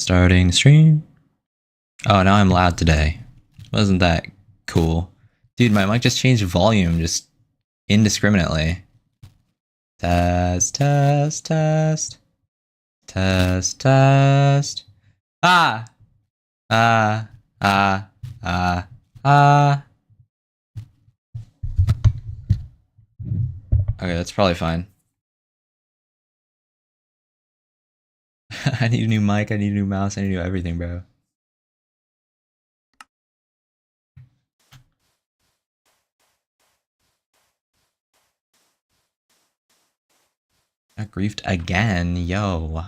Starting stream. Oh, now I'm loud today. Wasn't that cool? Dude, my mic just changed volume just indiscriminately. Test, test, test. Test, test. Ah! Ah, ah, ah, ah. Okay, that's probably fine. I need a new mic, I need a new mouse, I need a new everything, bro. Got griefed again, yo.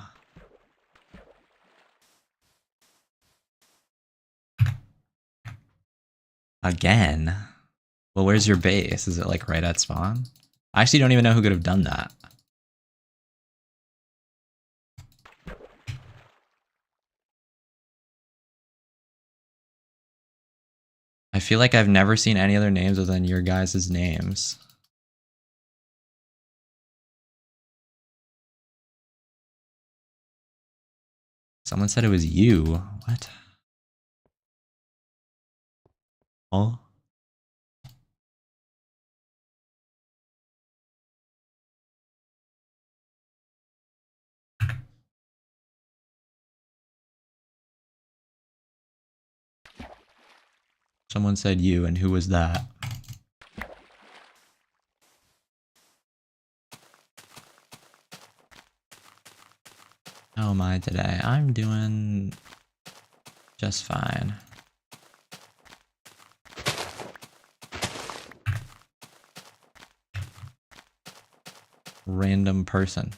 Again? Well, where's your base? Is it like right at spawn? I actually don't even know who could have done that. I feel like I've never seen any other names other than your guys' names. Someone said it was you. What? Oh. Someone said you, and who was that? How am I today? I'm doing just fine. Random person.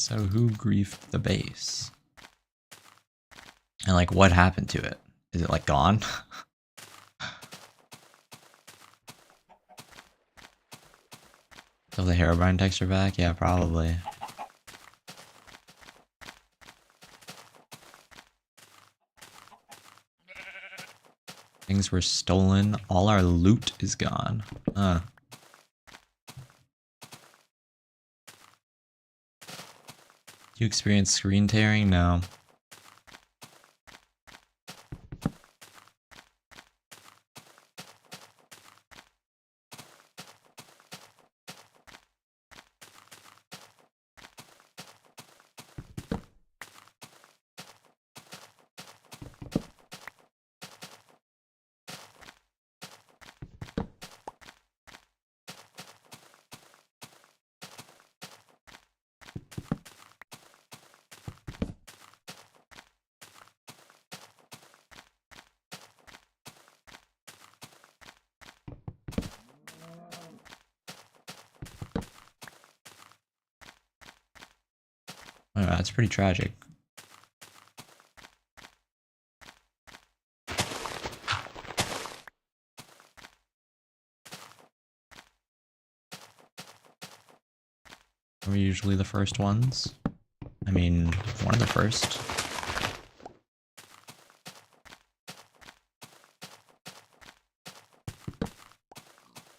So who griefed the base? And like what happened to it? Is it like gone? Still the Herobrine texture back? Yeah, probably. Things were stolen. All our loot is gone. You experience screen tearing? No. Oh, that's pretty tragic. We're usually the first ones. I mean, one of the first.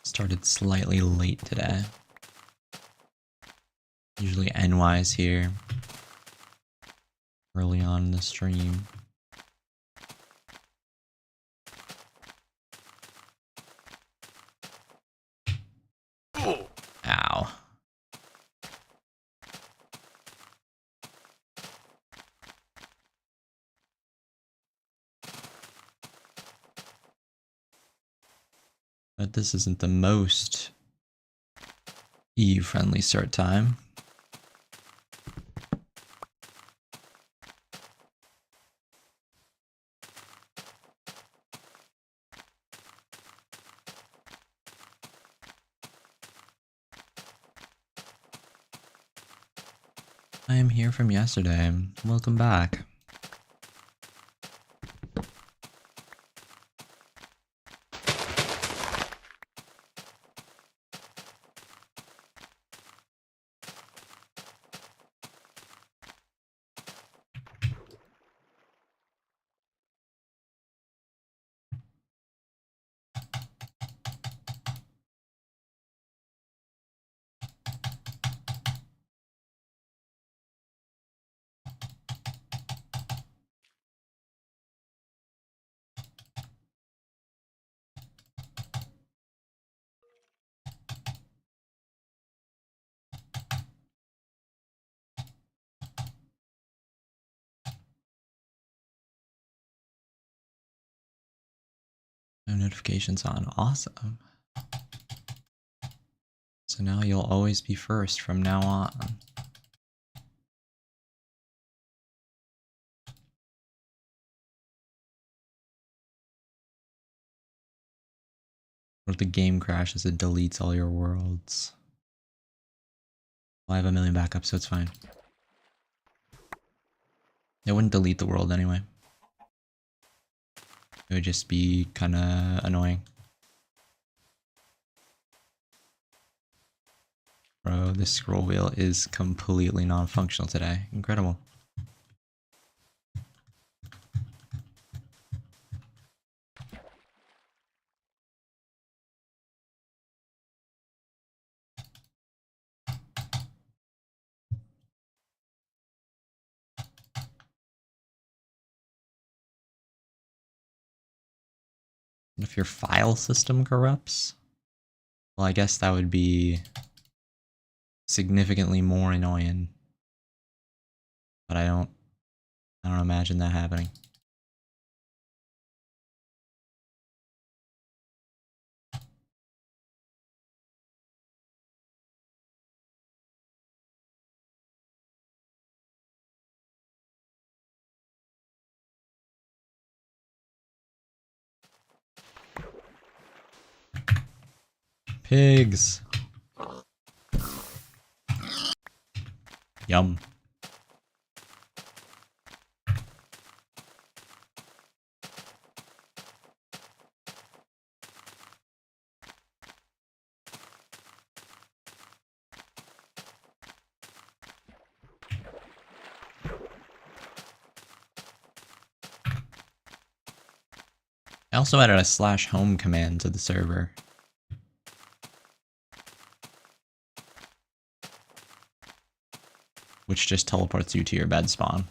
Started slightly late today. Usually NY's here. Early on in the stream. Ow. But this isn't the most EU-friendly start time. I am here from yesterday. Welcome back. No notifications on. Awesome. So now you'll always be first from now on. What if the game crashes, it deletes all your worlds? Well, I have a million backups, so it's fine. It wouldn't delete the world anyway. It would just be kinda annoying. Bro, this scroll wheel is completely non-functional today. Incredible. If your file system corrupts, well, I guess that would be significantly more annoying. But I don't imagine that happening. Pigs. Yum. I also added a /home command to the server. Which just teleports you to your bed spawn.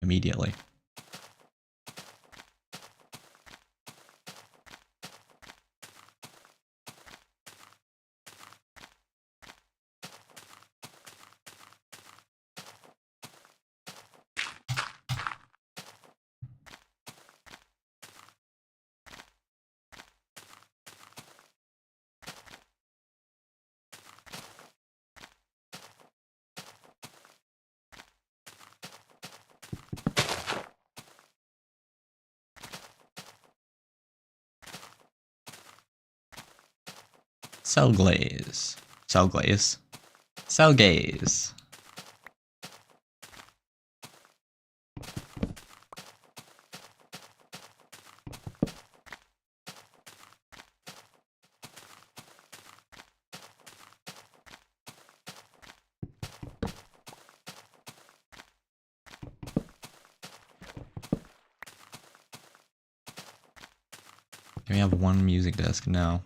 Immediately. Cell glaze. Cell glaze. Cell gaze. Can we have one music disc? No.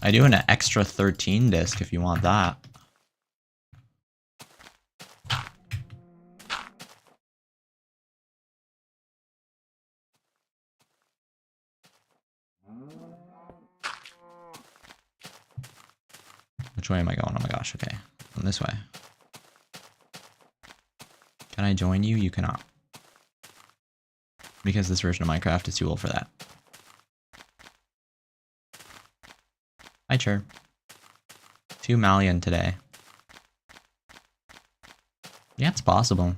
I do an extra 13 disc if you want that. Which way am I going? Oh my gosh, okay. This way. Can I join you? You cannot. Because this version of Minecraft is too old for that. Hi, Chirp. 2 Malian today. Yeah, it's possible.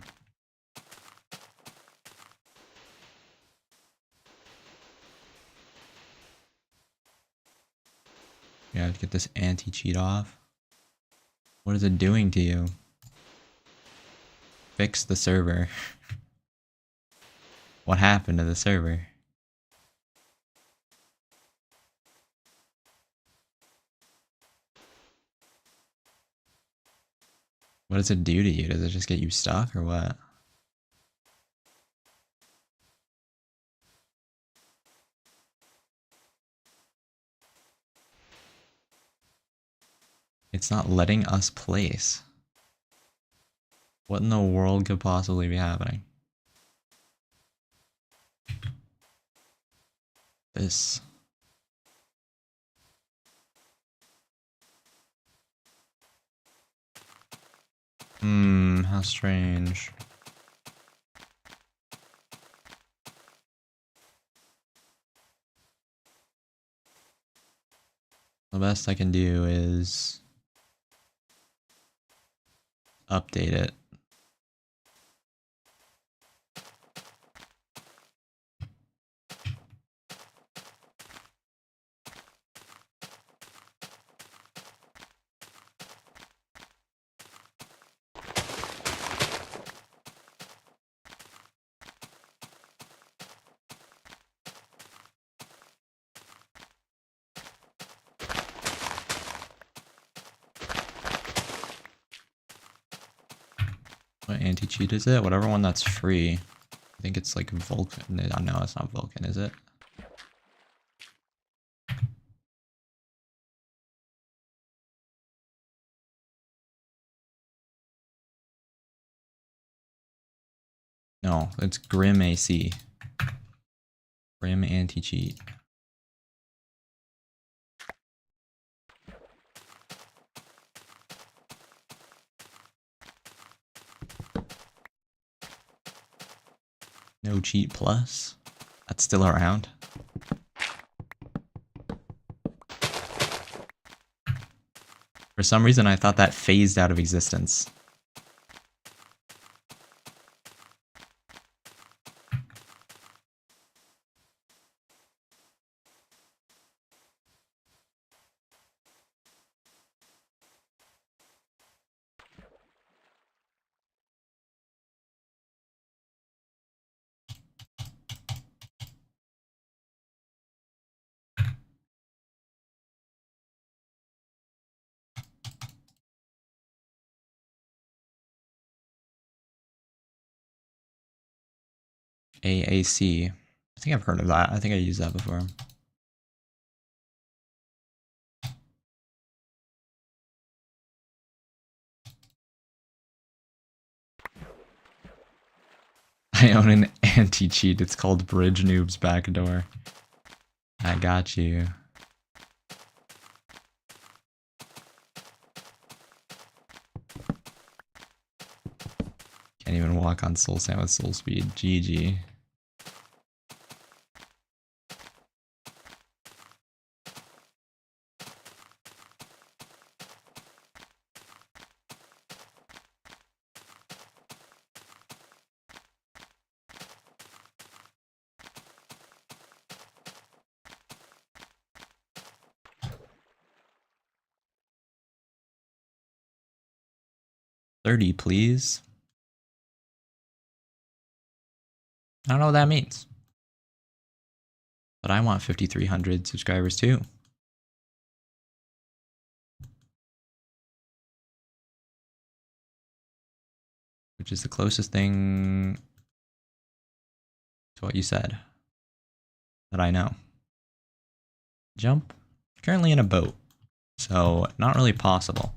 Yeah, to get this anti-cheat off. What is it doing to you? Fix the server. What happened to the server? What does it do to you? Does it just get you stuck or what? It's not letting us place. What in the world could possibly be happening? This. How strange. The best I can do is update it. What anti-cheat is it? Whatever one that's free. I think it's like Vulcan. No, it's not Vulcan, is it? No, it's Grim AC. Grim anti-cheat. No cheat plus. That's still around. For some reason, I thought that phased out of existence. AAC. I think I've heard of that. I think I used that before. I own an anti-cheat. It's called Bridge Noob's Backdoor. I got you. Can't even walk on Soul Sand with Soul Speed. GG. $30, please. I don't know what that means. But I want 5,300 subscribers too. Which is the closest thing to what you said that I know. Jump. Currently in a boat, so not really possible.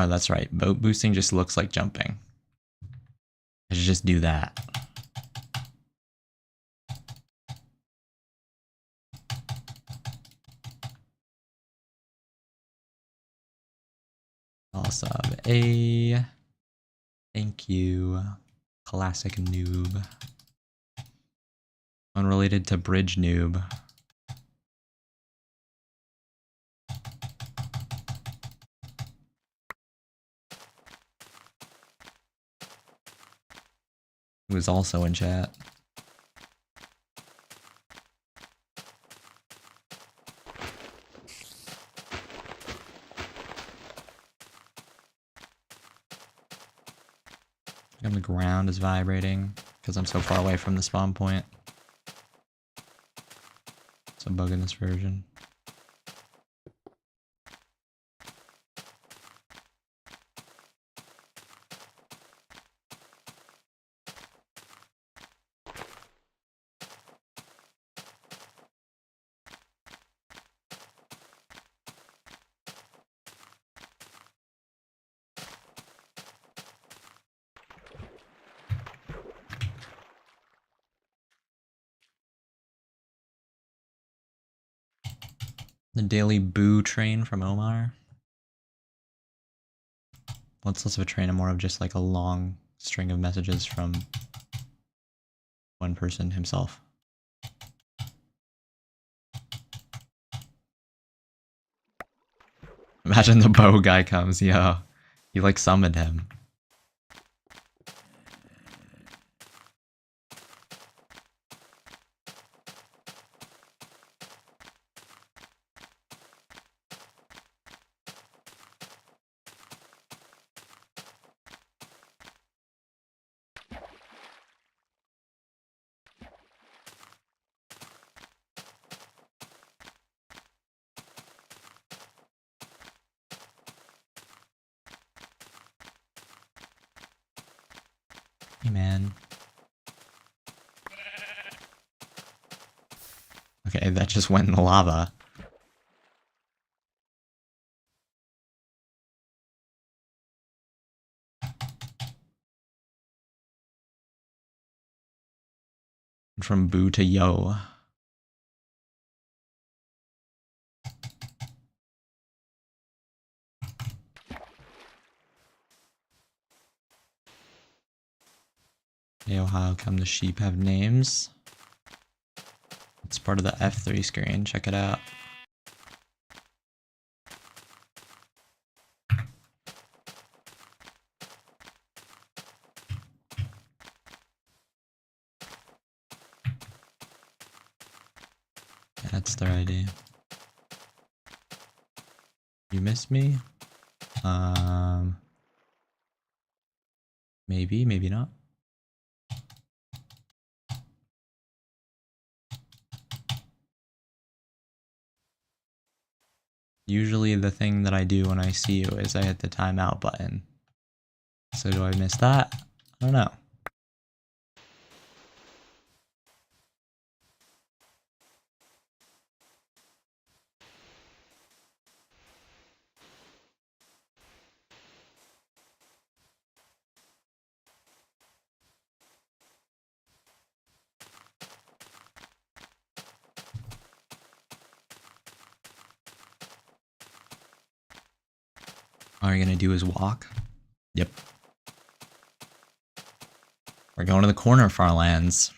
Oh, that's right. Boat boosting just looks like jumping. I should just do that. I'll sub A. Thank you. Classic noob. Unrelated to bridge noob. Who is also in chat. And the ground is vibrating because I'm so far away from the spawn point. It's a bug in this version. The daily boo train from Omar. Well, it's less of a train and more of just like a long string of messages from one person himself. Imagine the bow guy comes, yo. You like summoned him. Hey, man. Okay, that just went in the lava. From boo to yo. Yo, how come the sheep have names? It's part of the F3 screen. Check it out. That's their ID. You miss me? Maybe, maybe not. Usually the thing that I do when I see you is I hit the timeout button. So do I miss that? I don't know. All you're gonna do is walk? Yep. We're going to the corner of Farlands.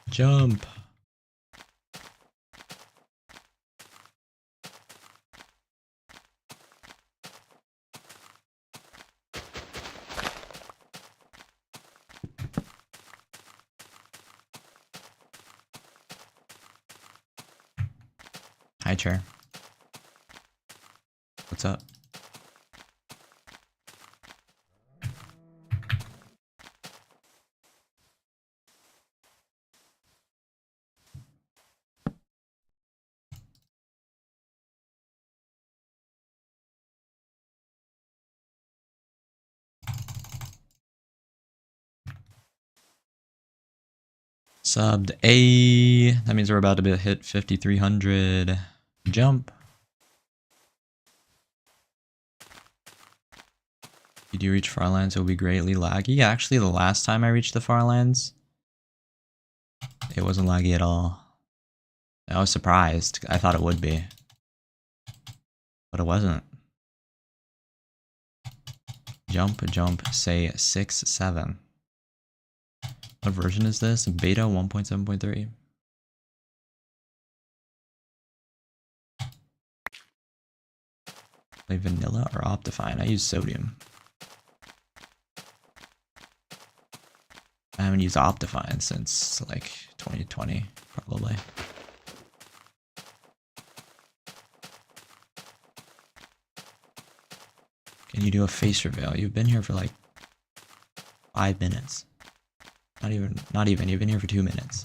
Jump. Hi, chair. What's up? Subbed A. That means we're about to hit 5,300. Jump. If you do reach Farlands, it will be greatly laggy. Actually, the last time I reached the Farlands, it wasn't laggy at all. I was surprised. I thought it would be. But it wasn't. Jump, jump, say 6, 7. What version is this? Beta 1.7.3. Play vanilla or Optifine? I use sodium. I haven't used Optifine since like 2020, probably. Can you do a face reveal? You've been here for like 5 minutes. Not even. You've been here for 2 minutes.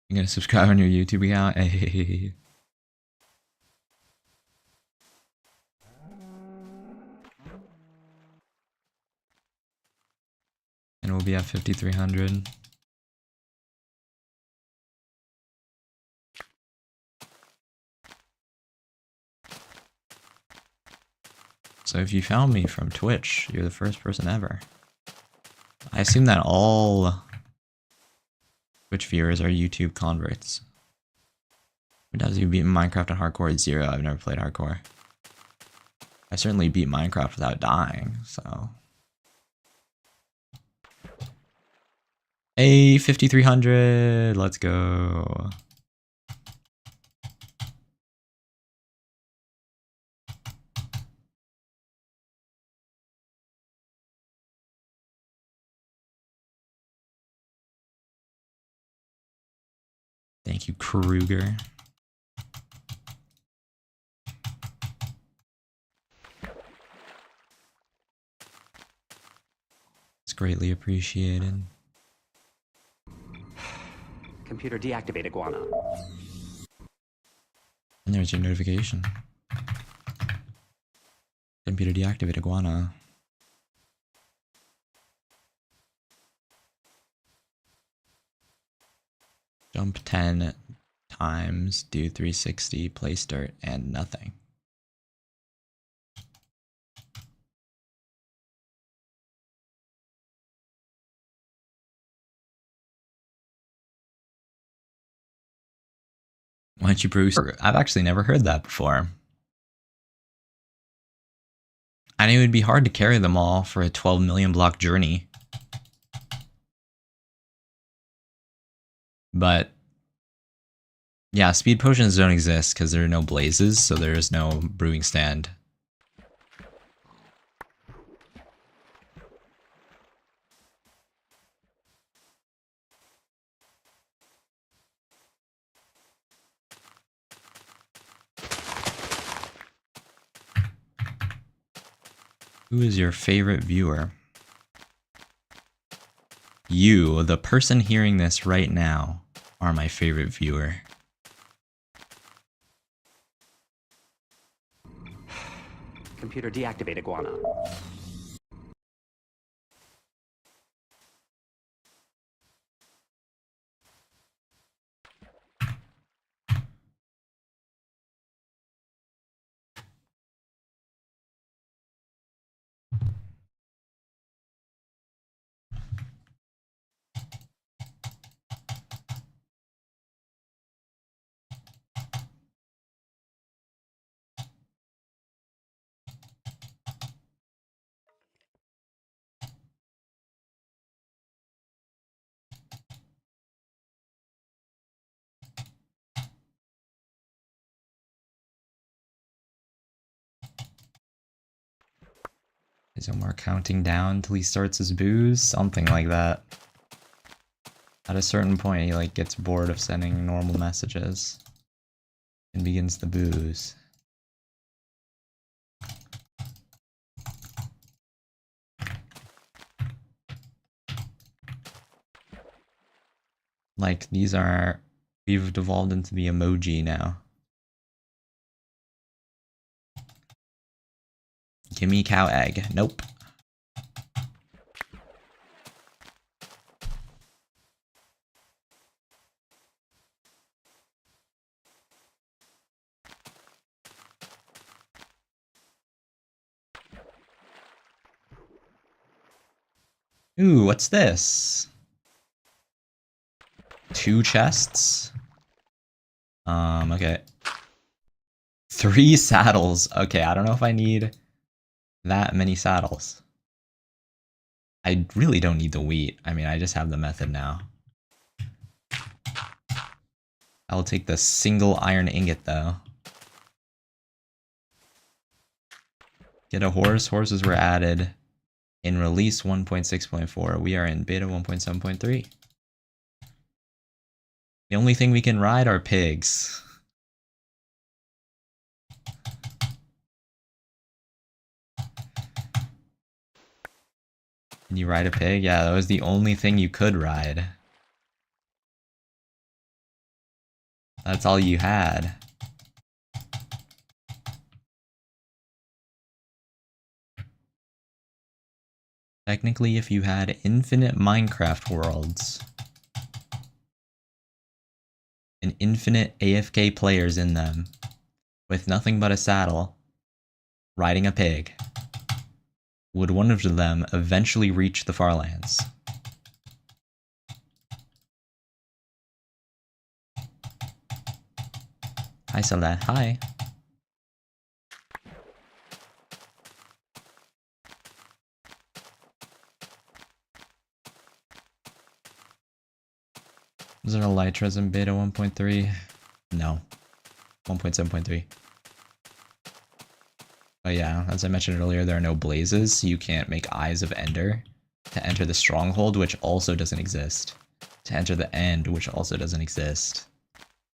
You gonna subscribe on your YouTube account? Hey. And we'll be at 5,300. So if you found me from Twitch, you're the first person ever. I assume that all Twitch viewers are YouTube converts. Who does you beat Minecraft on hardcore? 0. I've never played hardcore. I certainly beat Minecraft without dying, so. Hey, 5,300. Let's go. Thank you, Kruger. It's greatly appreciated. Computer deactivate iguana. And there's your notification. Computer deactivate iguana. Jump 10 times, do 360, place dirt, and nothing. Why don't you Bruce? I've actually never heard that before. I knew it would be hard to carry them all for a 12 million block journey. But yeah, speed potions don't exist because there are no blazes, so there is no brewing stand. Who is your favorite viewer? You, the person hearing this right now, are my favorite viewer. Computer deactivate iguana. Is Omar counting down till he starts his booze? Something like that. At a certain point, he like gets bored of sending normal messages and begins the booze. Like, these are... We've devolved into the emoji now. Gimme cow egg. Nope. Ooh, what's this? 2 chests? Okay. 3 saddles. Okay, I don't know if I need that many saddles. I really don't need the wheat. I mean, I just have the method now. I'll take the single iron ingot, though. Get a horse. Horses were added in release 1.6.4. We are in beta 1.7.3. The only thing we can ride are pigs. Can you ride a pig? Yeah, that was the only thing you could ride. That's all you had. Technically, if you had infinite Minecraft worlds and infinite AFK players in them, with nothing but a saddle, riding a pig, would one of them eventually reach the Farlands? Hi, Salah. Hi. Is there elytras in beta 1.3? No. 1.7.3. But yeah, as I mentioned earlier, there are no blazes, so you can't make Eyes of Ender to enter the Stronghold, which also doesn't exist. To enter the End, which also doesn't exist.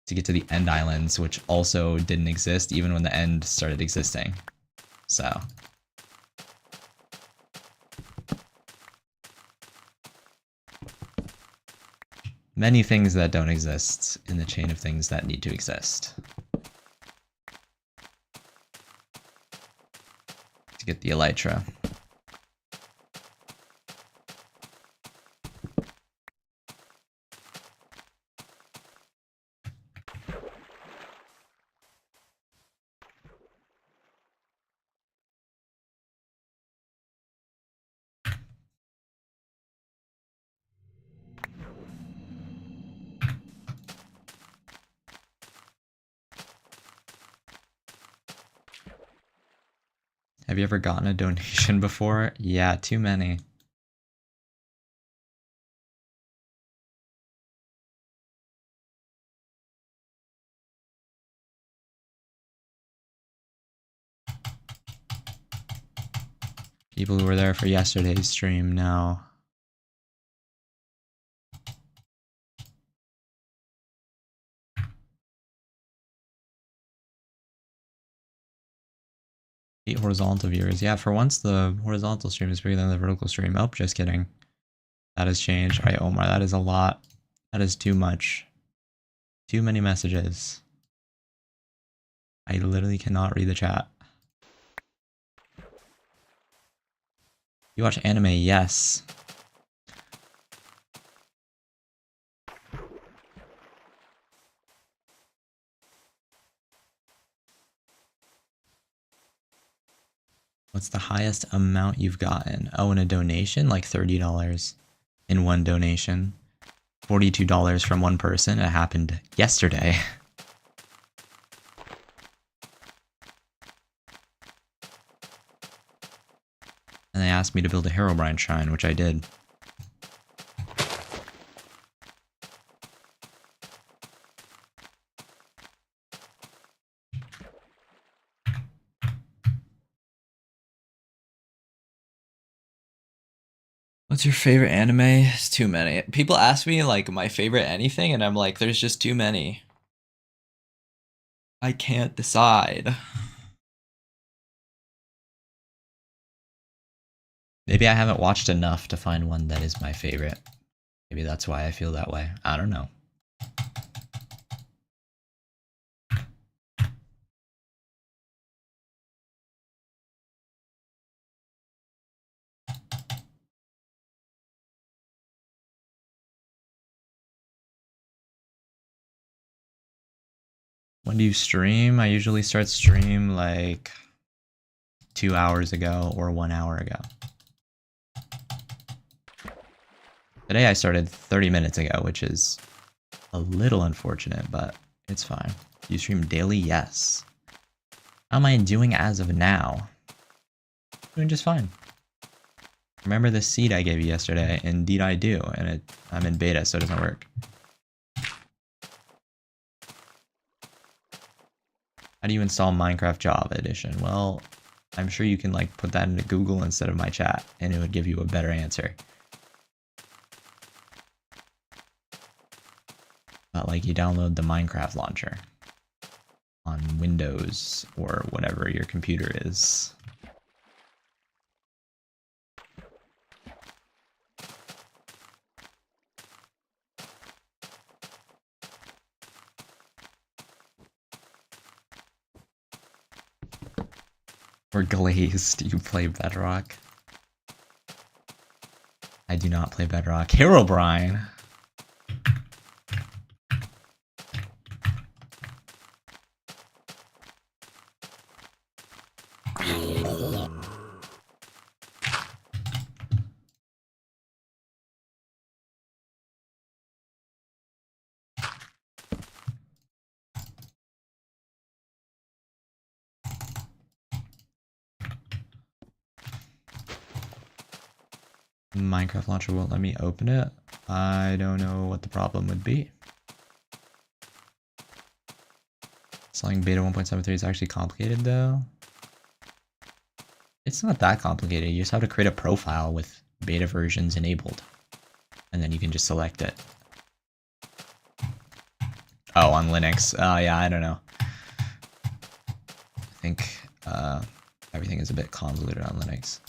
To get to the End Islands, which also didn't exist even when the End started existing. So... many things that don't exist in the chain of things that need to exist. To get the elytra. Have you ever gotten a donation before? Yeah, too many. People who were there for yesterday's stream now. Horizontal viewers. Yeah, for once the horizontal stream is bigger than the vertical stream. Oh, just kidding. That has changed. Alright, Omar, that is a lot. That is too much. Too many messages. I literally cannot read the chat. You watch anime? Yes. What's the highest amount you've gotten? Oh, in a donation? Like $30 in one donation. $42 from one person. It happened yesterday. And they asked me to build a Herobrine shrine, which I did. What's your favorite anime? It's too many. People ask me like my favorite anything and I'm like, there's just too many. I can't decide. Maybe I haven't watched enough to find one that is my favorite. Maybe that's why I feel that way. I don't know. When do you stream? I usually start stream like 2 hours ago or 1 hour ago. Today I started 30 minutes ago, which is a little unfortunate, but it's fine. Do you stream daily? Yes. How am I doing as of now? Doing just fine. Remember the seed I gave you yesterday? Indeed I do, and I'm in beta, so it doesn't work. How do you install Minecraft Java Edition? Well, I'm sure you can like put that into Google instead of my chat, and it would give you a better answer. But like you download the Minecraft launcher on Windows or whatever your computer is. Or Glazed, you play Bedrock? I do not play Bedrock. Herobrine! Minecraft launcher won't let me open it. I don't know what the problem would be. Installing beta 1.73 is actually complicated though. It's not that complicated. You just have to create a profile with beta versions enabled. And then you can just select it. Oh, on Linux. Yeah, I don't know. I think everything is a bit convoluted on Linux.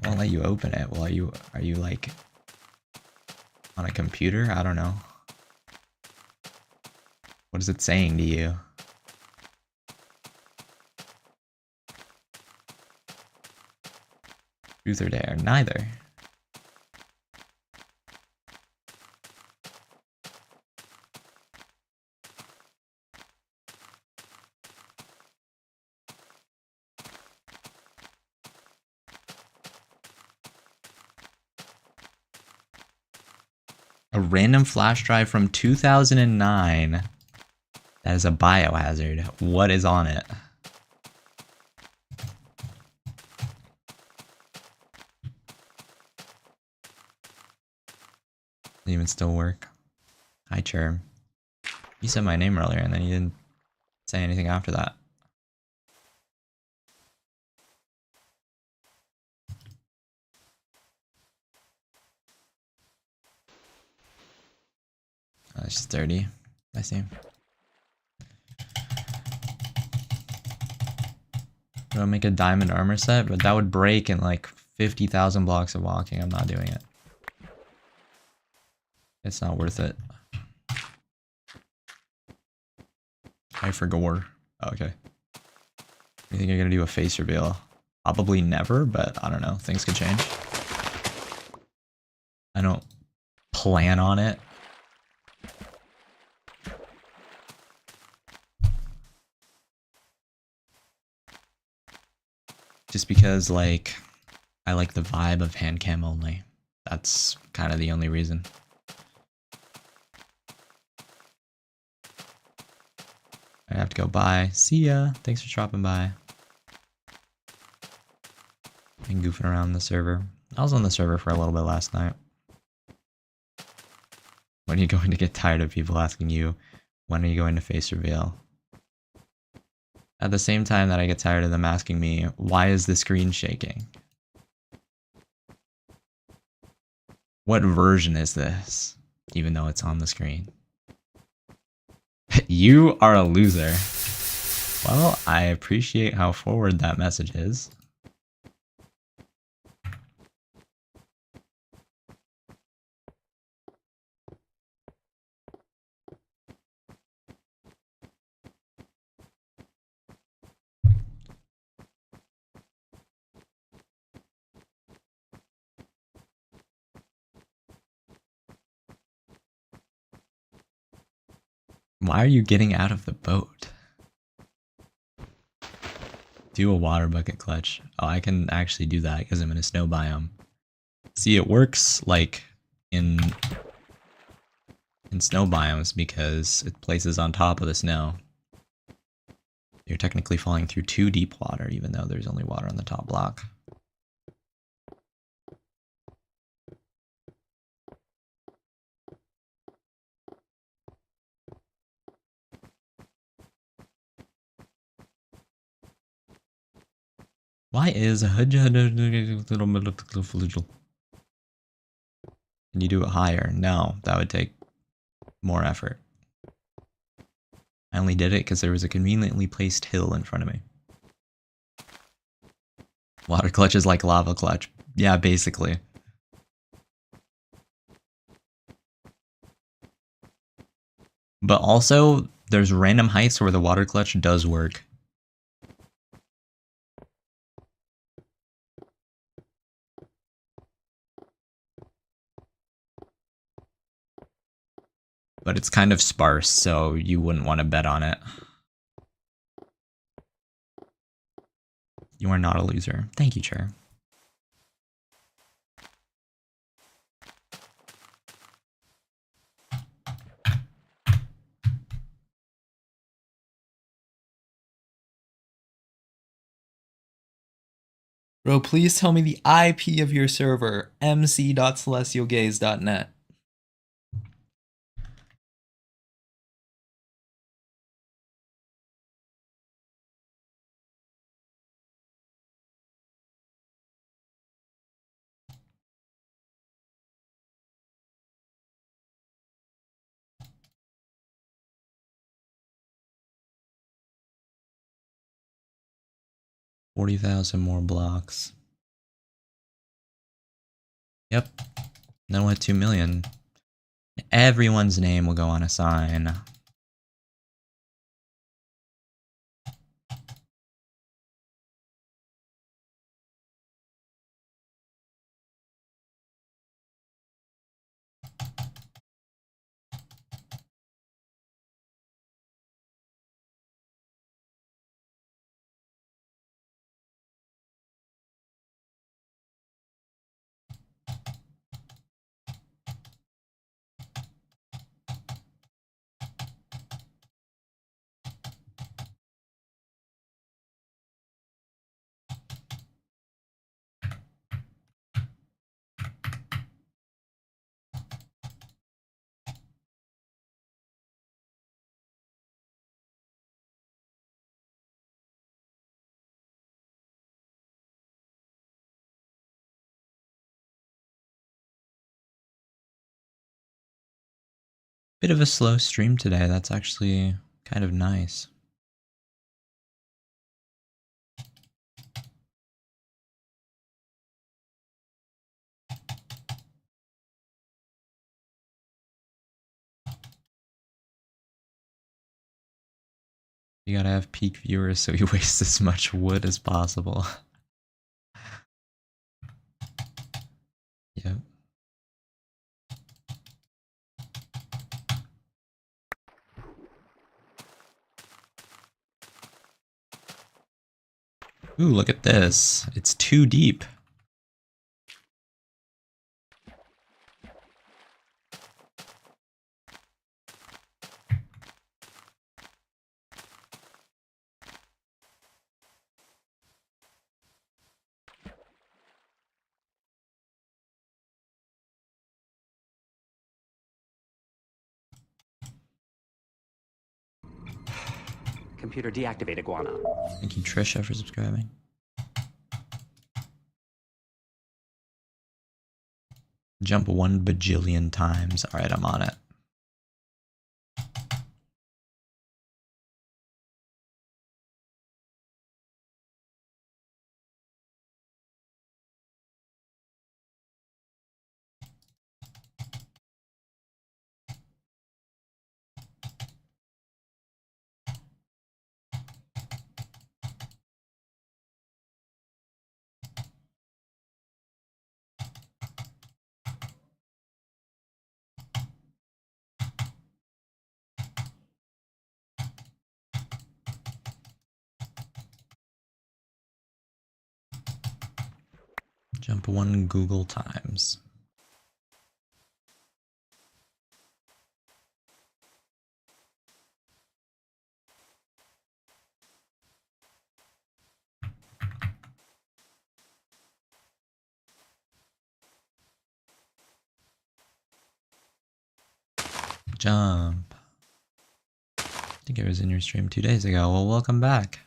Won't let you open it. Well, are you like on a computer? I don't know. What is it saying to you? Truth or dare? Neither. A random flash drive from 2009. That is a biohazard. What is on it? Doesn't even still work. Hi, Cherm. You said my name earlier and then you didn't say anything after that. It's just 30. I see. I'll make a diamond armor set, but that would break in like 50,000 blocks of walking. I'm not doing it. It's not worth it. Hi for gore. Oh, okay. You think you're gonna do a face reveal? Probably never, but I don't know. Things could change. I don't plan on it. Just because, like, I like the vibe of hand cam only. That's kind of the only reason. I have to go bye. See ya. Thanks for dropping by. And goofing around the server. I was on the server for a little bit last night. When are you going to get tired of people asking you, when are you going to face reveal? At the same time that I get tired of them asking me, why is the screen shaking? What version is this? Even though it's on the screen. You are a loser. Well, I appreciate how forward that message is. Why are you getting out of the boat? Do a water bucket clutch. Oh, I can actually do that because I'm in a snow biome. See, it works like in snow biomes because it places on top of the snow. You're technically falling through too deep water, even though there's only water on the top block. Why is can you do it higher? No, that would take more effort. I only did it because there was a conveniently placed hill in front of me. Water clutch is like lava clutch. Yeah, basically. But also, there's random heights where the water clutch does work. But it's kind of sparse, so you wouldn't want to bet on it. You are not a loser. Thank you, Chair. Bro, please tell me the IP of your server, mc.celestialgaze.net. $40,000 more blocks. Yep. Then we'll hit 2 million. Everyone's name will go on a sign. Bit of a slow stream today. That's actually kind of nice. You gotta have peak viewers so you waste as much wood as possible. Yep. Ooh, look at this. It's too deep. Computer deactivate iguana. Thank you, Trisha, for subscribing. Jump 1 bajillion times. Alright, I'm on it. Jump 1 Google times. Jump. I think I was in your stream 2 days ago. Well, welcome back.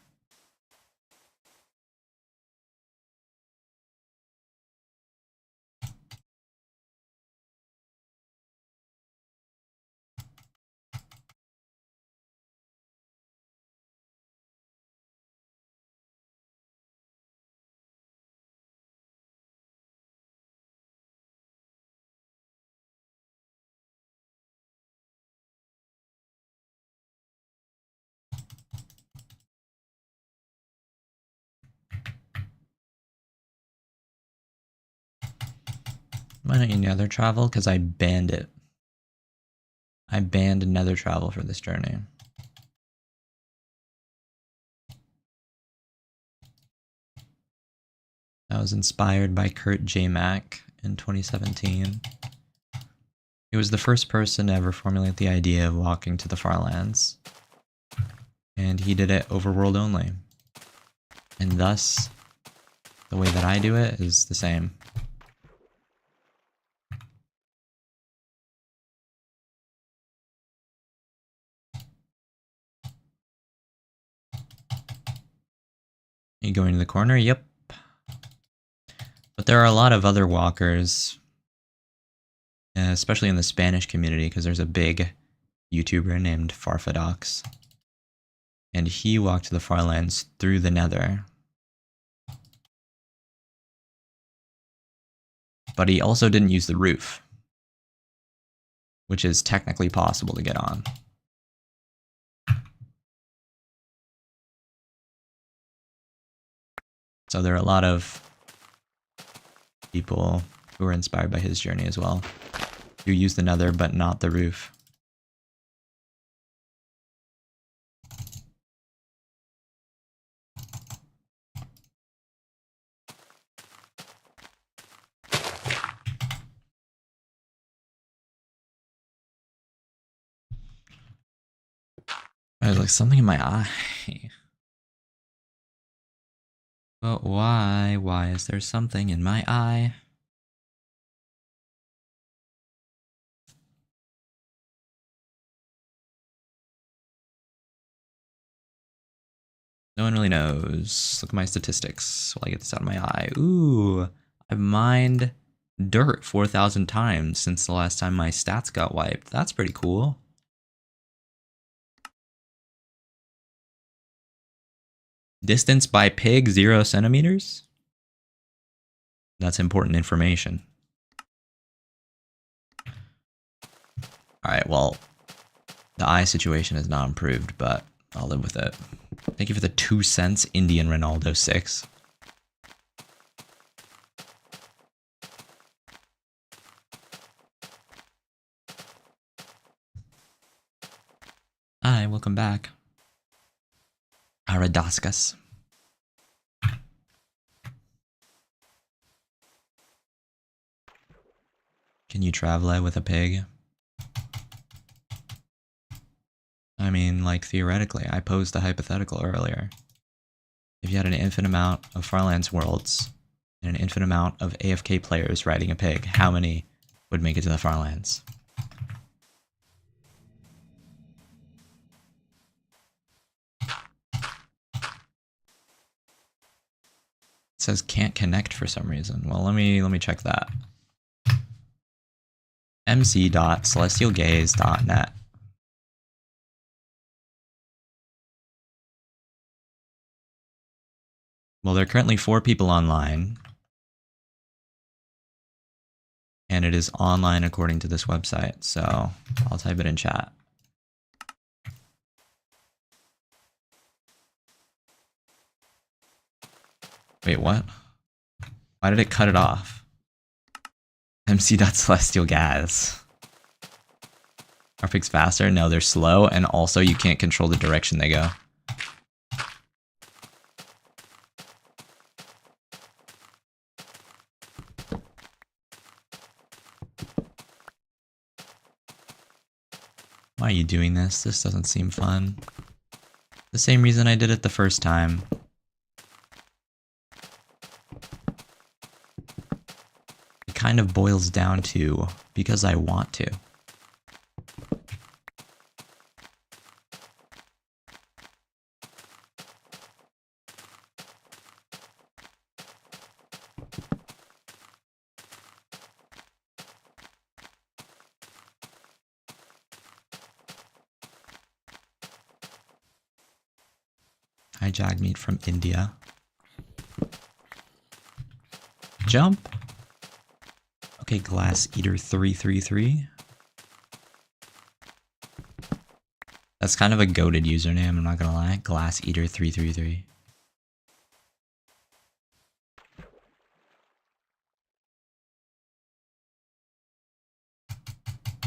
Why don't you nether travel? Because I banned it. I banned nether travel for this journey. That was inspired by kurtjmac in 2017. He was the first person to ever formulate the idea of walking to the Farlands. And he did it overworld only. And thus, the way that I do it is the same. You going to the corner? Yep. But there are a lot of other walkers, especially in the Spanish community, because there's a big YouTuber named Farfadox. And he walked to the Farlands through the nether. But he also didn't use the roof, which is technically possible to get on. So there are a lot of people who were inspired by his journey as well, who use the nether but not the roof. There's like something in my eye. But why? Why is there something in my eye? No one really knows. Look at my statistics while I get this out of my eye. Ooh, I've mined dirt 4,000 times since the last time my stats got wiped. That's pretty cool. Distance by pig, 0 centimeters? That's important information. Alright, well, the eye situation is not improved, but I'll live with it. Thank you for the 2 cents, Indian Ronaldo 6. Hi, welcome back. Aradaskas. Can you travel with a pig? I mean, like, theoretically, I posed a hypothetical earlier. If you had an infinite amount of Farlands worlds and an infinite amount of AFK players riding a pig, how many would make it to the Farlands? It says can't connect for some reason. Well, let me check that. mc.celestialgaze.net. Well, there are currently 4 people online. And it is online according to this website, so I'll type it in chat. Wait, what? Why did it cut it off? mc.celestialgaz. Are pigs faster? No, they're slow, and also you can't control the direction they go. Why are you doing this? This doesn't seem fun. The same reason I did it the first time. It kind of boils down to because I want to. Hijack meat from India. Jump. Okay, Glass Eater 333. That's kind of a goated username, I'm not gonna lie. Glass Eater 333.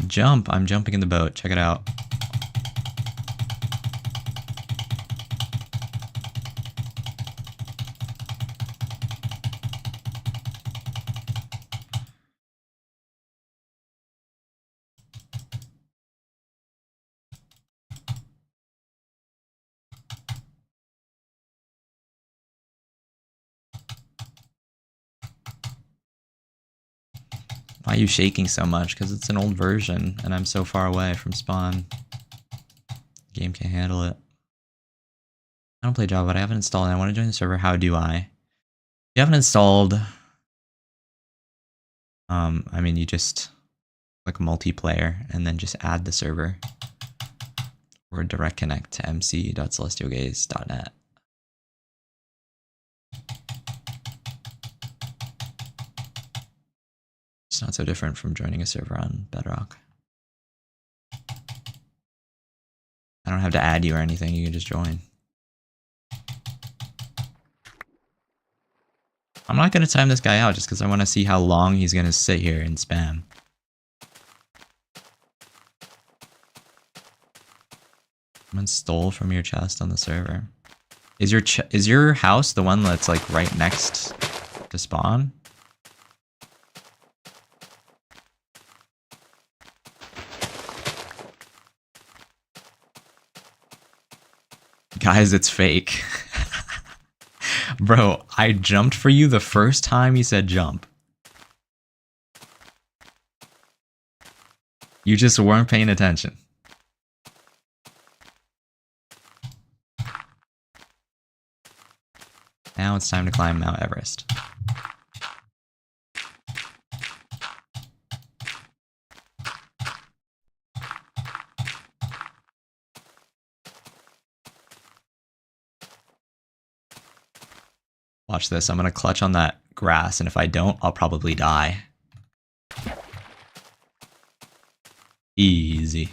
Jump. I'm jumping in the boat. Check it out. Why are you shaking so much? Because it's an old version, and I'm so far away from spawn. Game can't handle it. I don't play Java, but I haven't installed it. I want to join the server. How do I? If you haven't installed, I mean, you just click multiplayer and then just add the server. Or direct connect to mc.celestialgaze.net. It's not so different from joining a server on Bedrock. I don't have to add you or anything, you can just join. I'm not going to time this guy out just because I want to see how long he's going to sit here and spam. Someone stole from your chest on the server. Is your house the one that's like right next to spawn? Guys, it's fake. Bro, I jumped for you the first time you said jump. You just weren't paying attention. Now it's time to climb Mount Everest. Watch this, I'm gonna clutch on that grass, and if I don't, I'll probably die. Easy.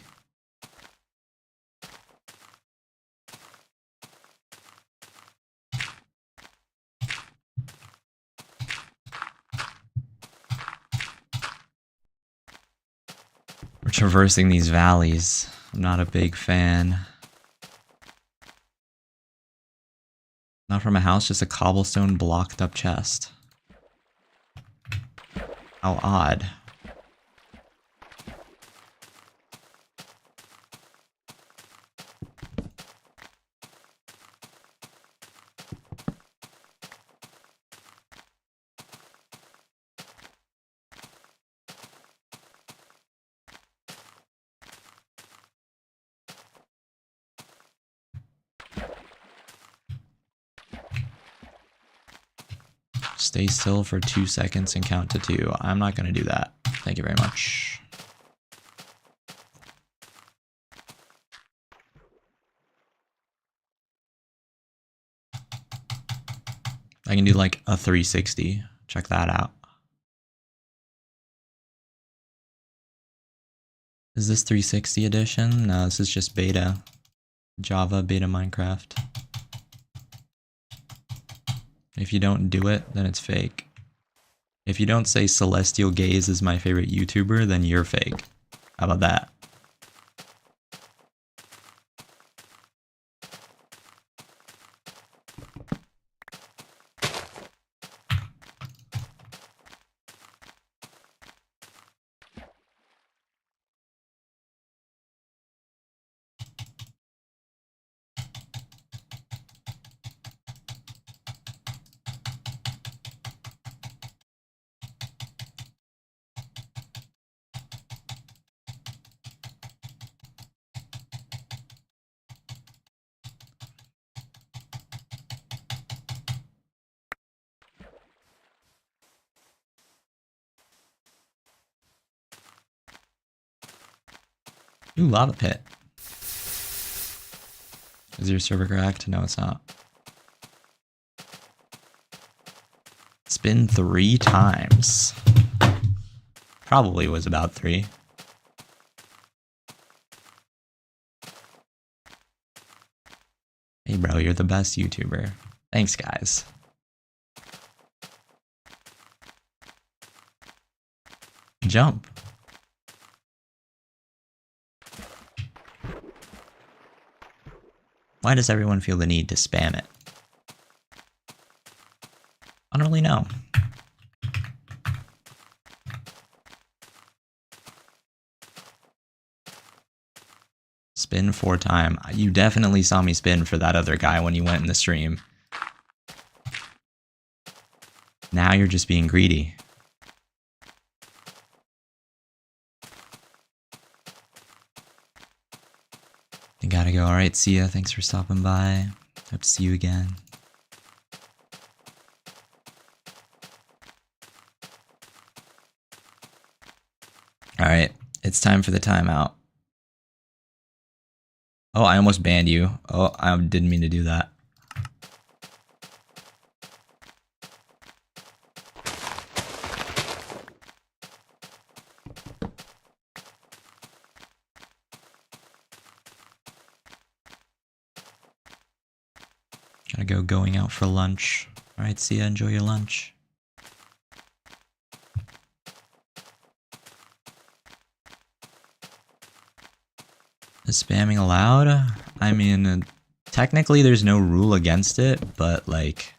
We're traversing these valleys. I'm not a big fan. Not from a house, just a cobblestone blocked up chest. How odd. Stay still for 2 seconds and count to 2. I'm not going to do that. Thank you very much. I can do like a 360. Check that out. Is this 360 edition? No, this is just beta. Java, beta Minecraft. If you don't do it, then it's fake. If you don't say Celestial Gaze is my favorite YouTuber, then you're fake. How about that? Ooh, lava pit. Is your server cracked? No, it's not. Spin 3 times. Probably was about 3. Hey bro, you're the best YouTuber. Thanks guys. Jump. Why does everyone feel the need to spam it? I don't really know. Spin 4 times. You definitely saw me spin for that other guy when you went in the stream. Now you're just being greedy. I gotta go. Alright, see ya. Thanks for stopping by. Hope to see you again. Alright, it's time for the timeout. Oh, I almost banned you. Oh, I didn't mean to do that. Gotta go going out for lunch. Alright, see ya. Enjoy your lunch. Is spamming allowed? I mean, technically there's no rule against it, but like...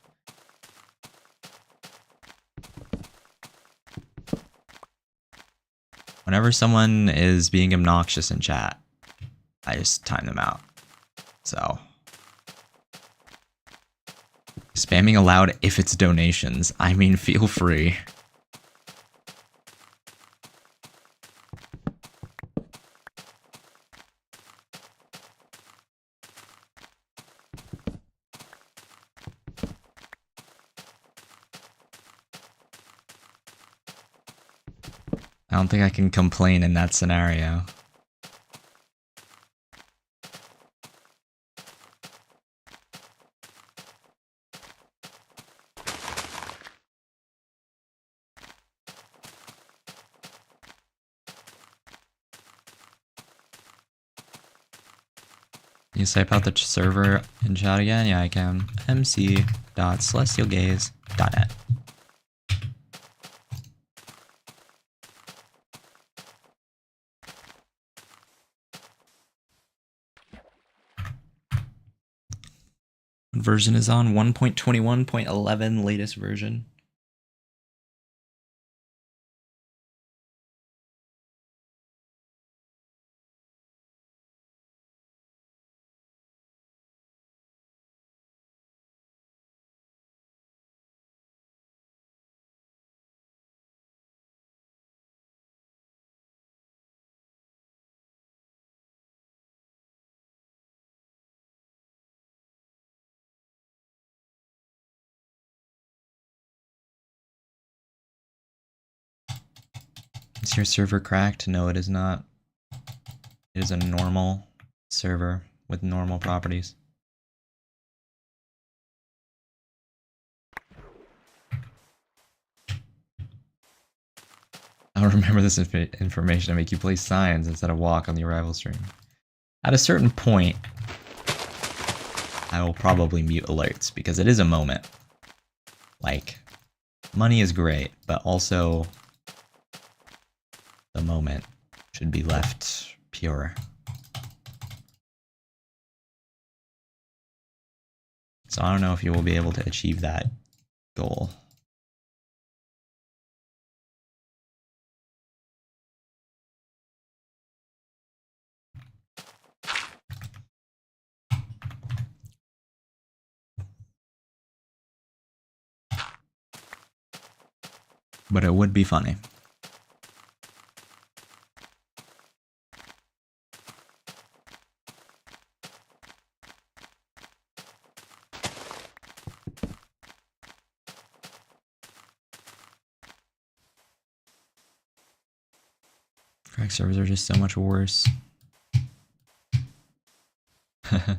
whenever someone is being obnoxious in chat, I just time them out. So... spamming allowed if it's donations. I mean, feel free. I don't think I can complain in that scenario. Can you type out the server in chat again? Yeah, I can. mc.celestialgaze.net. What version is on? 1.21.11 latest version. Is your server cracked? No, it is not. It is a normal server with normal properties. I'll remember this information to make you place signs instead of walk on the arrival stream. At a certain point, I will probably mute alerts because it is a moment. Like, money is great, but also the moment should be left pure. So I don't know if you will be able to achieve that goal. But it would be funny. Crack servers are just so much worse. I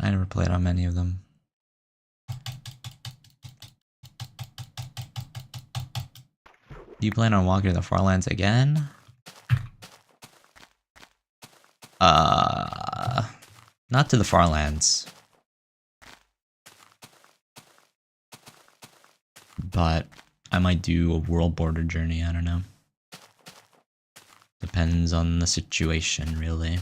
never played on many of them. Do you plan on walking to the Farlands again? Not to the Farlands. But I might do a world border journey, I don't know. Depends on the situation, really.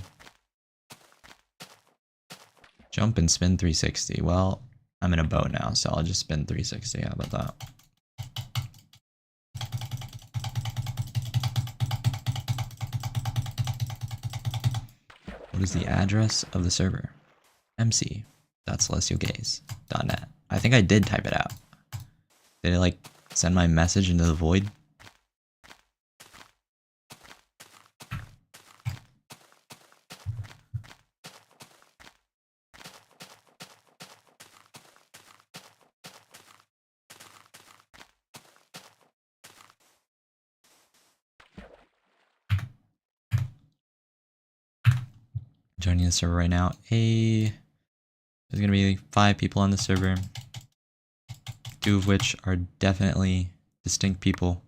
Jump and spin 360. Well, I'm in a boat now, so I'll just spin 360. How about that? What is the address of the server? mc.celestialgaze.net. I think I did type it out. Did it like send my message into the void? Joining the server right now. There's gonna be 5 people on the server, 2 of which are definitely distinct people.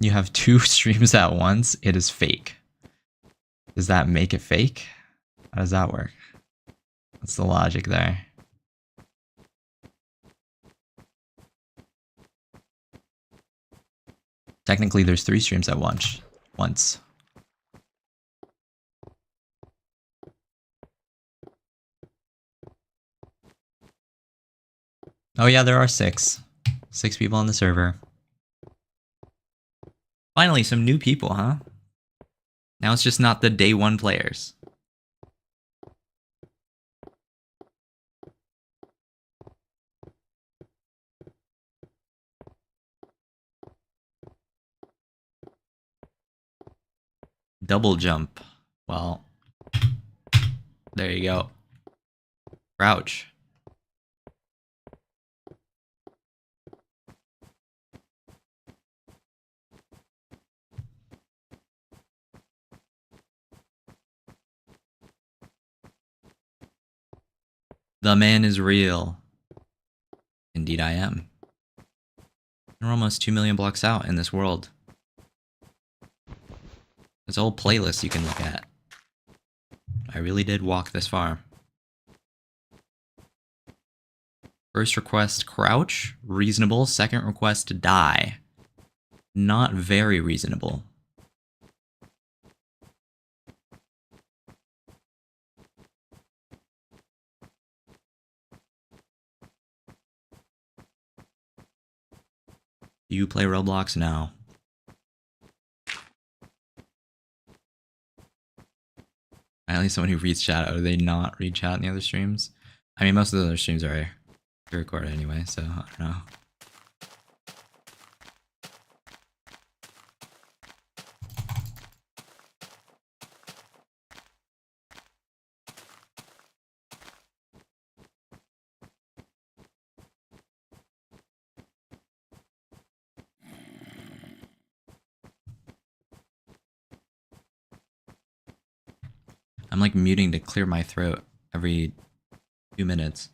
You have 2 streams at once. It is fake. Does that make it fake? How does that work? What's the logic there? Technically, there's 3 streams at once. Oh yeah, there are 6. 6 people on the server. Finally, some new people, huh? Now it's just not the day 1 players. Double jump. Well, there you go. Crouch. The man is real. Indeed I am. We're almost 2 million blocks out in this world. There's a whole playlist you can look at. I really did walk this far. First request, crouch. Reasonable. Second request, die. Not very reasonable. Do you play Roblox? No. At least someone who reads chat. Do they not read chat in the other streams? I mean, most of the other streams are recorded anyway, so I don't know. I'm like muting to clear my throat every 2 minutes.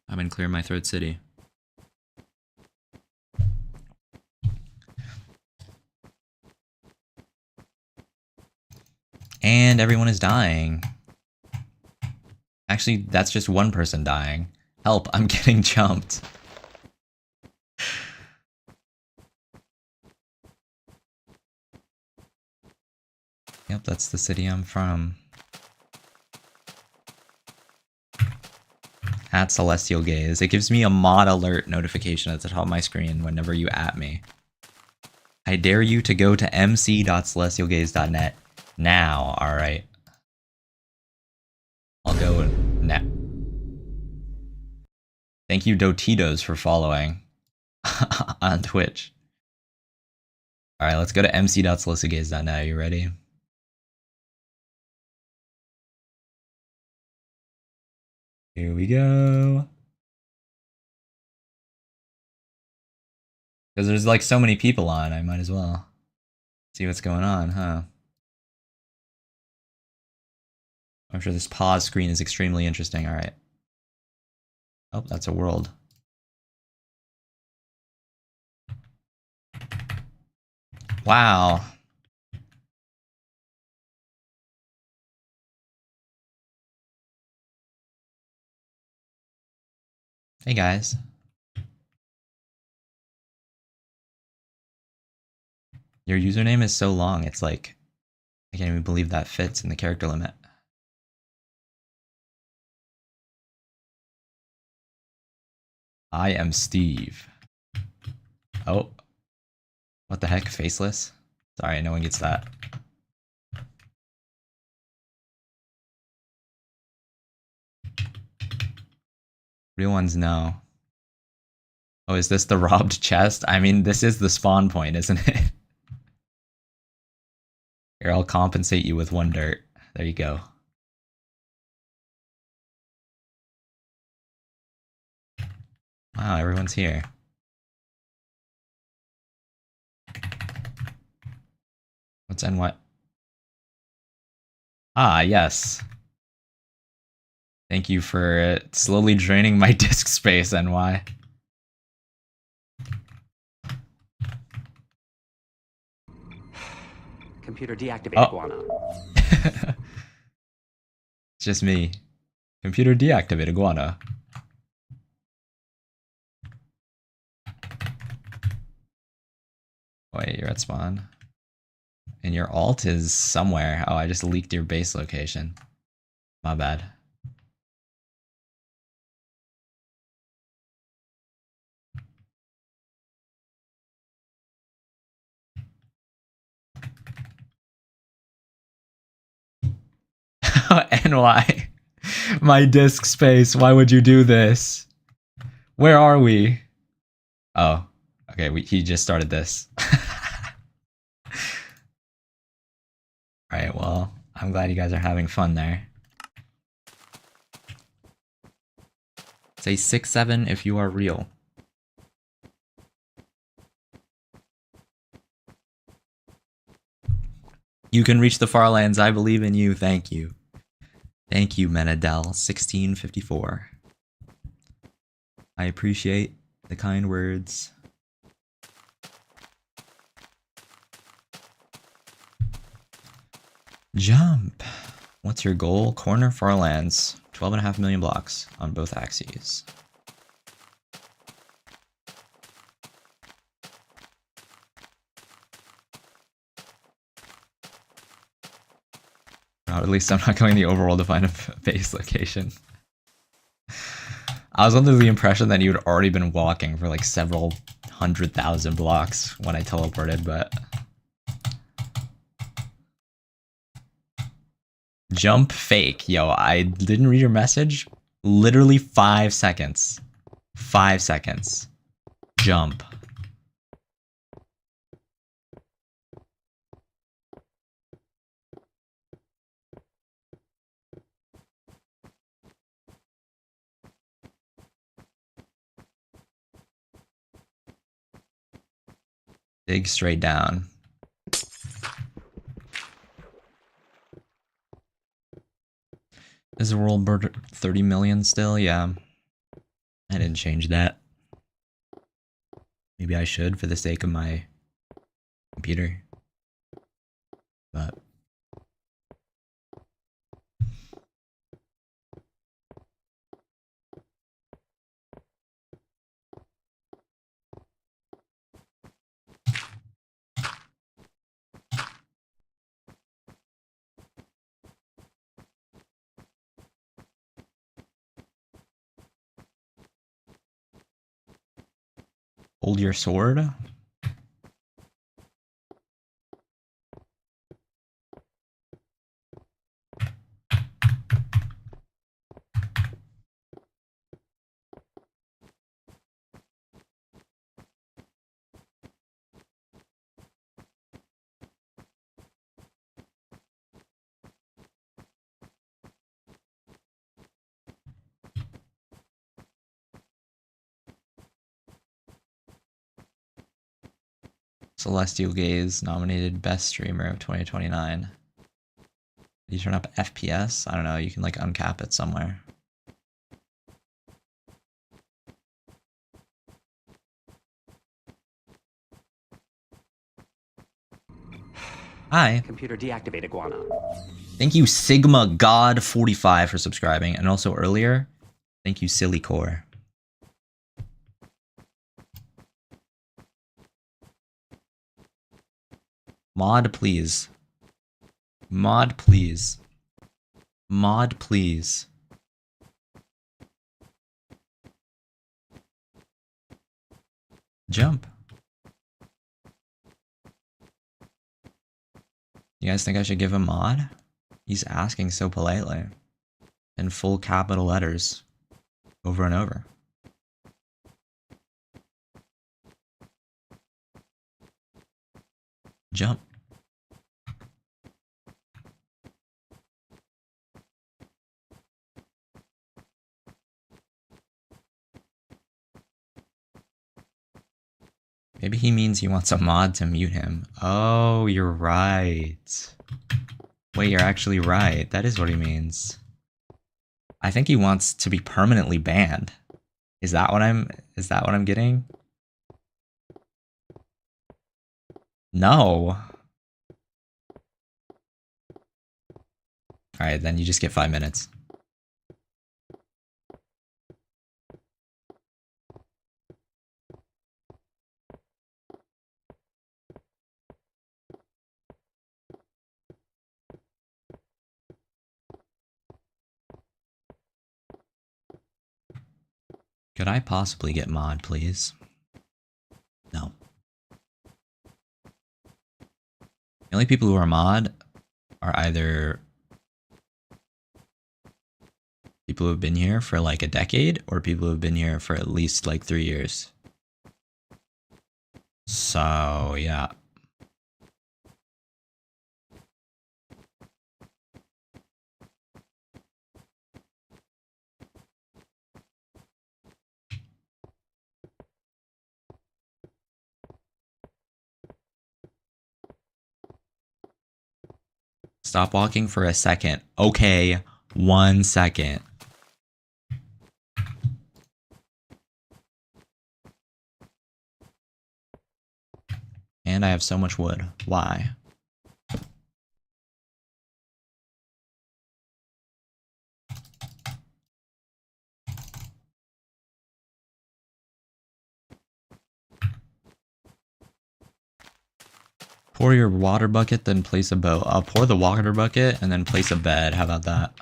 I'm in Clear My Throat City. And everyone is dying. Actually, that's just one person dying. Help, I'm getting jumped. Yep, that's the city I'm from. At Celestial Gaze. It gives me a mod alert notification at the top of my screen whenever you at me. I dare you to go to mc.celestialgaze.net now, alright? I'll go now. Thank you, Dotitos, for following on Twitch. Alright, let's go to mc.solicitgaze.net. You ready? Here we go. Because there's like so many people on, I might as well see what's going on, huh? I'm sure this pause screen is extremely interesting. Alright. Oh, that's a world. Wow. Hey guys. Your username is so long, it's like, I can't even believe that fits in the character limit. I am Steve. Oh. What the heck, faceless? Sorry, no one gets that. Real ones, no. Oh, is this the robbed chest? I mean, this is the spawn point, isn't it? Here, I'll compensate you with 1 dirt. There you go. Wow, everyone's here. What's NY? Ah, yes. Thank you for slowly draining my disk space, NY. Computer deactivated Guana. It's just me. Computer deactivated Guana. Wait, you're at spawn. And your alt is somewhere. Oh, I just leaked your base location. My bad. NY. My disk space. Why would you do this? Where are we? Oh, okay. He just started this. Alright, well, I'm glad you guys are having fun there. Say 6-7 if you are real. You can reach the Farlands. I believe in you. Thank you. Thank you, Menadel. 1654. I appreciate the kind words. Jump. What's your goal? Corner Farlands. 12.5 million blocks on both axes. Oh, at least I'm not going the overworld to find a base location. I was under the impression that you had already been walking for like several 100,000 blocks when I teleported, but... Jump fake. Yo, I didn't read your message. Literally 5 seconds. 5 seconds. Jump. Dig straight down. Is the world bird 30 million still? Yeah. I didn't change that. Maybe I should for the sake of my computer. But hold your sword. Celestial Gaze nominated Best Streamer of 2029. Did you turn up FPS? I don't know, you can like uncap it somewhere. Hi. Computer deactivate iguana. Thank you Sigma God 45 for subscribing, and also earlier, thank you Silly Core. Mod please. Mod please. Mod please. Jump. You guys think I should give him mod? He's asking so politely. In full capital letters. Over and over. Jump. Maybe he means he wants a mod to mute him. Oh, you're right. Wait, you're actually right. That is what he means. I think he wants to be permanently banned. Is that what I'm getting? No. Alright, then you just get 5 minutes. Could I possibly get mod, please? No. The only people who are mod are either people who have been here for like a decade or people who have been here for at least like 3 years. So, yeah. Stop walking for a second. Okay, 1 second. And I have so much wood. Why? Pour your water bucket, then place a boat. I'll pour the water bucket and then place a bed. How about that?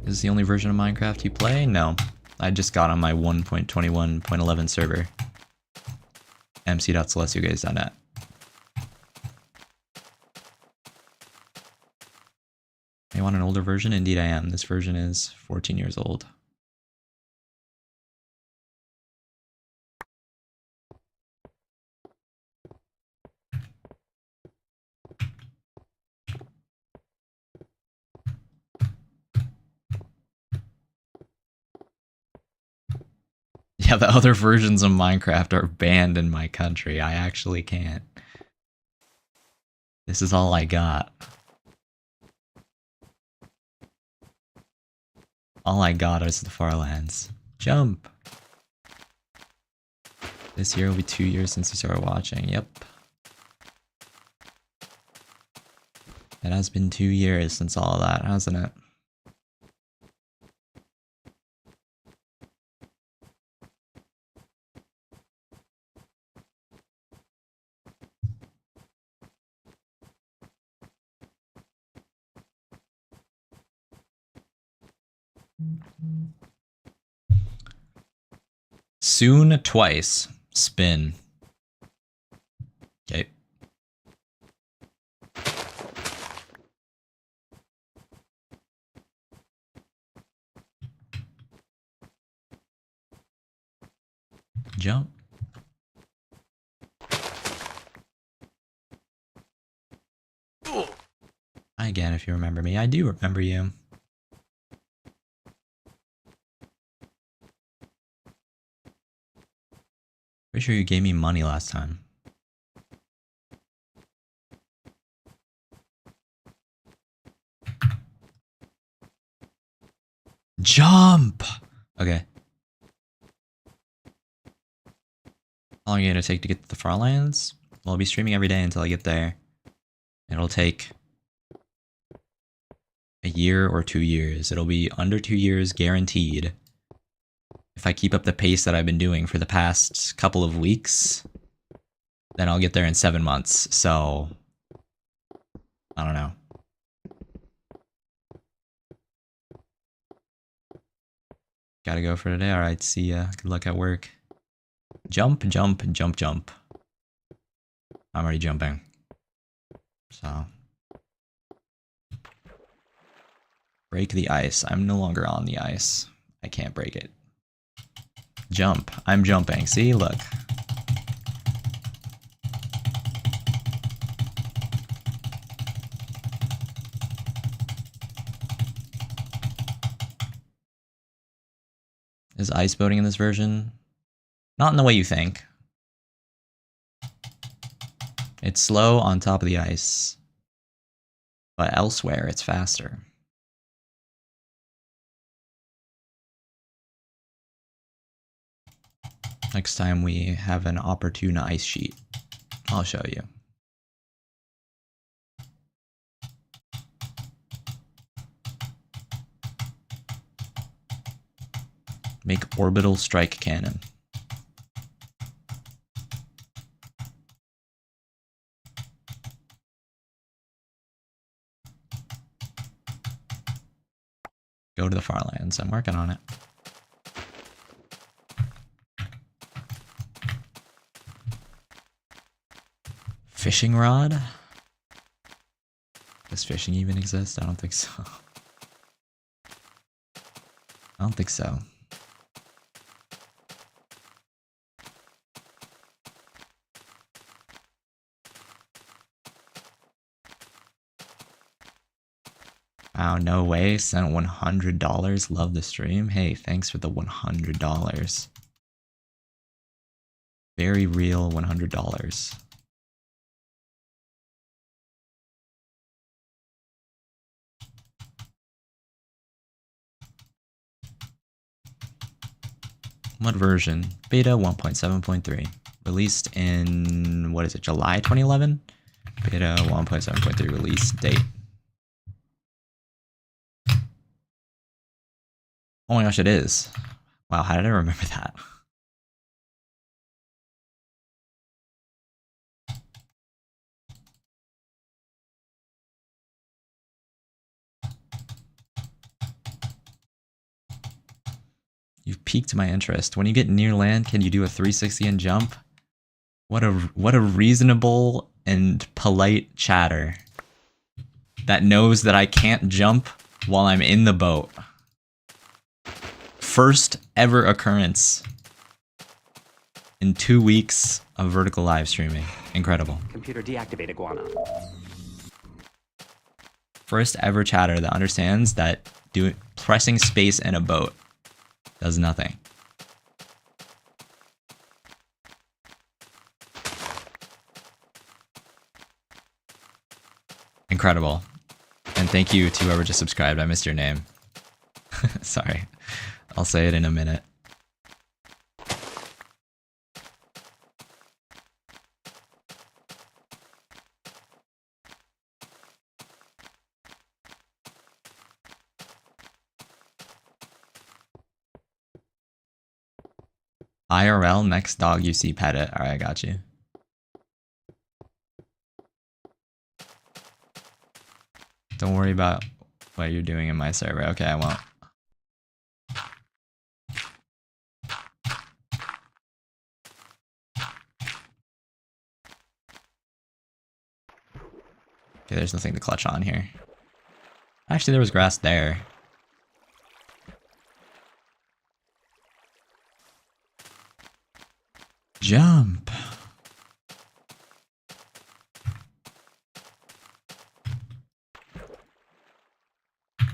Is this the only version of Minecraft you play? No. I just got on my 1.21.11 server. mc.celestialgaze.net. You want an older version? Indeed I am. This version is 14 years old. Yeah, the other versions of Minecraft are banned in my country. I actually can't. This is all I got. All I got is the Farlands. Jump! This year will be 2 years since you started watching. Yep. It has been 2 years since all of that, hasn't it? Soon twice. Spin. Okay. Jump. Hi again, if you remember me. I do remember you. Pretty sure you gave me money last time. Jump! Okay. How long are you gonna take to get to the Farlands? Well, I'll be streaming every day until I get there. It'll take a year or 2 years. It'll be under 2 years guaranteed. If I keep up the pace that I've been doing for the past couple of weeks, then I'll get there in 7 months. So, I don't know. Gotta go for today. Alright, see ya. Good luck at work. Jump, jump, jump, jump. I'm already jumping. So. Break the ice. I'm no longer on the ice. I can't break it. Jump. I'm jumping. See? Look. Is ice boating in this version? Not in the way you think. It's slow on top of the ice, but elsewhere it's faster. Next time we have an opportune ice sheet, I'll show you. Make orbital strike cannon. Go to the Farlands. I'm working on it. Fishing rod? Does fishing even exist? I don't think so. I don't think so. Wow, no way. Sent $100. Love the stream. Hey, thanks for the $100. Very real $100. What version? Beta 1.7.3. Released in, what is it, July 2011? Beta 1.7.3 release date. Oh my gosh, it is. Wow, how did I remember that? You've piqued my interest. When you get near land, can you do a 360 and jump? What a reasonable and polite chatter that knows that I can't jump while I'm in the boat. First ever occurrence in 2 weeks of vertical live streaming. Incredible. Computer deactivate iguana. First ever chatter that understands that pressing space in a boat does nothing. Incredible. And thank you to whoever just subscribed. I missed your name. Sorry. I'll say it in a minute. IRL, next dog you see, pet it. Alright, I got you. Don't worry about what you're doing in my server. Okay, I won't. Okay, there's nothing to clutch on here. Actually, there was grass there. Jump.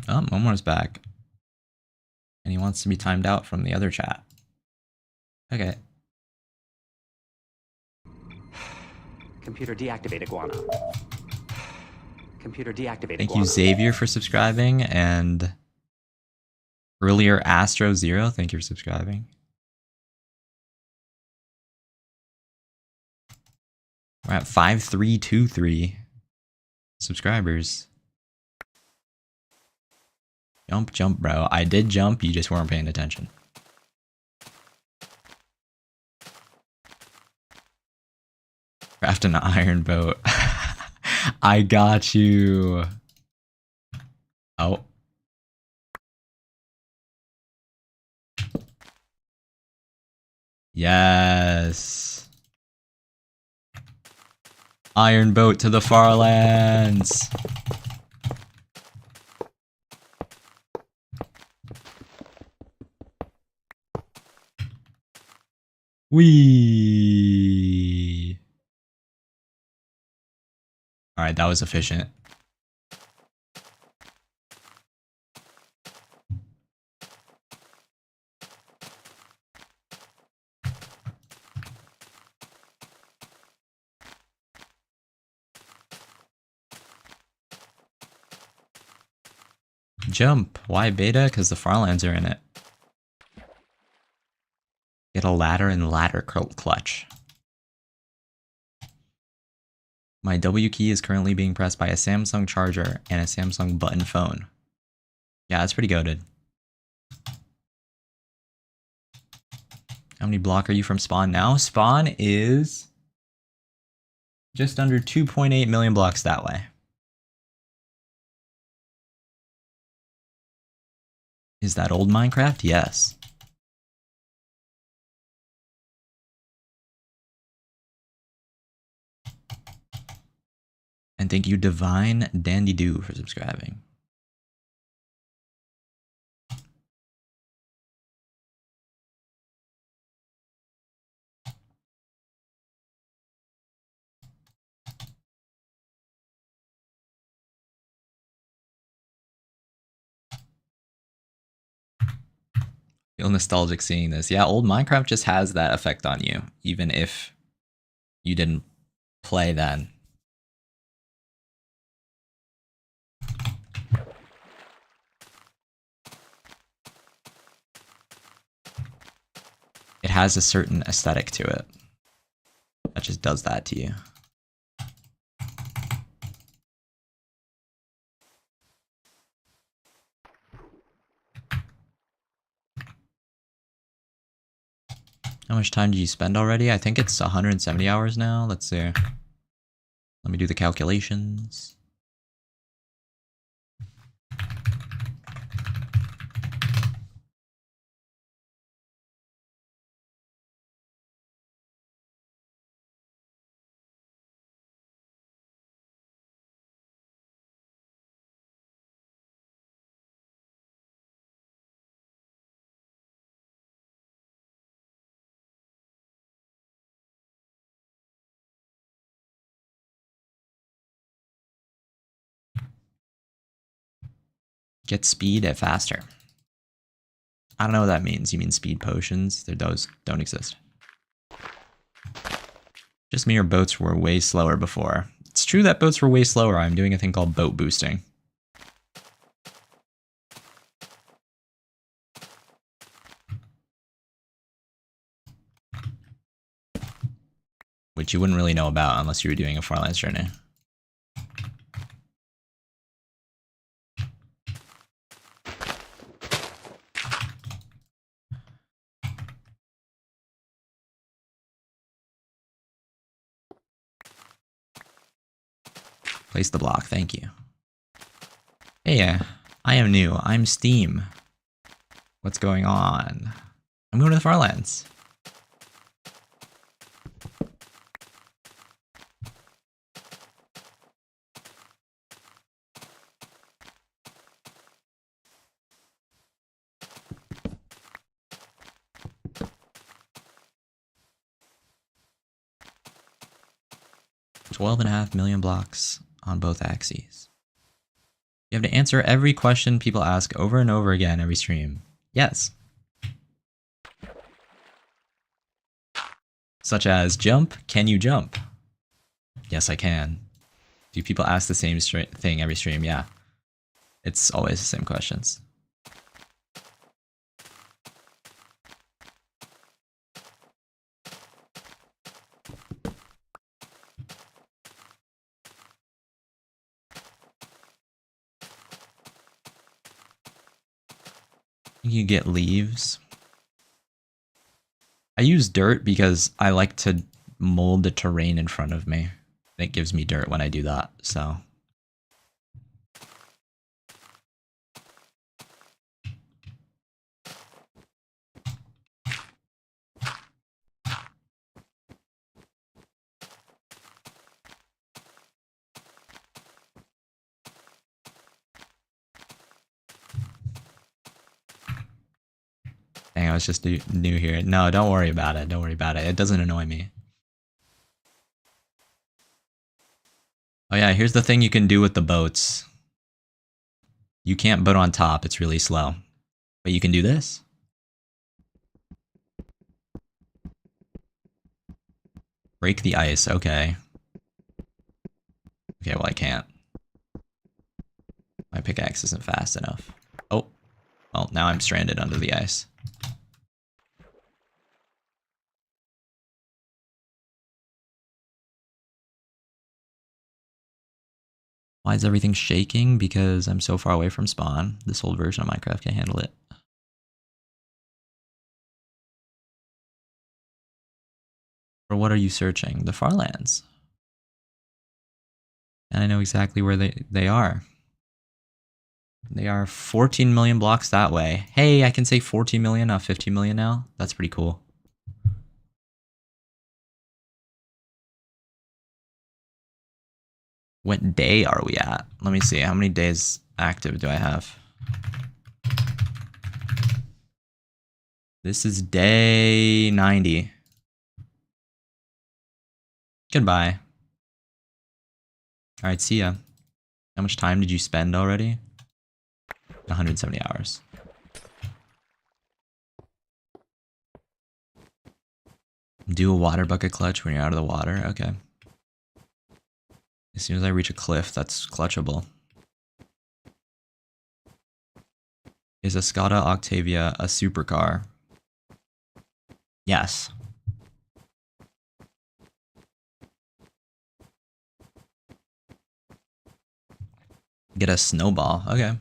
Oh, Momo's back. And he wants to be timed out from the other chat. Okay. Computer deactivate iguana. Computer deactivate Thank iguana. you, Xavier, for subscribing, and earlier Astro Zero, thank you for subscribing. We're at 5323 subscribers. Jump, jump, bro. I did jump, you just weren't paying attention. Craft an iron boat. I got you. Oh. Yes. Iron boat to the Farlands. Whee. Alright, that was efficient. Jump. Why beta? Because the Farlands are in it. Get a ladder and ladder clutch. My W key is currently being pressed by a Samsung charger and a Samsung button phone. Yeah, that's pretty goated. How many block are you from spawn now? Spawn is just under 2.8 million blocks that way. Is that old Minecraft? Yes. And thank you, Divine Dandy Doo, for subscribing. Feel nostalgic seeing this. Yeah, old Minecraft just has that effect on you, even if you didn't play then. It has a certain aesthetic to it that just does that to you. How much time did you spend already? I think it's 170 hours now. Let's see. Let me do the calculations. Get speed at faster. I don't know what that means. You mean speed potions? Those don't exist. Just me or boats were way slower before. It's true that boats were way slower. I'm doing a thing called boat boosting. Which you wouldn't really know about unless you were doing a Farlands journey. Place the block, thank you. Hey, I am new. I'm Steam. What's going on? I'm going to the Farlands. $12.5 million blocks on both axes. You have to answer every question people ask over and over again every stream. Yes. Such as, jump, can you jump? Yes, I can. Do people ask the same thing every stream? Yeah. It's always the same questions. You get leaves. I use dirt because I like to mold the terrain in front of me. It gives me dirt when I do that, so. Dang, I was just new here. No, don't worry about it. Don't worry about it. It doesn't annoy me. Oh yeah, here's the thing you can do with the boats. You can't boat on top. It's really slow. But you can do this. Break the ice. Okay. Okay, well I can't. My pickaxe isn't fast enough. Oh. Well, now I'm stranded under the ice. Why is everything shaking? Because I'm so far away from spawn. This old version of Minecraft can't handle it. For what are you searching? The Farlands. And I know exactly where they are. They are 14 million blocks that way. Hey, I can say 14 million, not 15 million now. That's pretty cool. What day are we at? Let me see. How many days active do I have? This is day 90. Goodbye. All right, see ya. How much time did you spend already? 170 hours. Do a water bucket clutch when you're out of the water. Okay. As soon as I reach a cliff, that's clutchable. Is a Skoda Octavia a supercar? Yes. Get a snowball. Okay.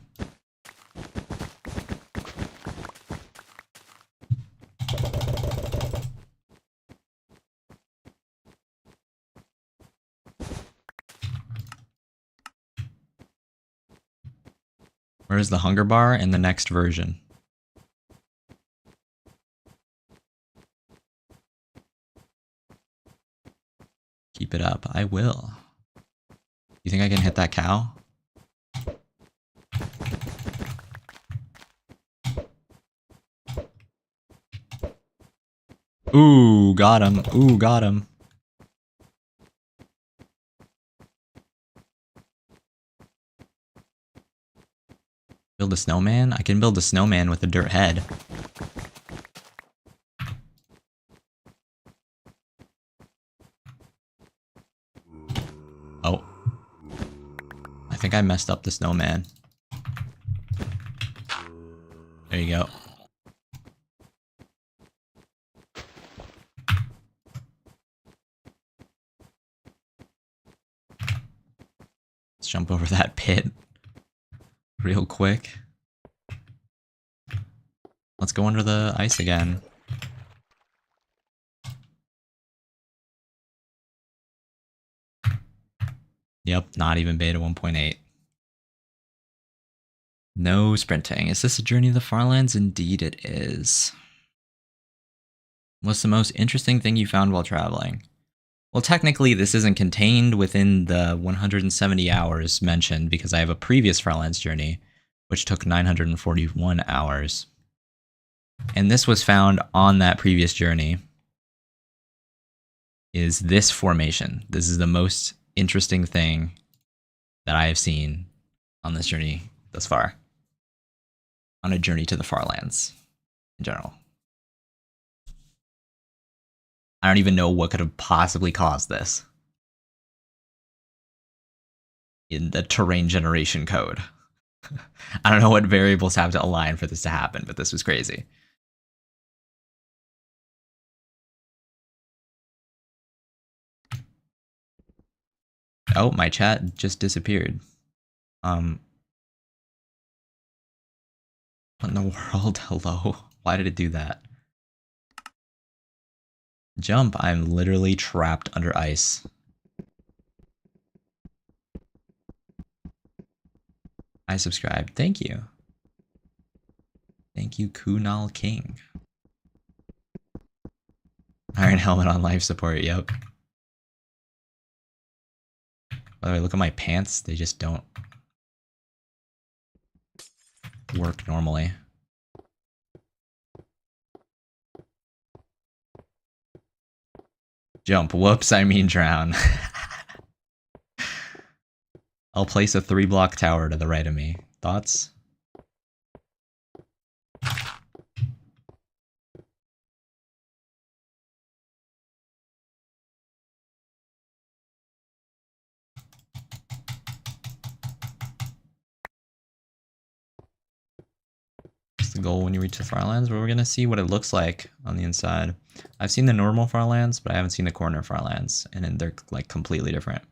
Where is the hunger bar in the next version? Keep it up. I will. You think I can hit that cow? Ooh, got him. Ooh, got him. Build a snowman? I can build a snowman with a dirt head. Oh. I think I messed up the snowman. There you go. Let's jump over that pit real quick. Let's go under the ice again. Yep, not even beta 1.8. No sprinting. Is this a journey of the Farlands? Indeed it is. What's the most interesting thing you found while traveling? Well, technically this isn't contained within the 170 hours mentioned because I have a previous Farlands journey, which took 941 hours. And this was found on that previous journey. Is this formation. This is the most interesting thing that I have seen on this journey thus far. On a journey to the Farlands in general. I don't even know what could have possibly caused this. in the terrain generation code. I don't know what variables have to align for this to happen, but this was crazy. Oh, my chat just disappeared. What in the world? Hello? Why did it do that? Jump, I'm literally trapped under ice. I subscribed. Thank you. Thank you, Kunal King. Iron helmet on life support, yep. By the way, look at my pants. They just don't work normally. Jump. Whoops, I mean drown. I'll place a 3-block tower to the right of me. Thoughts? What's the goal when you reach the Farlands? Well, we're gonna see what it looks like on the inside. I've seen the normal Farlands, but I haven't seen the corner Farlands, and then they're like completely different.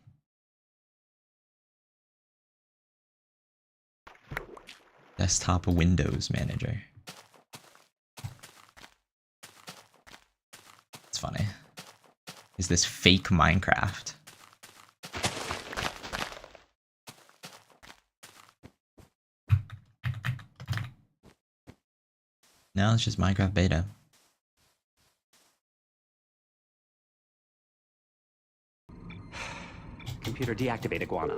Desktop Windows Manager. It's funny. Is this fake Minecraft? No, it's just Minecraft beta. Computer deactivate iguana.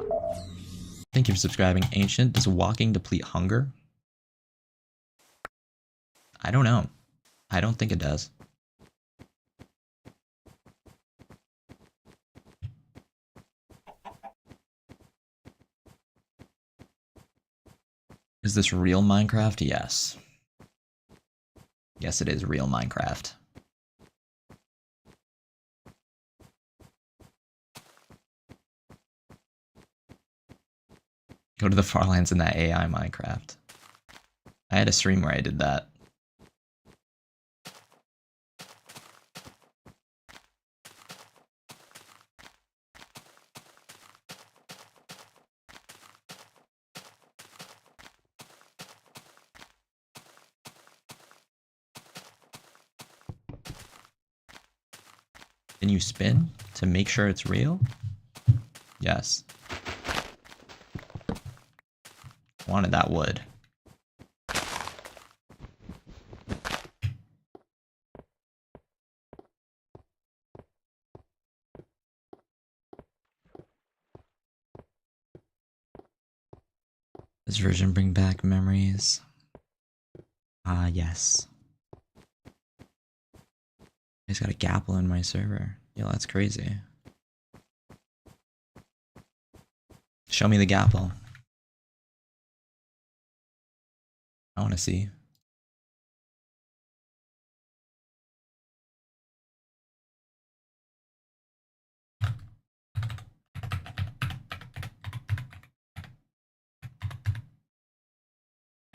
Thank you for subscribing. Ancient, does walking deplete hunger? I don't know. I don't think it does. Is this real Minecraft? Yes. Yes, it is real Minecraft. Go to the Farlands in that AI Minecraft. I had a stream where I did that. Can you spin to make sure it's real? Yes. Wanted that wood. Does version bring back memories? Ah, yes. I just got a gapple in my server. Yo, that's crazy. Show me the gapple. I want to see.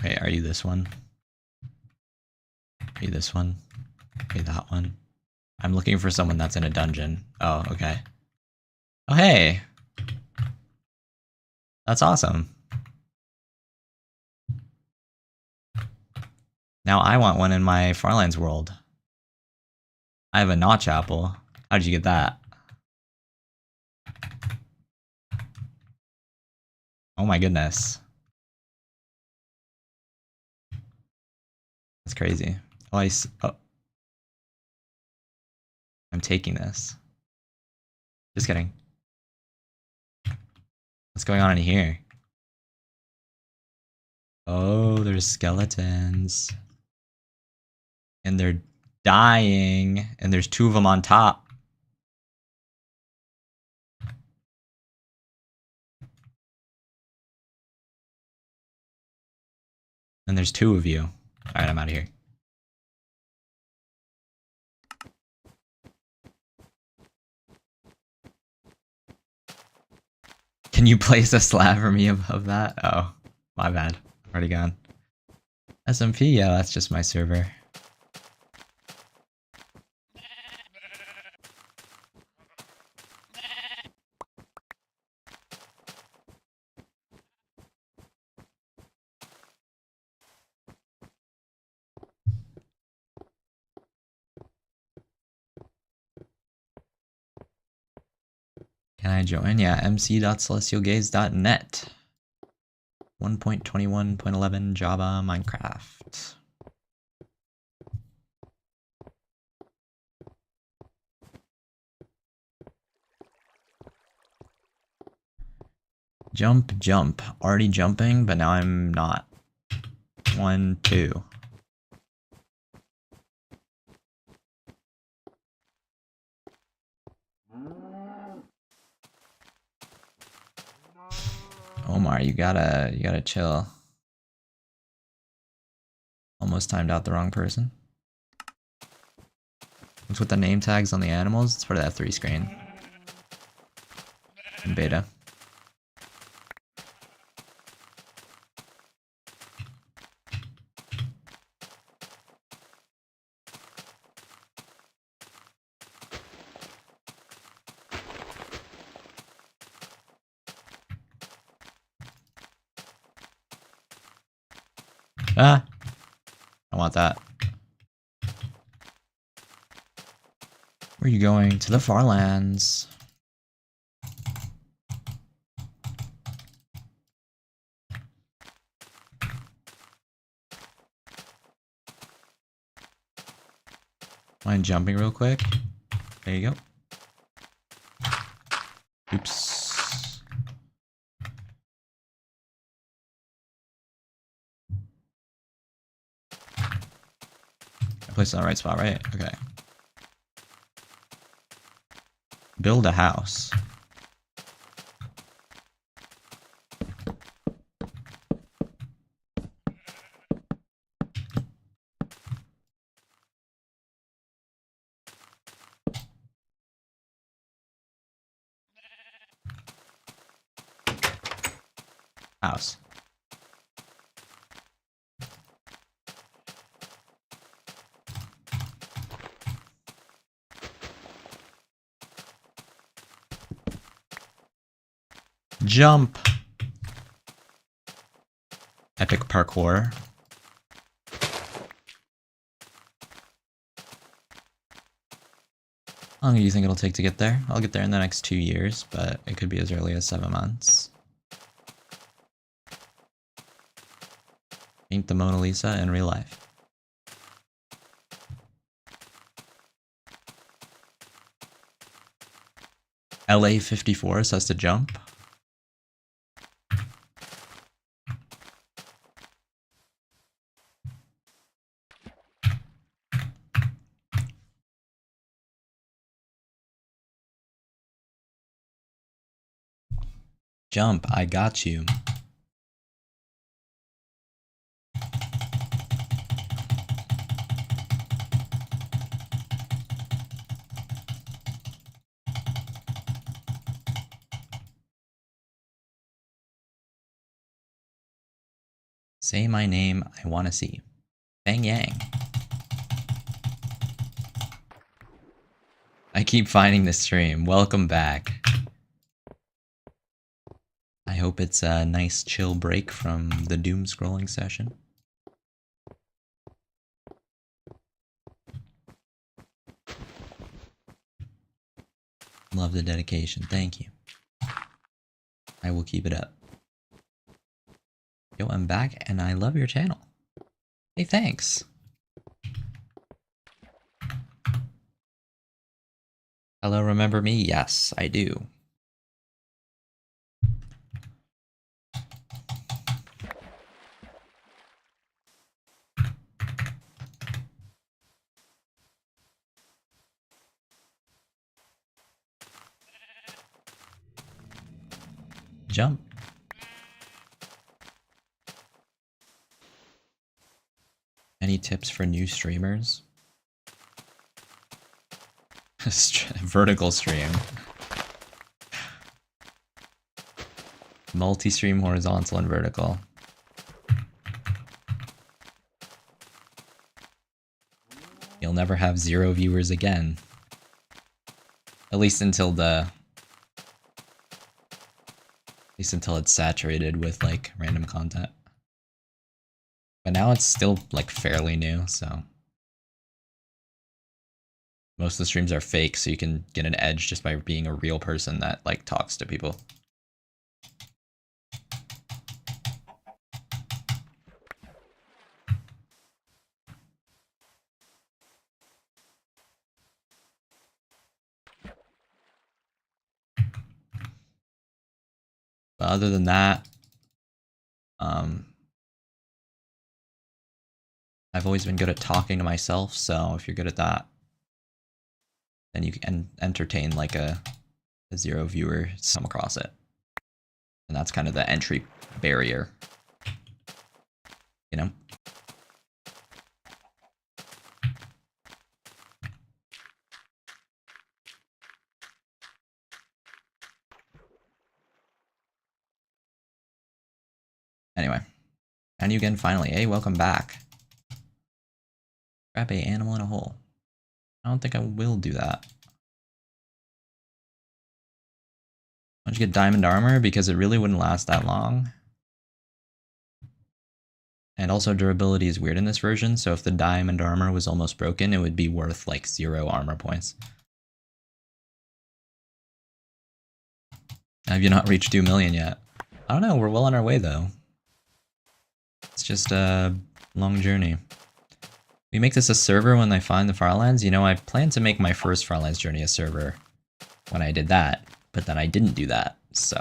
Okay, are you this one? Are you this one? Okay, that one. I'm looking for someone that's in a dungeon. Oh, okay. Oh, hey! That's awesome. Now I want one in my Farlands world. I have a notch apple. How did you get that? Oh my goodness. That's crazy. Oh, oh. I'm taking this. Just kidding. What's going on in here? Oh, there's skeletons. And they're dying. And there's 2 of them on top. And there's 2 of you. Alright, I'm out of here. Can you place a slab for me above that? Oh, my bad. Already gone. SMP? Yeah, that's just my server. Can I join? Yeah, mc.celestialgaze.net. 1.21.11 Java Minecraft. Jump, jump. Already jumping, but now I'm not. 1, 2. Omar, you gotta chill. Almost timed out the wrong person. What's with the name tags on the animals? It's part of that 3 screen. In beta. Ah! I want that. Where are you going? To the Farlands. Mind jumping real quick? There you go. Oops. I placed it on the right spot, right? Okay. Build a house. House. Jump. Epic parkour. How long do you think it'll take to get there? I'll get there in the next 2 years, but it could be as early as 7 months. Paint the Mona Lisa in real life. LA 54 says to jump. Jump, I got you. Say my name, I wanna see. Bang Yang. I keep finding this stream. Welcome back. I hope it's a nice chill break from the doom scrolling session. Love the dedication. Thank you. I will keep it up. Yo, I'm back and I love your channel. Hey, thanks. Hello, remember me? Yes, I do. Jump. Any tips for new streamers? Vertical stream. Multi-stream horizontal and vertical. You'll never have 0 viewers again. At least until it's saturated with like random content. But now it's still like fairly new, so most of the streams are fake, so you can get an edge just by being a real person that like talks to people. But other than that, I've always been good at talking to myself, so if you're good at that, then you can entertain like a 0 viewer come across it. And that's kind of the entry barrier, you know? Anyway, and you again finally. Hey, welcome back. Grab a animal in a hole. I don't think I will do that. Why don't you get diamond armor? Because it really wouldn't last that long. And also durability is weird in this version, so if the diamond armor was almost broken, it would be worth like 0 armor points. Have you not reached 2 million yet? I don't know, we're well on our way though. It's just a long journey. We make this a server when I find the Farlands. You know, I planned to make my first Farlands journey a server when I did that, but then I didn't do that. So,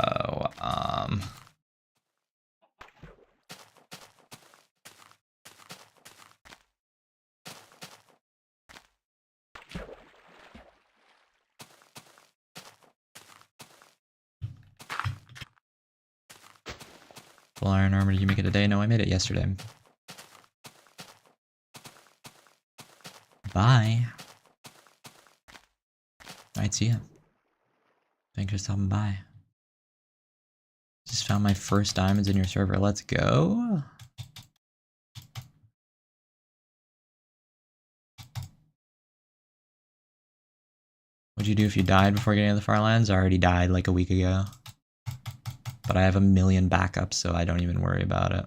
full iron armor, did you make it today? No, I made it yesterday. Bye. Alright, see ya. Thanks for stopping by. Just found my first diamonds in your server. Let's go. What'd you do if you died before getting to the Farlands? I already died like a week ago. But I have 1 million backups, so I don't even worry about it.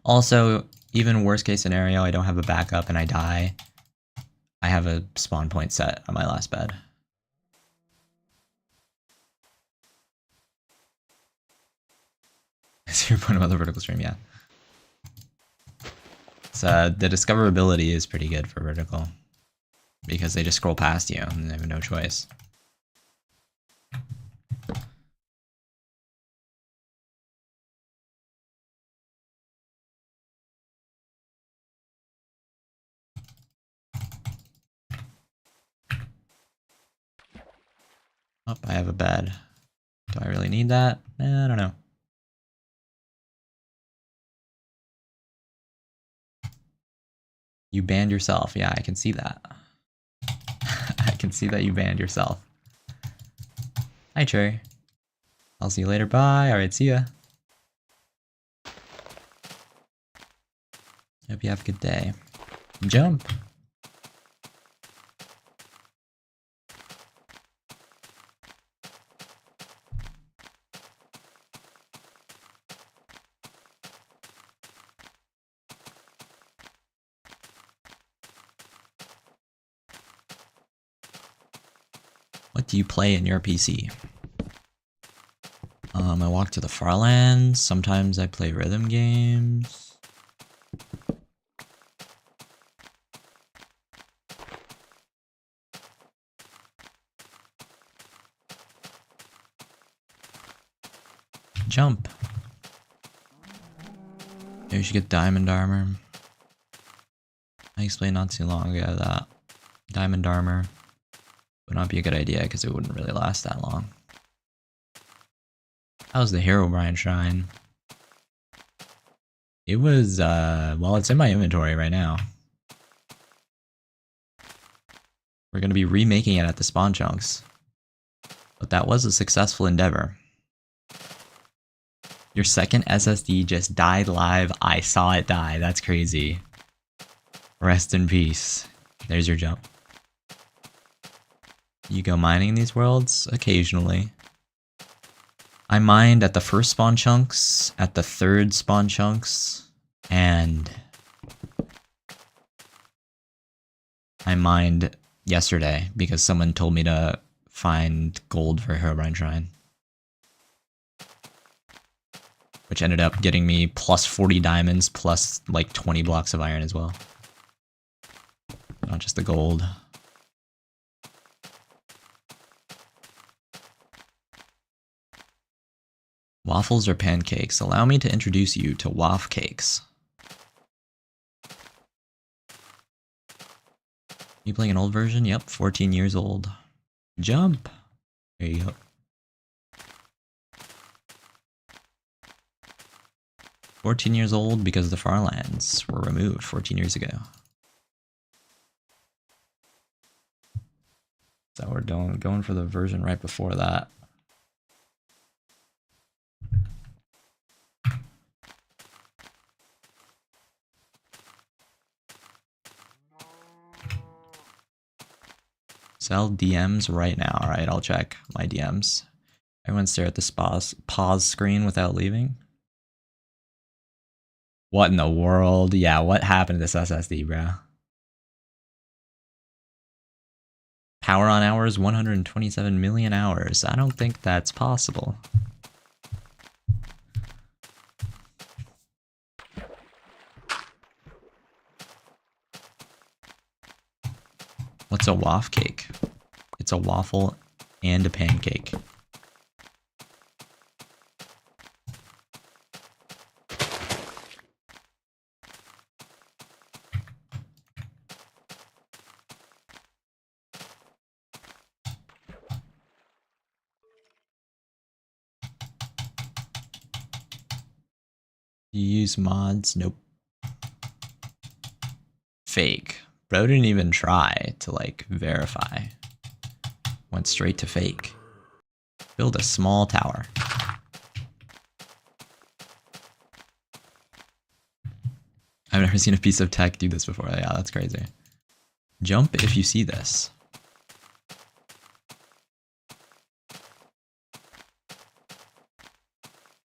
Also, even worst case scenario, I don't have a backup and I die. I have a spawn point set on my last bed. Is your point about the vertical stream? Yeah. So the discoverability is pretty good for vertical. Because they just scroll past you and they have no choice. Oh, I have a bed. Do I really need that? I don't know. You banned yourself. Yeah, I can see that. I can see that you banned yourself. Hi, Cherry. I'll see you later. Bye. Alright, see ya. Hope you have a good day. Jump. What do you play in your PC? I walk to the Farlands. Sometimes I play rhythm games. Jump. Maybe we should get diamond armor. I explained not too long ago that diamond armor would not be a good idea because it wouldn't really last that long. How's the Herobrine Shrine? It was, well, it's in my inventory right now. We're gonna be remaking it at the spawn chunks. But that was a successful endeavor. Your second SSD just died live. I saw it die. That's crazy. Rest in peace. There's your jump. You go mining these worlds? Occasionally. I mined at the first spawn chunks, at the third spawn chunks, and I mined yesterday because someone told me to find gold for Herobrine Shrine. Which ended up getting me plus 40 diamonds, plus like 20 blocks of iron as well. Not just the gold. Waffles or pancakes? Allow me to introduce you to waff cakes. You playing an old version? Yep, 14 years old. Jump! There you go. 14 years old because the Farlands were removed 14 years ago. So we're going for the version right before that. Sell DMs right now. Alright, I'll check my DMs. Everyone stare at the pause screen without leaving. What in the world? Yeah, what happened to this SSD, bro? Power on hours, 127 million hours. I don't think that's possible. What's a waff cake? It's a waffle and a pancake. You use mods? Nope. Fake. Bro didn't even try to like verify. Went straight to fake. Build a small tower. I've never seen a piece of tech do this before. Yeah, that's crazy. Jump if you see this.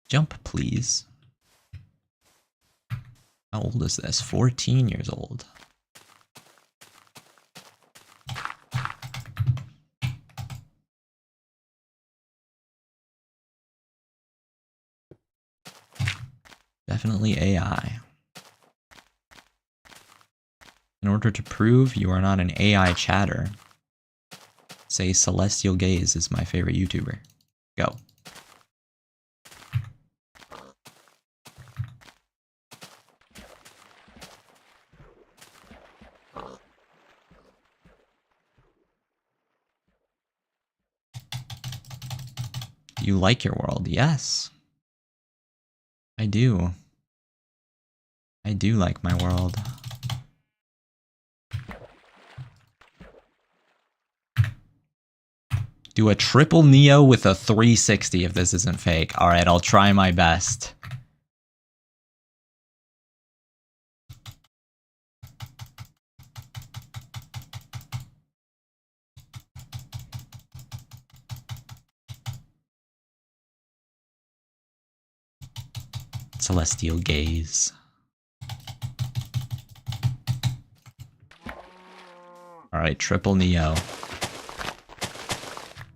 Jump, please. How old is this? 14 years old. Definitely AI. In order to prove you are not an AI chatter, say Celestial Gaze is my favorite YouTuber. Go. You like your world? Yes. I do. I do like my world. Do a triple Neo with a 360 if this isn't fake. Alright, I'll try my best. Celestial Gaze. Alright, triple Neo.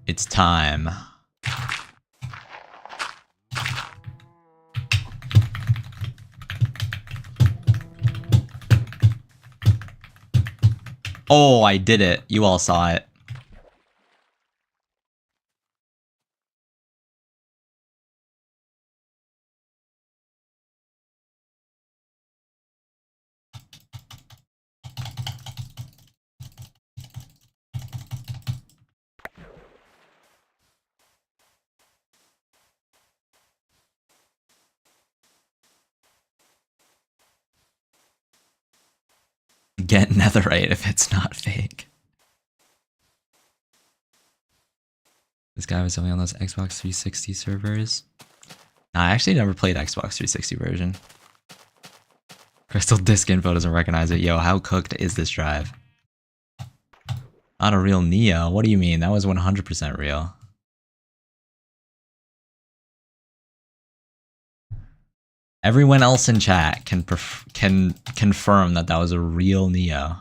It's time. Oh, I did it. You all saw it. Get netherite if it's not fake. This guy was something on those Xbox 360 servers. Nah, I actually never played Xbox 360 version. Crystal disk info doesn't recognize it. Yo, how cooked is this drive? Not a real Neo. What do you mean? That was 100% real. Everyone else in chat can confirm that that was a real Neo.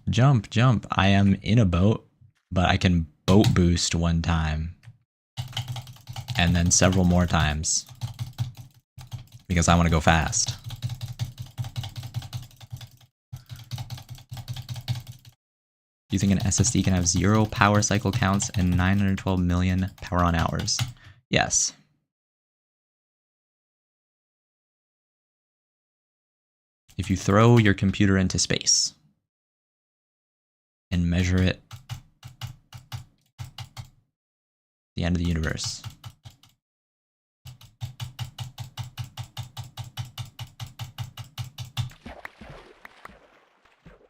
Jump, jump. I am in a boat, but I can boat boost one time. And then several more times. Because I want to go fast. Do you think an SSD can have 0 power cycle counts and 912 million power on hours? Yes. If you throw your computer into space and measure it at the end of the universe.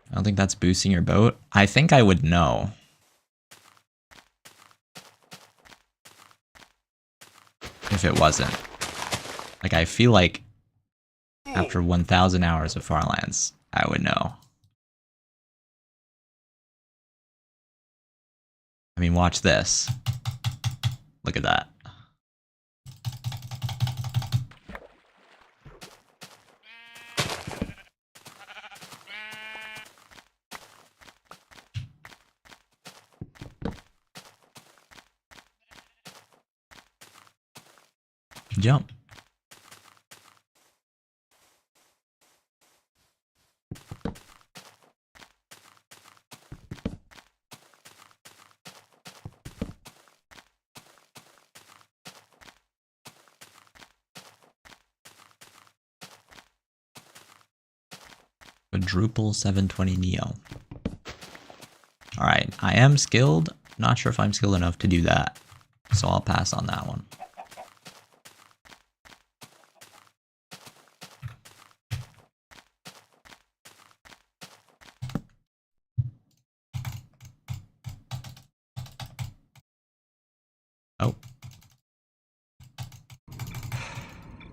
I don't think that's boosting your boat. I think I would know. If it wasn't. Like, I feel like after 1,000 hours of Farlands, I would know. I mean, watch this. Look at that. Jump. Quadruple 720 Neo. Alright, I am skilled. Not sure if I'm skilled enough to do that. So I'll pass on that one. Oh.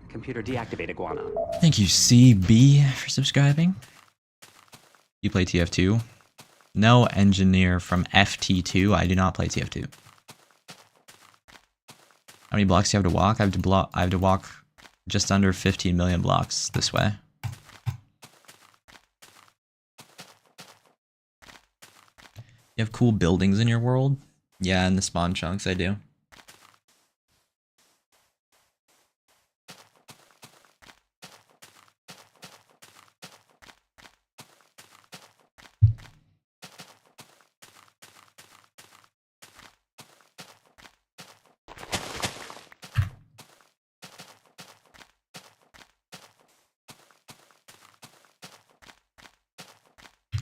Computer deactivate iguana. Thank you, CB, for subscribing. You play TF2? No, engineer from FT2. I do not play TF2. How many blocks do you have to walk? I have to walk just under 15 million blocks this way. You have cool buildings in your world? Yeah, in the spawn chunks I do.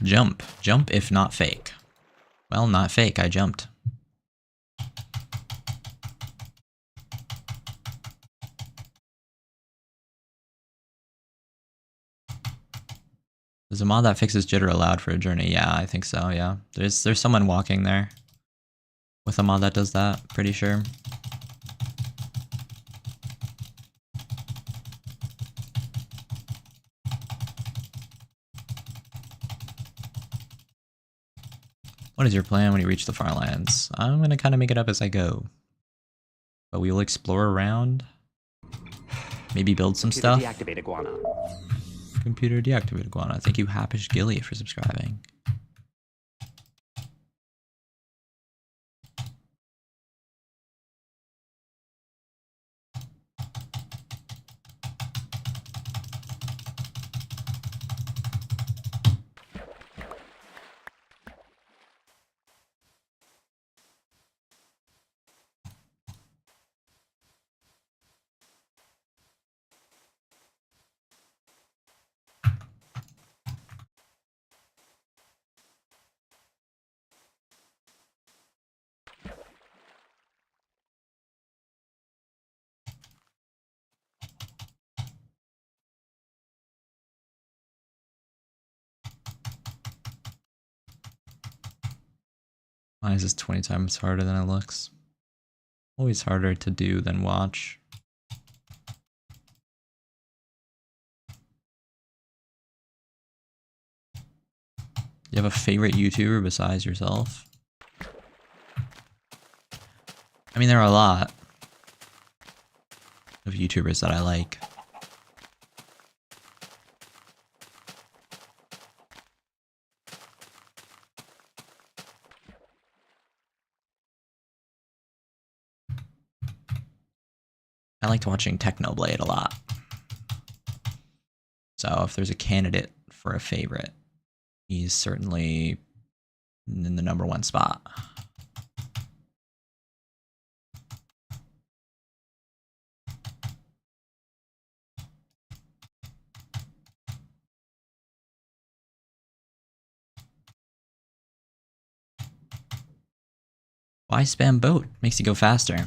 Jump. Jump if not fake. Well, not fake, I jumped. There's a mod that fixes jitter allowed for a journey. Yeah, I think so, yeah. There's someone walking there with a mod that does that, pretty sure. What is your plan when you reach the Farlands? I'm gonna kind of make it up as I go. But we will explore around. Maybe build some stuff. Deactivate iguana. Computer deactivate iguana. Thank you, Happish Gilly, for subscribing. Why is this 20 times harder than it looks? Always harder to do than watch. You have a favorite YouTuber besides yourself? I mean, there are a lot of YouTubers that I like. I liked watching Technoblade a lot. So if there's a candidate for a favorite, he's certainly in the #1 spot. Why spam boat? Makes you go faster.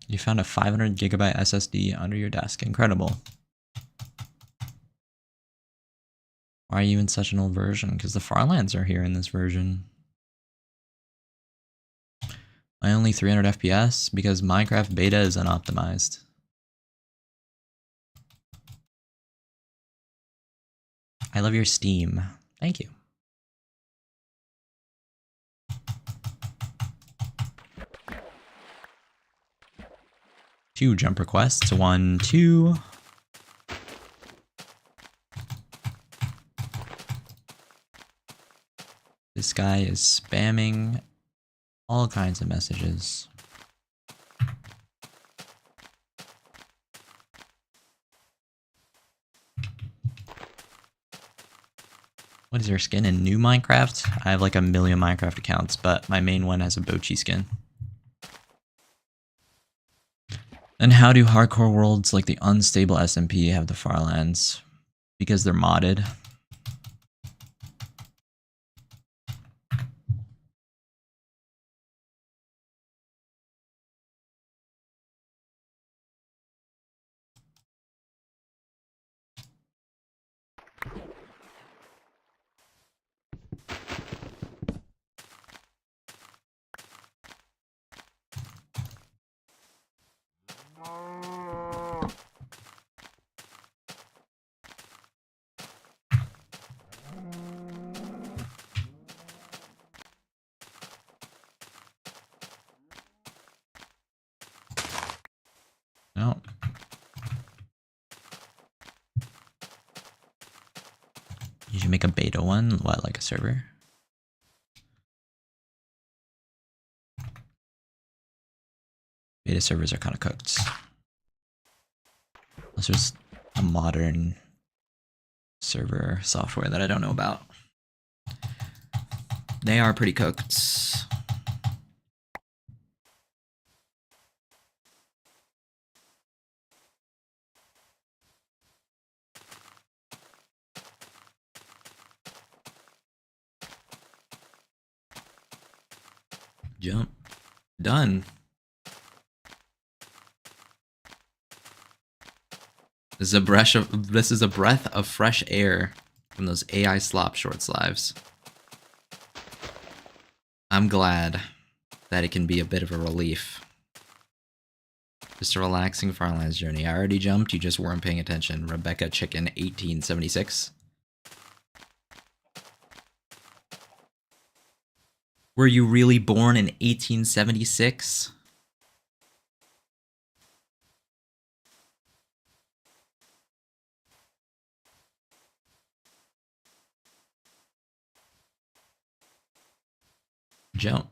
You found a 500 gigabyte SSD under your desk. Incredible. Why are you in such an old version? Because the Farlands are here in this version. I only 300 FPS because Minecraft beta is unoptimized. I love your Steam. Thank you. 2 jump requests. 1, 2. This guy is spamming all kinds of messages. What is your skin in new Minecraft? I have like a million Minecraft accounts, but my main one has a Bochi skin. And how do hardcore worlds like the unstable SMP have the Farlands? Because they're modded. No. You should make a beta one, what, like a server? Beta servers are kind of cooked. Unless there's a modern server software that I don't know about. They are pretty cooked. Jump. Done. This is a breath of fresh air from those AI slop shorts lives. I'm glad that it can be a bit of a relief. Just a relaxing Farlands journey. I already jumped, you just weren't paying attention. Rebecca Chicken 1876. Were you really born in 1876? Jump.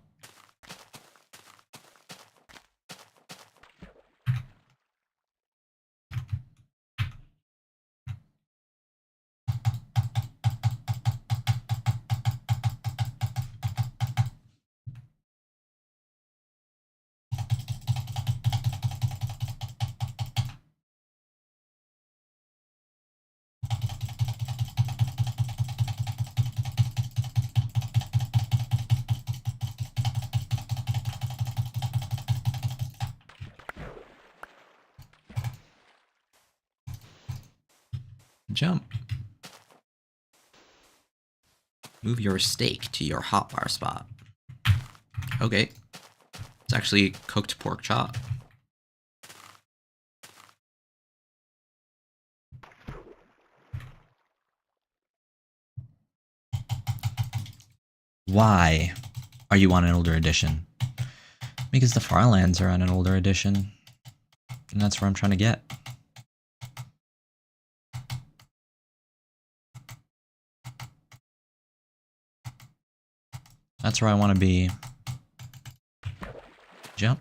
Jump. Move your steak to your hotbar spot. Okay. It's actually cooked pork chop. Why are you on an older edition? Because the Farlands are on an older edition. And that's where I'm trying to get. That's where I want to be. Jump.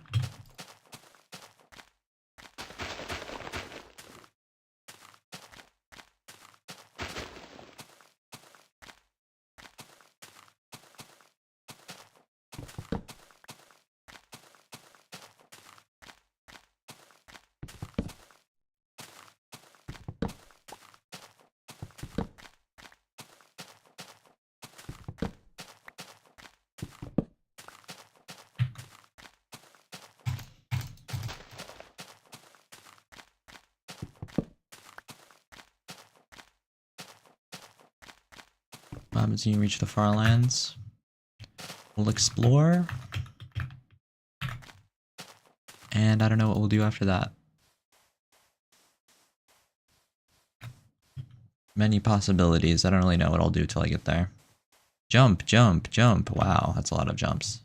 What happens when you reach the Farlands? We'll explore. And I don't know what we'll do after that. Many possibilities. I don't really know what I'll do till I get there. Jump, jump, jump. Wow, that's a lot of jumps.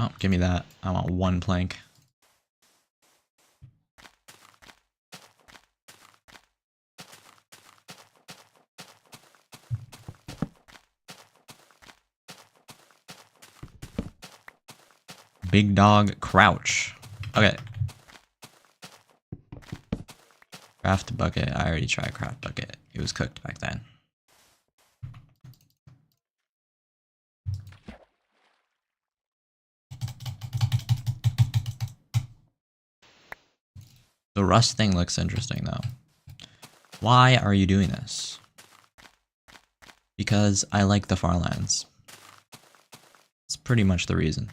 Oh, give me that. I want one plank. Big dog crouch. Okay. Craft bucket. I already tried craft bucket. It was cooked back then. The rust thing looks interesting though. Why are you doing this? Because I like the Farlands. It's pretty much the reason.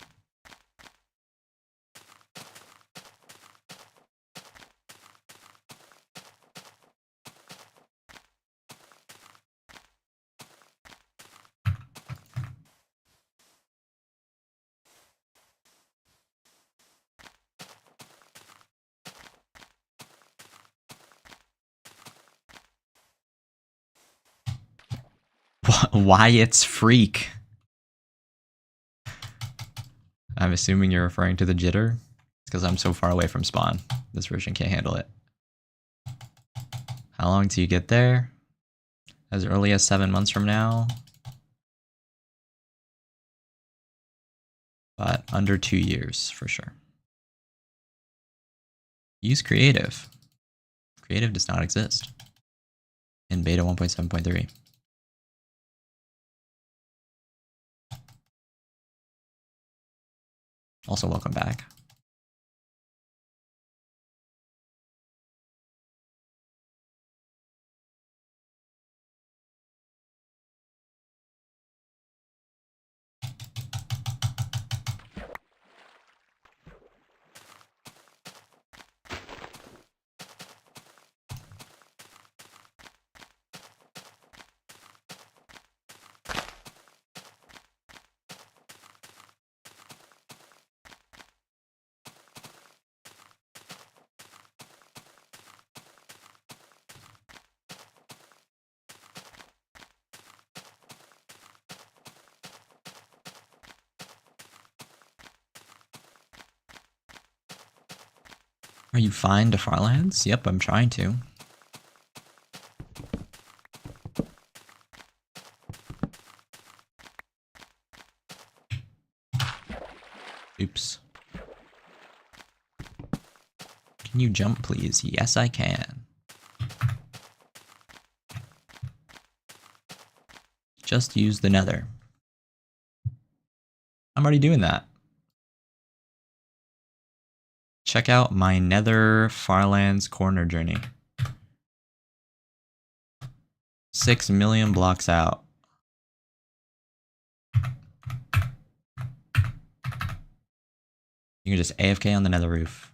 Wyatt's freak. I'm assuming you're referring to the jitter. It's because I'm so far away from spawn. This version can't handle it. How long till you get there? As early as 7 months from now. But under 2 years for sure. Use creative. Creative does not exist in beta 1.7.3. Also, welcome back. Are you fine to Farlands? Yep, I'm trying to. Oops. Can you jump, please? Yes, I can. Just use the nether. I'm already doing that. Check out my nether Farlands corner journey. 6 million blocks out. You can just AFK on the nether roof.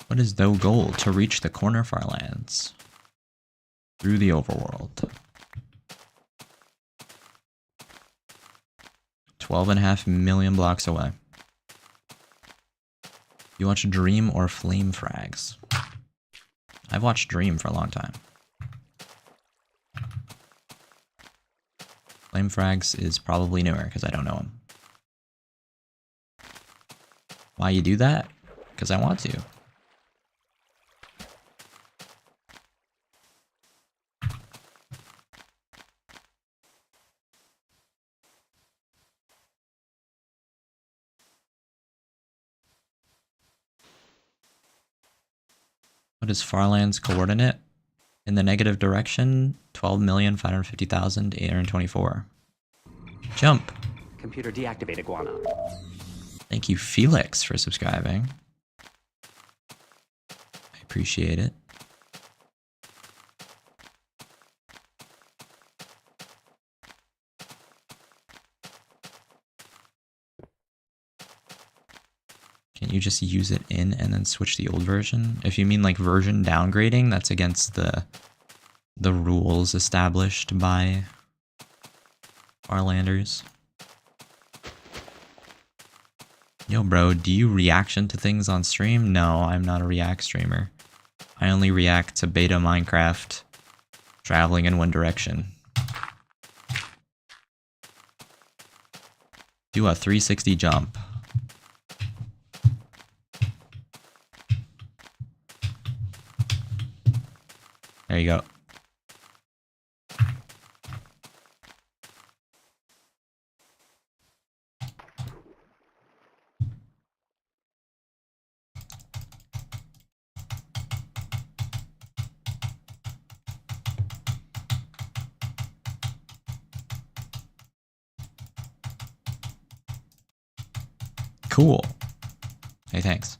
What is the goal? To reach the corner Farlands through the overworld. 12.5 million blocks away. You watch Dream or Flame Frags? I've watched Dream for a long time. Flame Frags is probably newer because I don't know him. Why you do that? Because I want to. What is Farland's coordinate? In the negative direction, 12,550,824. Jump. Computer deactivate iguana. Thank you, Felix, for subscribing. I appreciate it. Can you just use it in and then switch the old version? If you mean like version downgrading, that's against the rules established by Farlanders. Yo, bro, do you reaction to things on stream? No, I'm not a React streamer. I only react to beta Minecraft traveling in one direction. Do a 360 jump. There you go. Cool. Hey, thanks.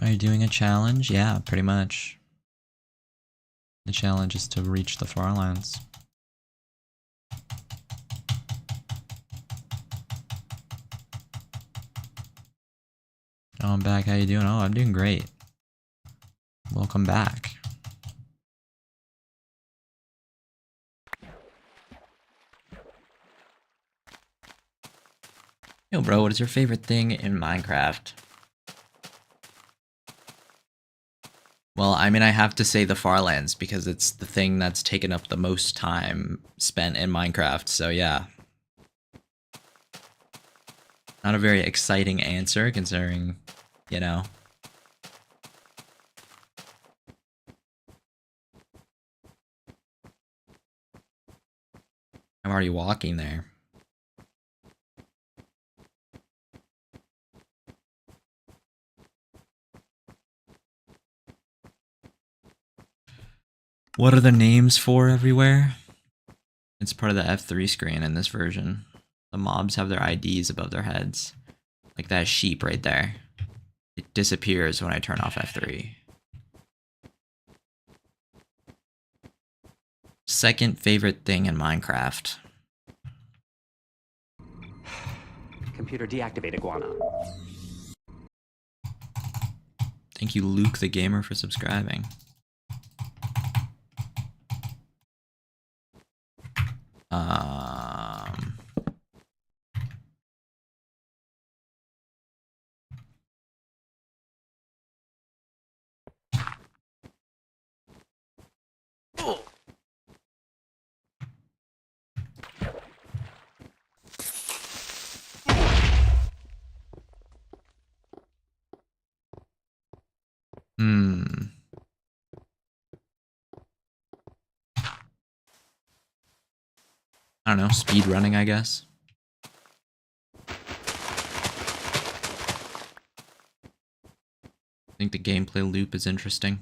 Are you doing a challenge? Yeah, pretty much. The challenge is to reach the Farlands. Oh, I'm back. How you doing? Oh, I'm doing great. Welcome back. Yo, bro, what is your favorite thing in Minecraft? Well, I mean, I have to say the Farlands because it's the thing that's taken up the most time spent in Minecraft, so yeah. Not a very exciting answer considering, you know. I'm already walking there. What are the names for everywhere? It's part of the F3 screen in this version. The mobs have their IDs above their heads. Like that sheep right there. It disappears when I turn off F3. Second favorite thing in Minecraft. Computer deactivate iguana. Thank you, Luke the Gamer, for subscribing. I don't know, speed running, I guess. I think the gameplay loop is interesting.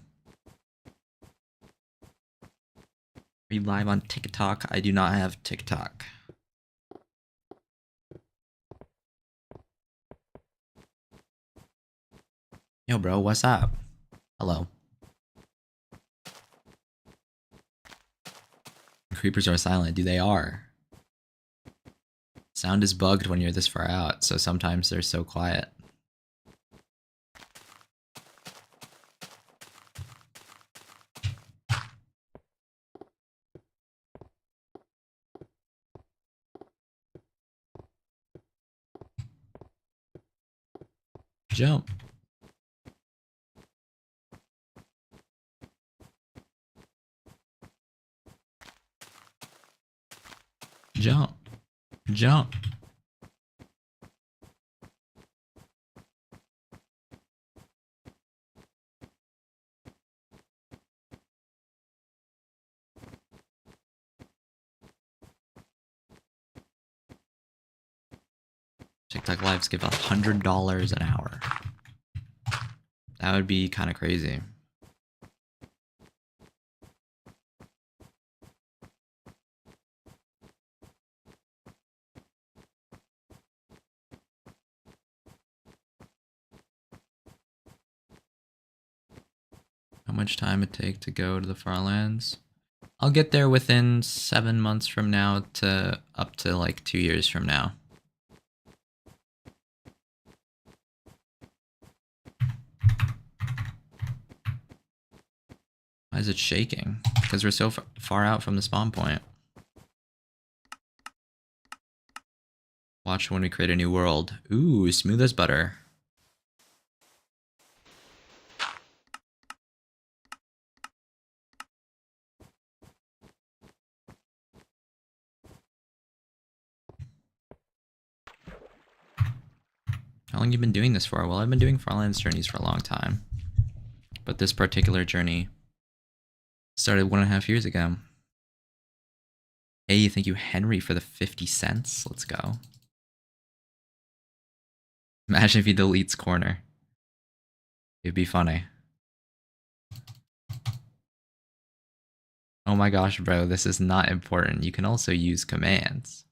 Are you live on TikTok? I do not have TikTok. Yo, bro, what's up? Hello. Creepers are silent. Dude, they are. Sound is bugged when you're this far out, so sometimes they're so quiet. Jump. Jump. Jump. TikTok lives give $100 an hour. That would be kind of crazy. How much time it take to go to the Farlands? I'll get there within 7 months from now to up to like 2 years from now. Why is it shaking? Because we're so far out from the spawn point. Watch when we create a new world. Ooh, smooth as butter. How long have you been doing this for? Well, I've been doing Farlands journeys for a long time. But this particular journey started 1.5 years ago. Hey, thank you, Henry, for the 50 cents. Let's go. Imagine if he deletes corner. It'd be funny. Oh my gosh, bro, this is not important. You can also use commands.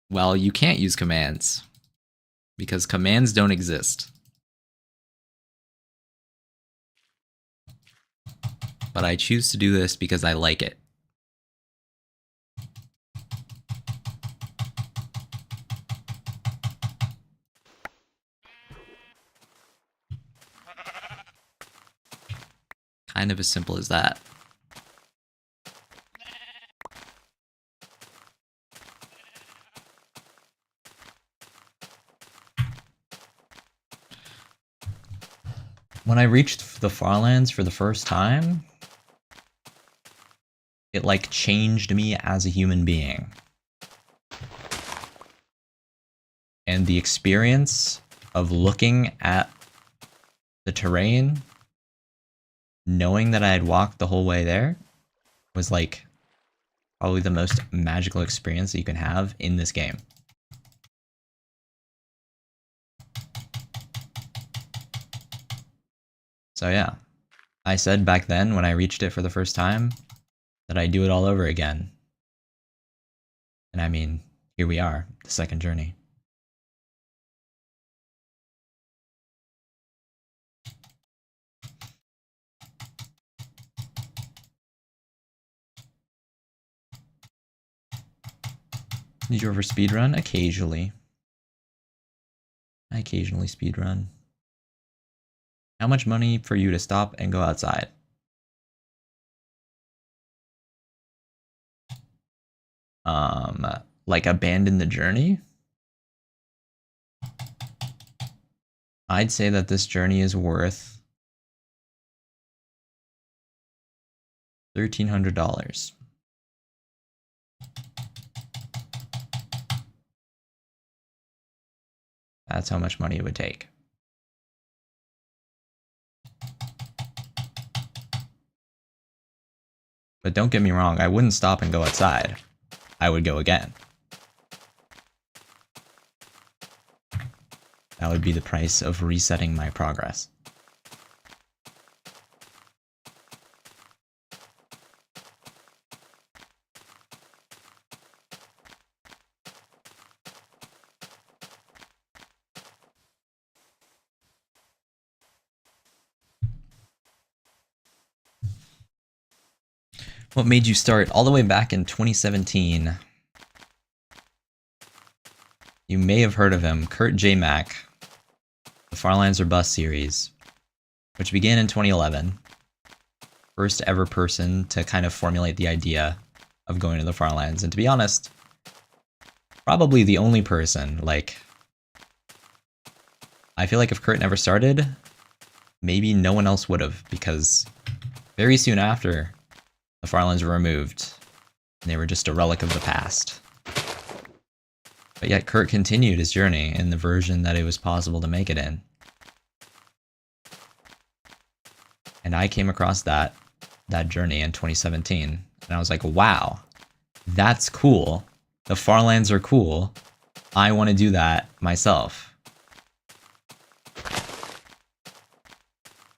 Well, you can't use commands because commands don't exist. But I choose to do this because I like it. Kind of as simple as that. When I reached the Farlands for the first time, it like changed me as a human being. And the experience of looking at the terrain, knowing that I had walked the whole way there, was like probably the most magical experience that you can have in this game. So yeah, I said back then when I reached it for the first time that I'd do it all over again. And I mean, here we are, the second journey. Did you ever speedrun? Occasionally. I occasionally speedrun. How much money for you to stop and go outside? Like abandon the journey? I'd say that this journey is worth $1,300. That's how much money it would take. But don't get me wrong, I wouldn't stop and go outside. I would go again. That would be the price of resetting my progress. What made you start all the way back in 2017? You may have heard of him, kurtjmac, the Farlands or Bust series, which began in 2011. First ever person to kind of formulate the idea of going to the Farlands, and to be honest, probably the only person. Like, I feel like if Kurt never started, maybe no one else would have, because very soon after, the Farlands were removed, and they were just a relic of the past. But yet Kurt continued his journey in the version that it was possible to make it in. And I came across that journey in 2017, and I was like, wow, that's cool. The Farlands are cool. I want to do that myself.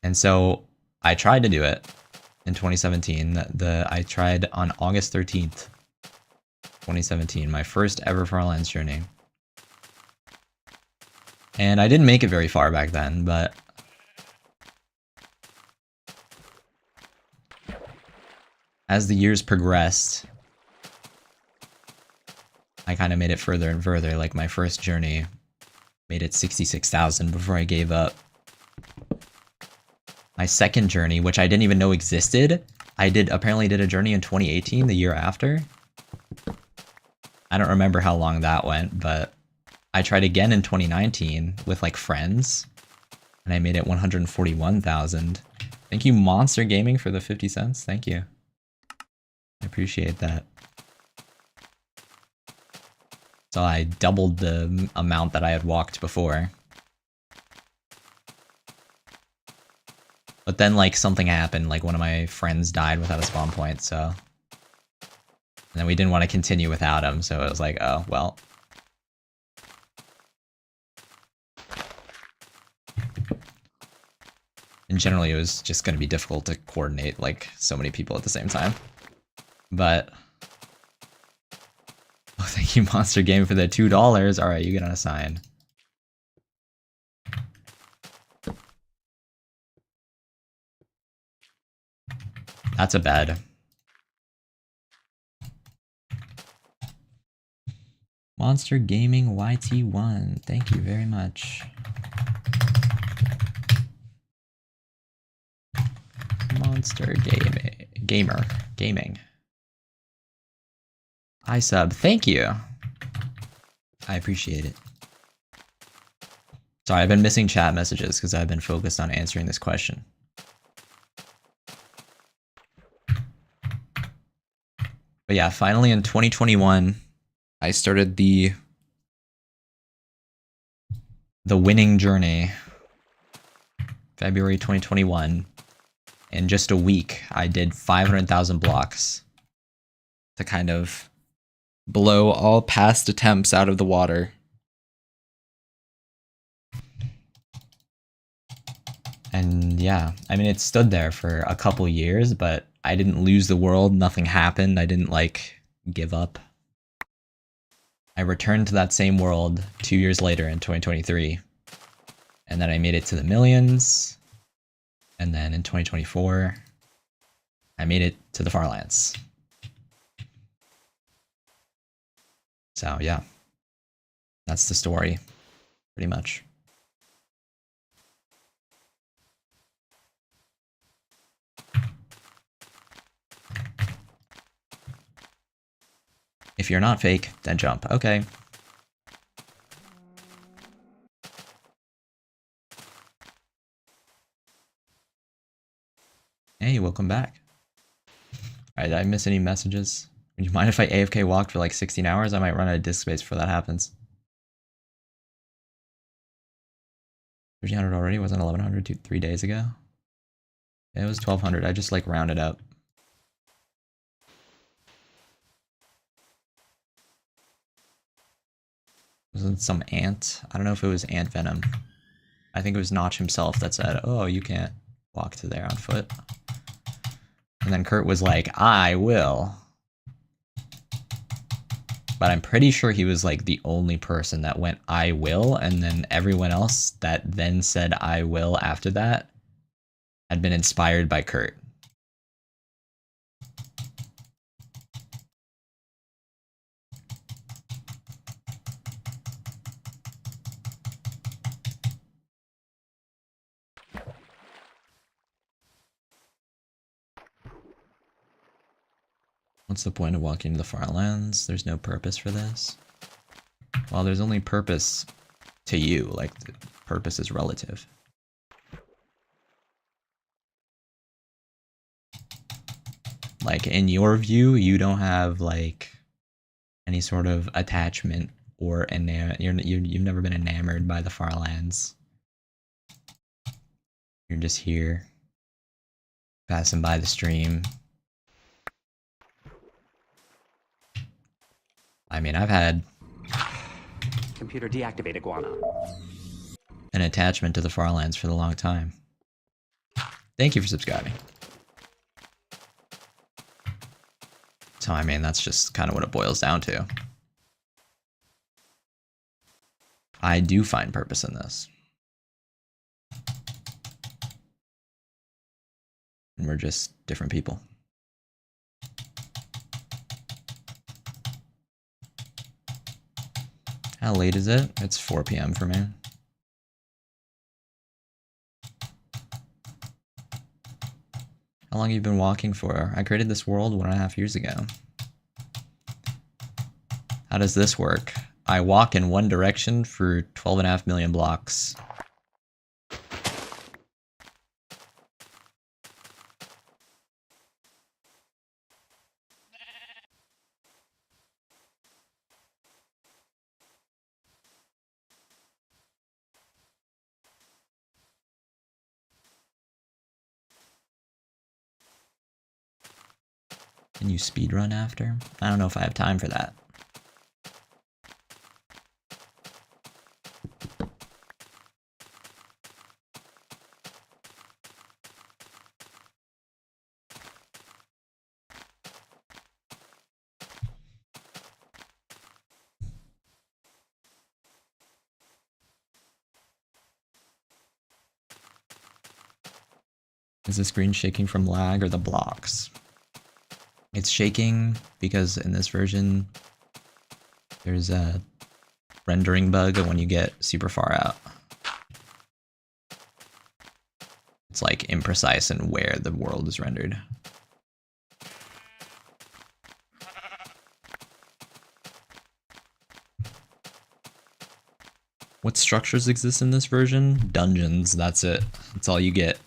And so I tried to do it in 2017. I tried on August 13th, 2017, my first ever Farlands journey. And I didn't make it very far back then, but as the years progressed, I kind of made it further and further. Like, my first journey made it 66,000 before I gave up. My second journey, which I didn't even know existed, I apparently did a journey in 2018, the year after. I don't remember how long that went, but I tried again in 2019 with like friends, and I made it 141,000. Thank you, Monster Gaming, for the 50 cents. Thank you. I appreciate that. So I doubled the amount that I had walked before. But then, like, something happened, like one of my friends died without a spawn point, so... And then we didn't want to continue without him, so it was like, oh, well. And generally it was just going to be difficult to coordinate, like, so many people at the same time. But... Oh, thank you, Monster Game, for the $2. Alright, you get on a sign. That's a bed. Monster Gaming YT1, thank you very much. Monster Gaming. I sub, thank you. I appreciate it. Sorry, I've been missing chat messages because I've been focused on answering this question. But yeah, finally in 2021, I started the winning journey. February 2021. In just a week, I did 500,000 blocks to kind of blow all past attempts out of the water. And yeah, I mean, it stood there for a couple years, but I didn't lose the world. Nothing happened. I didn't, like, give up. I returned to that same world 2 years later in 2023. And then I made it to the millions. And then in 2024, I made it to the Farlands. So yeah, that's the story, pretty much. If you're not fake, then jump. Okay. Hey, welcome back. Alright, did I miss any messages? Would you mind if I AFK walked for like 16 hours? I might run out of disk space before that happens. 1,300 already? Wasn't 1,100 3 days ago? Yeah, it was 1,200. I just like rounded up. Wasn't some ant? I don't know if it was ant venom. I think it was Notch himself that said, "Oh, you can't walk to there on foot." And then Kurt was like, "I will." But I'm pretty sure he was like the only person that went, "I will," and then everyone else that then said, "I will" after that had been inspired by Kurt. What's the point of walking to the Farlands? There's no purpose for this. Well, there's only purpose to you. Like, the purpose is relative. Like, in your view, you don't have, like, any sort of attachment or you've never been enamored by the Farlands. You're just here, passing by the stream. I mean, I've had Computer deactivate iguana. an attachment to the Farlands for a long time. Thank you for subscribing. So, I mean, that's just kind of what it boils down to. I do find purpose in this. And we're just different people. How late is it? It's 4 p.m. for me. How long have you been walking for? I created this world 1.5 years ago. How does this work? I walk in one direction for 12.5 million blocks. Can you speedrun after? I don't know if I have time for that. Is the screen shaking from lag or the blocks? It's shaking because in this version, there's a rendering bug when you get super far out. It's like imprecise in where the world is rendered. What structures exist in this version? Dungeons, that's it. That's all you get.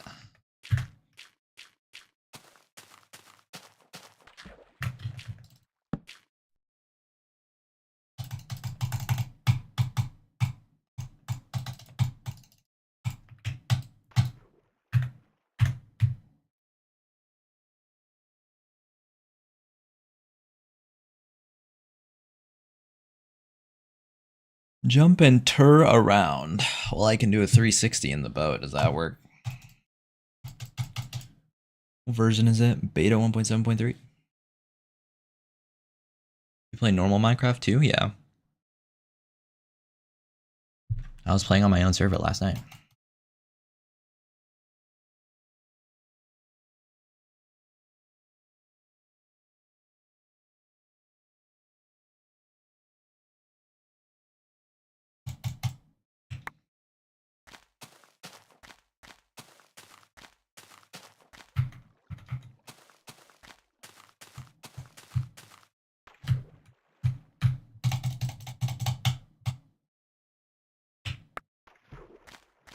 Jump and tur around. Well, I can do a 360 in the boat. Does that work? What version is it? Beta 1.7.3? You play normal Minecraft too? Yeah. I was playing on my own server last night.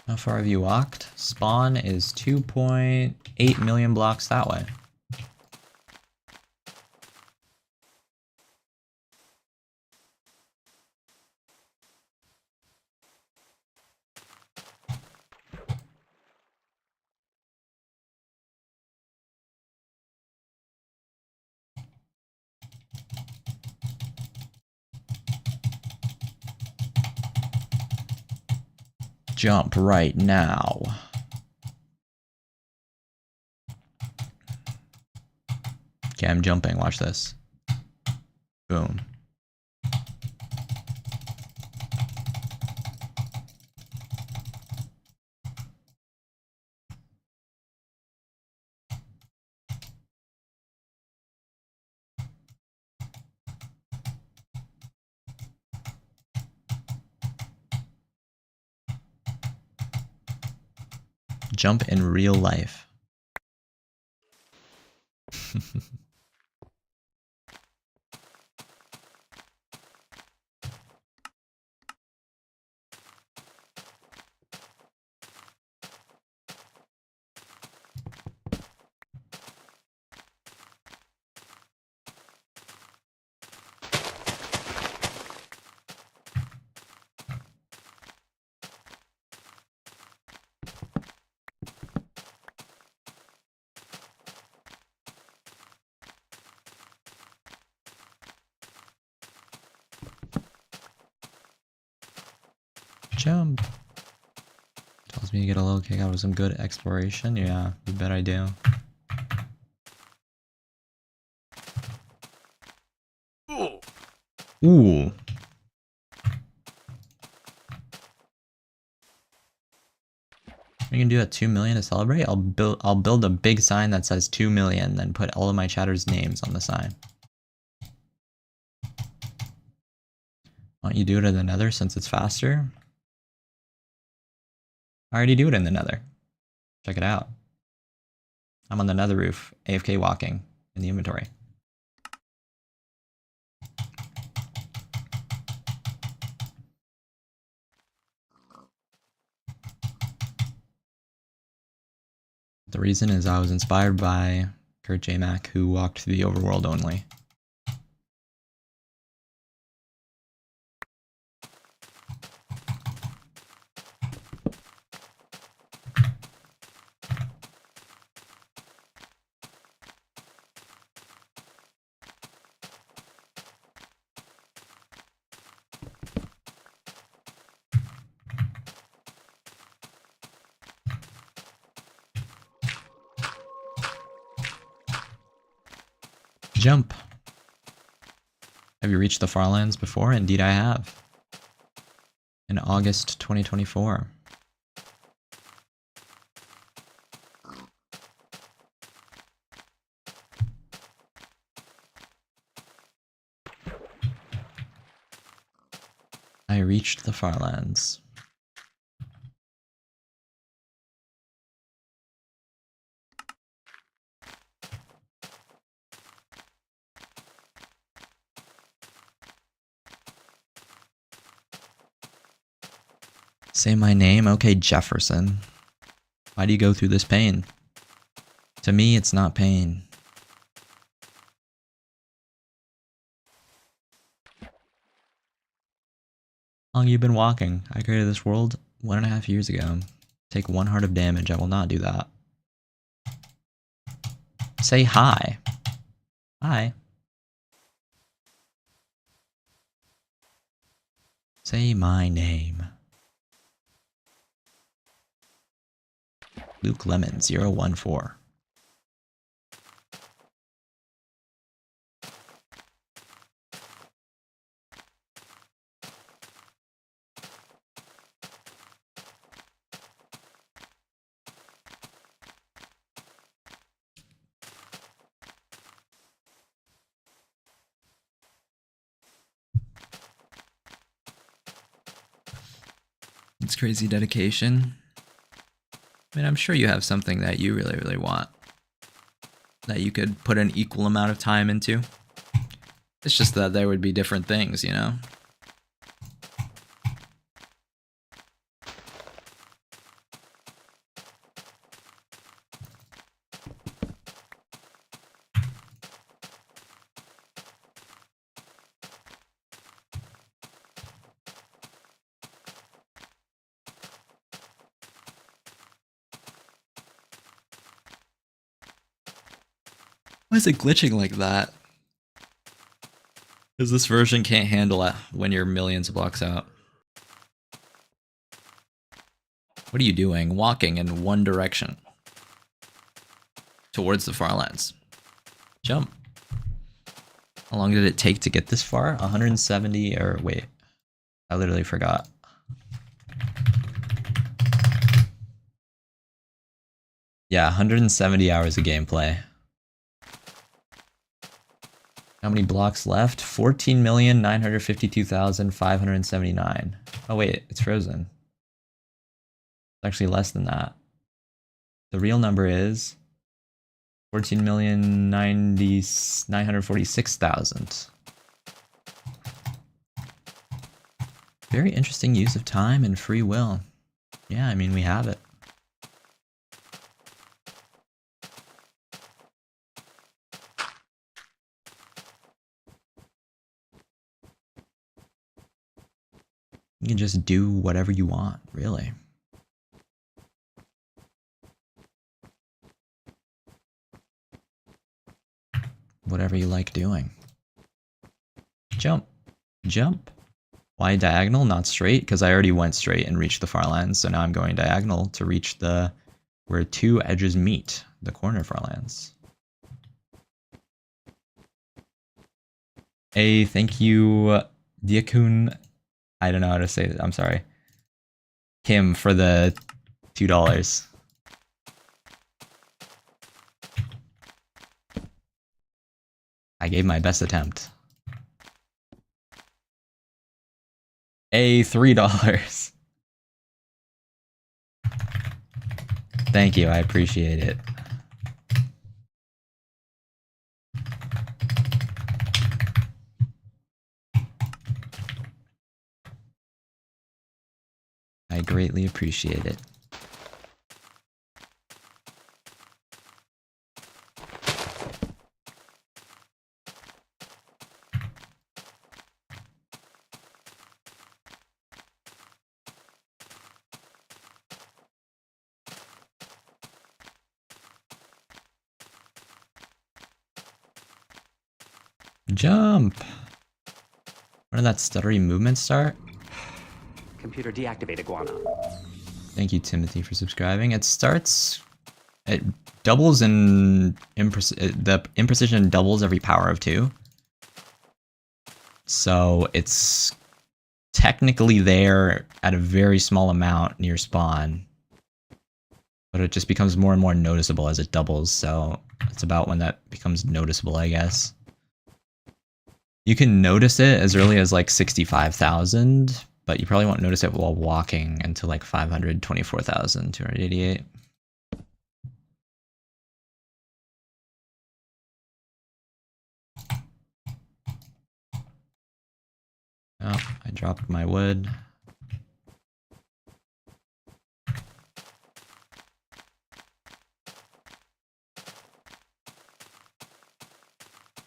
How far have you walked? Spawn is 2.8 million blocks that way. Jump right now. Okay, I'm jumping. Watch this. Boom. Jump in real life. Jump. Tells me you get a little kick out of some good exploration. Yeah, you bet I do. Ooh. You can do that 2 million to celebrate? I'll build a big sign that says 2 million, then put all of my chatters' names on the sign. Why don't you do it in the nether since it's faster? I already do it in the nether. Check it out. I'm on the nether roof, AFK walking in the inventory. The reason is I was inspired by kurtjmac, who walked the overworld only. Jump. Have you reached the Farlands before? Indeed I have. In August 2024. I reached the Farlands. Say my name? Okay, Jefferson. Why do you go through this pain? To me, it's not pain. How long have you been walking? I created this world 1.5 years ago. Take 1 heart of damage. I will not do that. Say hi. Hi. Say my name. Luke Lemon 014. It's crazy dedication. I mean, I'm sure you have something that you really, really want that you could put an equal amount of time into. It's just that there would be different things, you know? Why is it glitching like that? Because this version can't handle it when you're millions of blocks out. What are you doing? Walking in one direction. Towards the Farlands. Jump. How long did it take to get this far? 170 or wait. I literally forgot. Yeah, 170 hours of gameplay. How many blocks left? 14,952,579. Oh wait, it's frozen. It's actually less than that. The real number is 14,946,000. Very interesting use of time and free will. Yeah, I mean, we have it. You can just do whatever you want, really. Whatever you like doing. Jump. Jump. Why diagonal, not straight? Because I already went straight and reached the Farlands, so now I'm going diagonal to reach the where two edges meet, the corner Farlands. Hey, thank you, Diakun. I don't know how to say it. I'm sorry. Kim for the $2. I gave my best attempt. $3. Thank you, I appreciate it. I greatly appreciate it. Jump! When did that stuttery movement start? Computer deactivate iguana. Thank you, Timothy, for subscribing. It starts... It doubles in... the imprecision doubles every power of 2. So it's technically there at a very small amount near spawn. But it just becomes more and more noticeable as it doubles, so it's about when that becomes noticeable, I guess. You can notice it as early as like 65,000, but you probably won't notice it while walking until like 524,288. Oh, I dropped my wood.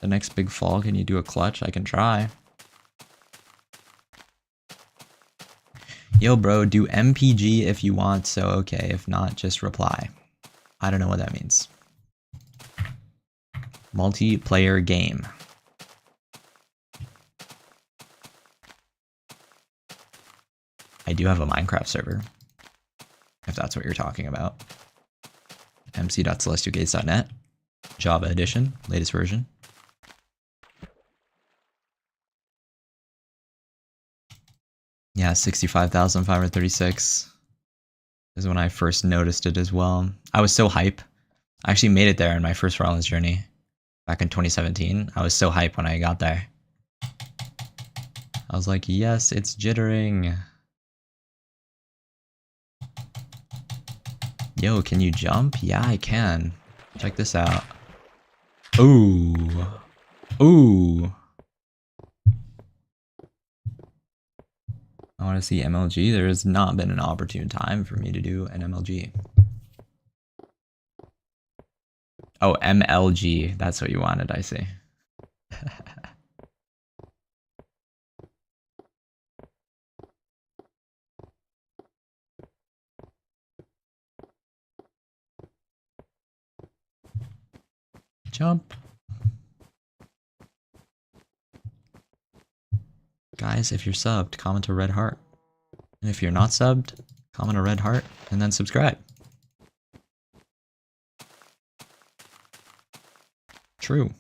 The next big fall, can you do a clutch? I can try. Yo, bro, do MPG if you want, so okay. If not, just reply. I don't know what that means. Multiplayer game. I do have a Minecraft server, if that's what you're talking about. mc.celestialgates.net, Java edition, latest version. Yeah, 65,536 is when I first noticed it as well. I was so hype. I actually made it there in my first Farlands journey back in 2017. I was so hype when I got there. I was like, yes, it's jittering. Yo, can you jump? Yeah, I can. Check this out. Ooh. Ooh. I want to see MLG. There has not been an opportune time for me to do an MLG. Oh, MLG. That's what you wanted, I see. Jump. Guys, if you're subbed, comment a red heart. And if you're not subbed, comment a red heart. and then subscribe. True.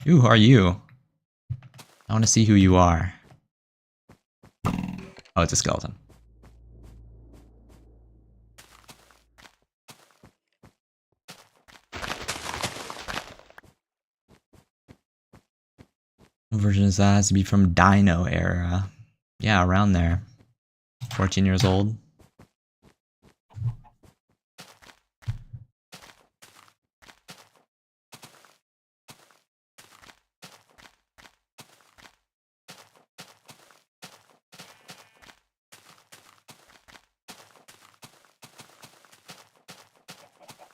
Who are you? I want to see who you are. Oh, it's a skeleton. What version is that? It has to be from Dino era. Yeah, around there. 14 years old.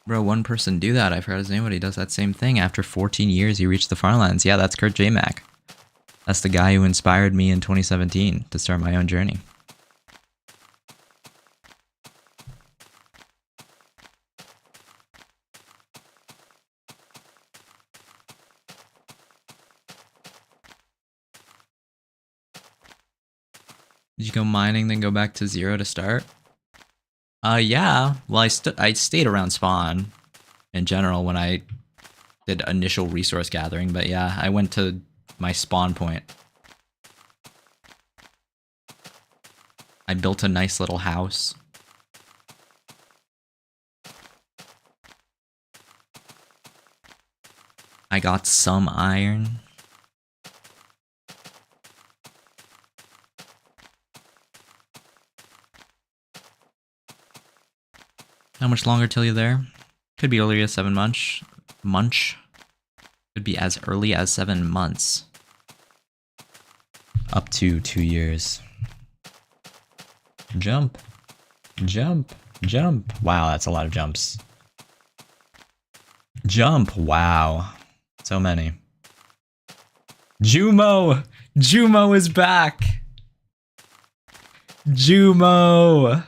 Bro, one person do that. I've heard his name, but he does that same thing. After 14 years, he reached the Farlands. Yeah, that's kurtjmac. That's the guy who inspired me in 2017 to start my own journey. Did you go mining, then go back to 0 to start? Yeah. Well, I stayed around spawn in general when I did initial resource gathering, but yeah, I went to my spawn point. I built a nice little house. I got some iron. How much longer till you're there? Could be early as 7 months. Could be as early as 7 months. Up to 2 years. Jump. Jump. Jump. Wow, that's a lot of jumps. Jump. Wow. So many. Jumo! Jumo is back! Jumo!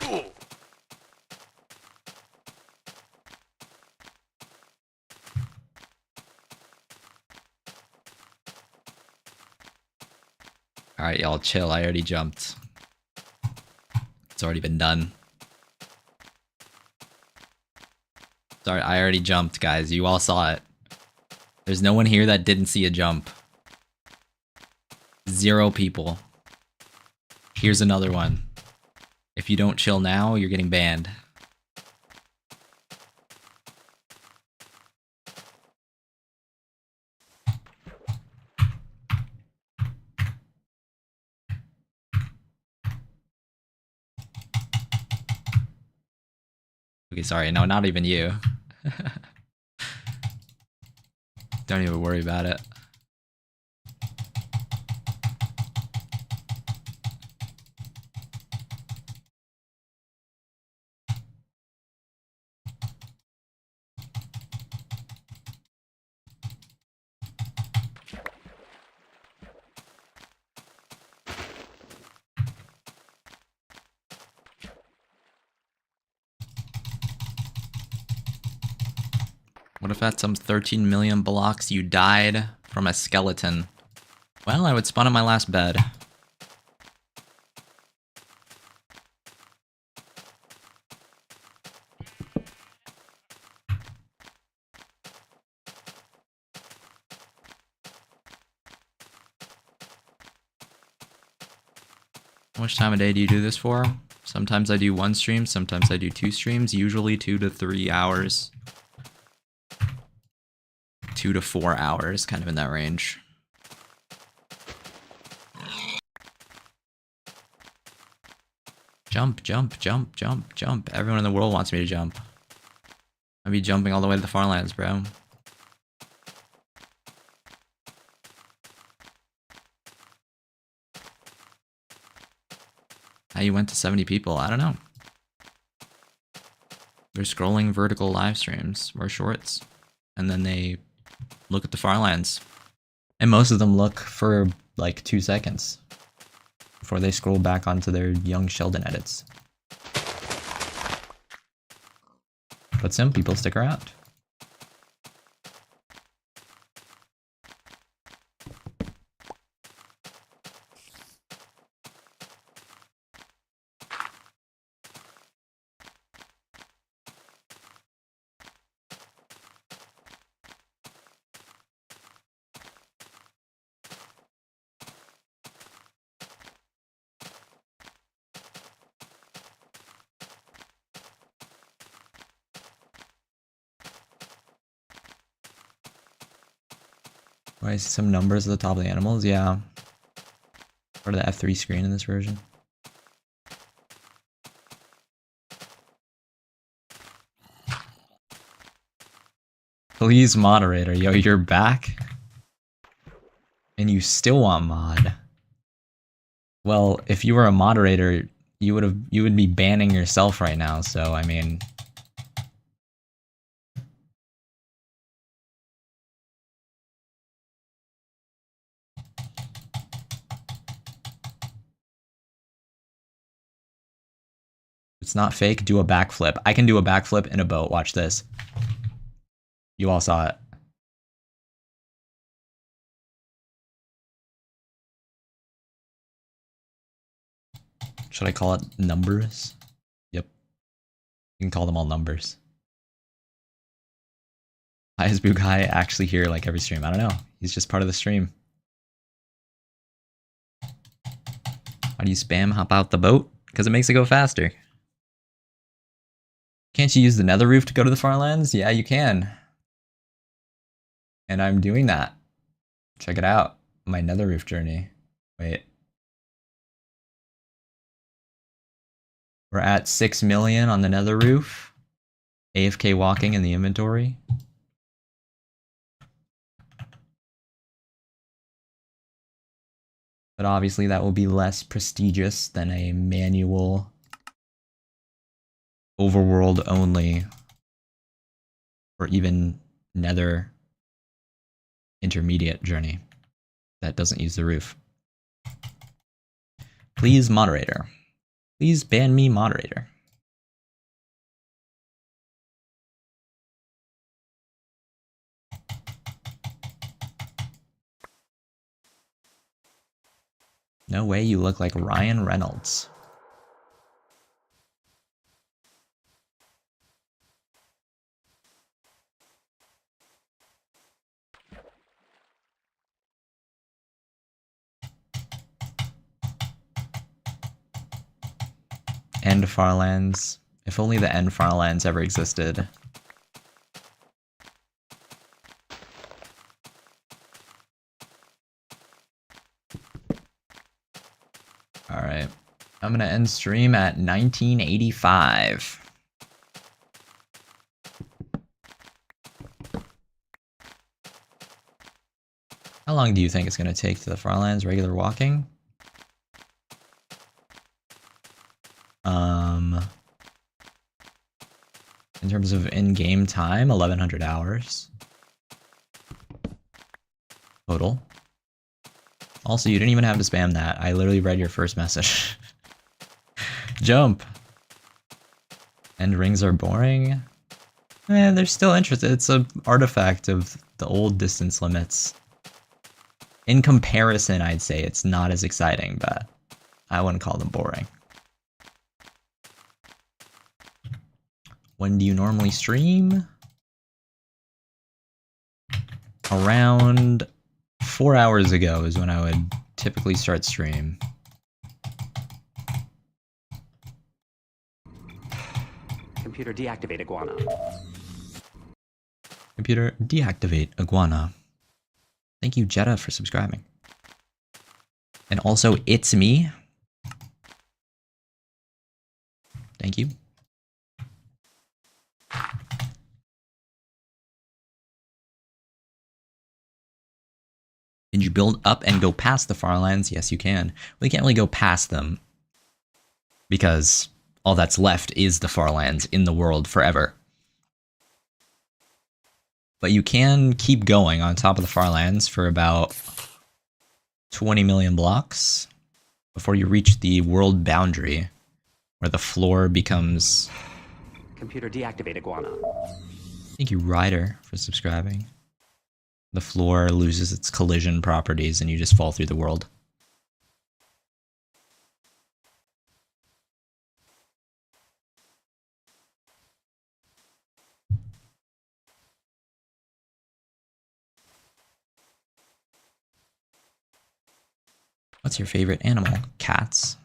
Alright, y'all, chill. I already jumped. It's already been done. Sorry, I already jumped, guys. You all saw it. There's no one here that didn't see a jump. 0 people. Here's another one. If you don't chill now, you're getting banned. Okay, sorry. No, not even you. Don't even worry about it. What if at some 13 million blocks you died from a skeleton? Well, I would spawn on my last bed. How much time a day do you do this for? Sometimes I do 1 stream, sometimes I do 2 streams, usually 2 to 3 hours. 2 to 4 hours, kind of in that range. Jump, jump, jump, jump, jump. Everyone in the world wants me to jump. I'd be jumping all the way to the Farlands, bro. How you went to 70 people? I don't know. They're scrolling vertical live streams or shorts, and then they look at the Farlands. And most of them look for like 2 seconds before they scroll back onto their Young Sheldon edits. But some people stick around. Oh, I see some numbers at the top of the animals. Yeah. Part of the F3 screen in this version. Please, moderator. Yo, you're back? And you still want mod? Well, if you were a moderator, you would be banning yourself right now, so I mean... It's not fake, do a backflip. I can do a backflip in a boat, watch this. You all saw it. Should I call it numbers? Yep. You can call them all numbers. Why is Bugai actually here like every stream? I don't know. He's just part of the stream. Why do you spam hop out the boat? Because it makes it go faster. Can't you use the nether roof to go to the Farlands? Yeah, you can. And I'm doing that. Check it out. My nether roof journey. Wait. We're at 6 million on the nether roof. AFK walking in the inventory. But obviously that will be less prestigious than a manual overworld only or even nether intermediate journey that doesn't use the roof. Please, moderator. Please ban me, moderator. No way you look like Ryan Reynolds. End Farlands. If only the End Farlands ever existed. Alright. I'm gonna end stream at 1985. How long do you think it's gonna take to the Farlands? Regular walking? In terms of in-game time, 1100 hours. Total. Also, you didn't even have to spam that. I literally read your first message. Jump! End rings are boring? They're still interested. It's an artifact of the old distance limits. In comparison, I'd say it's not as exciting, but I wouldn't call them boring. When do you normally stream? Around 4 hours ago is when I would typically start stream. Computer deactivate iguana. Computer deactivate iguana. Thank you, Jetta, for subscribing. And also, it's me. Thank you. Can you build up and go past the Farlands? Yes, you can. We can't really go past them because all that's left is the Farlands in the world forever. But you can keep going on top of the Farlands for about 20 million blocks before you reach the world boundary, where the floor becomes... Computer deactivate iguana. Thank you, Ryder, for subscribing. The floor loses its collision properties and you just fall through the world. What's your favorite animal? Cats.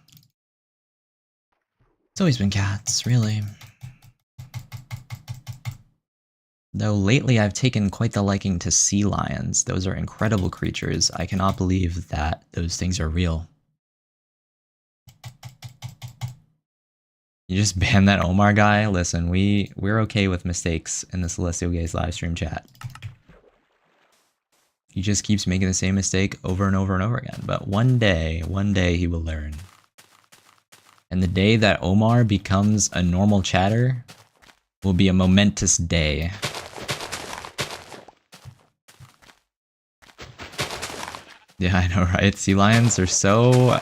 It's always been cats, really. Though lately I've taken quite the liking to sea lions. Those are incredible creatures. I cannot believe that those things are real. You just banned that Omar guy? Listen, we're okay with mistakes in the Celestial Gaze livestream chat. He just keeps making the same mistake over and over and over again. But one day he will learn. And the day that Omar becomes a normal chatter will be a momentous day. Yeah, I know, right? Sea lions are so...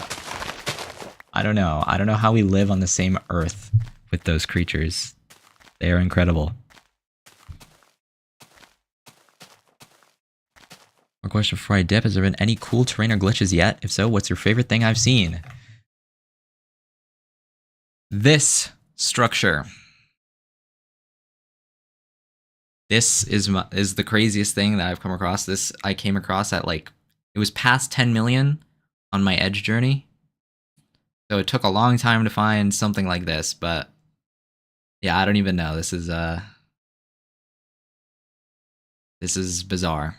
I don't know. I don't know how we live on the same earth with those creatures. They are incredible. More question before I dip. Has there been any cool terrain or glitches yet? If so, what's your favorite thing I've seen? This structure. This is the craziest thing that I've come across. This I came across at like, it was past 10 million on my Edge journey. So it took a long time to find something like this, but yeah, I don't even know. This is bizarre.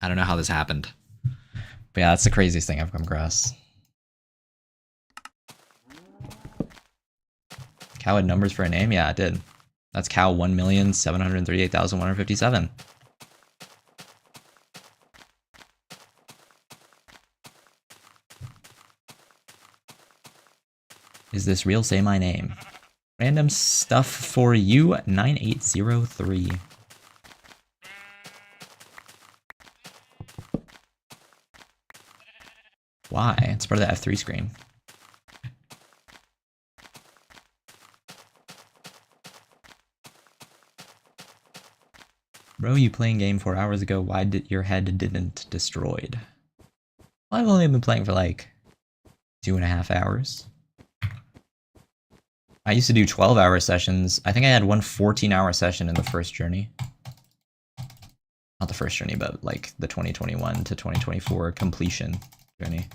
I don't know how this happened. But yeah, that's the craziest thing I've come across. Cow had numbers for a name? Yeah, it did. That's cow 1,738,157. Is this real? Say my name. Random stuff for you, 9803. Why? It's part of the F3 screen. Bro, you playing game 4 hours ago, why did your head didn't destroyed? Well, I've only been playing for like 2.5 hours. I used to do 12-hour sessions. I think I had one 14-hour session in the first journey. Not the first journey, but like the 2021 to 2024 completion journey.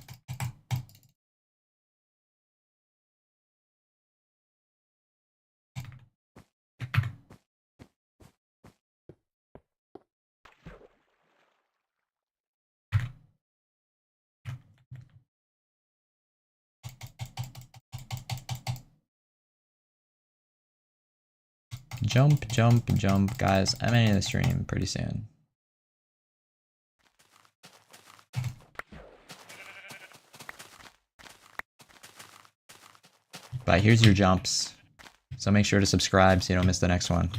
Jump, jump, jump. Guys, I'm ending the stream pretty soon. But here's your jumps. So make sure to subscribe so you don't miss the next one.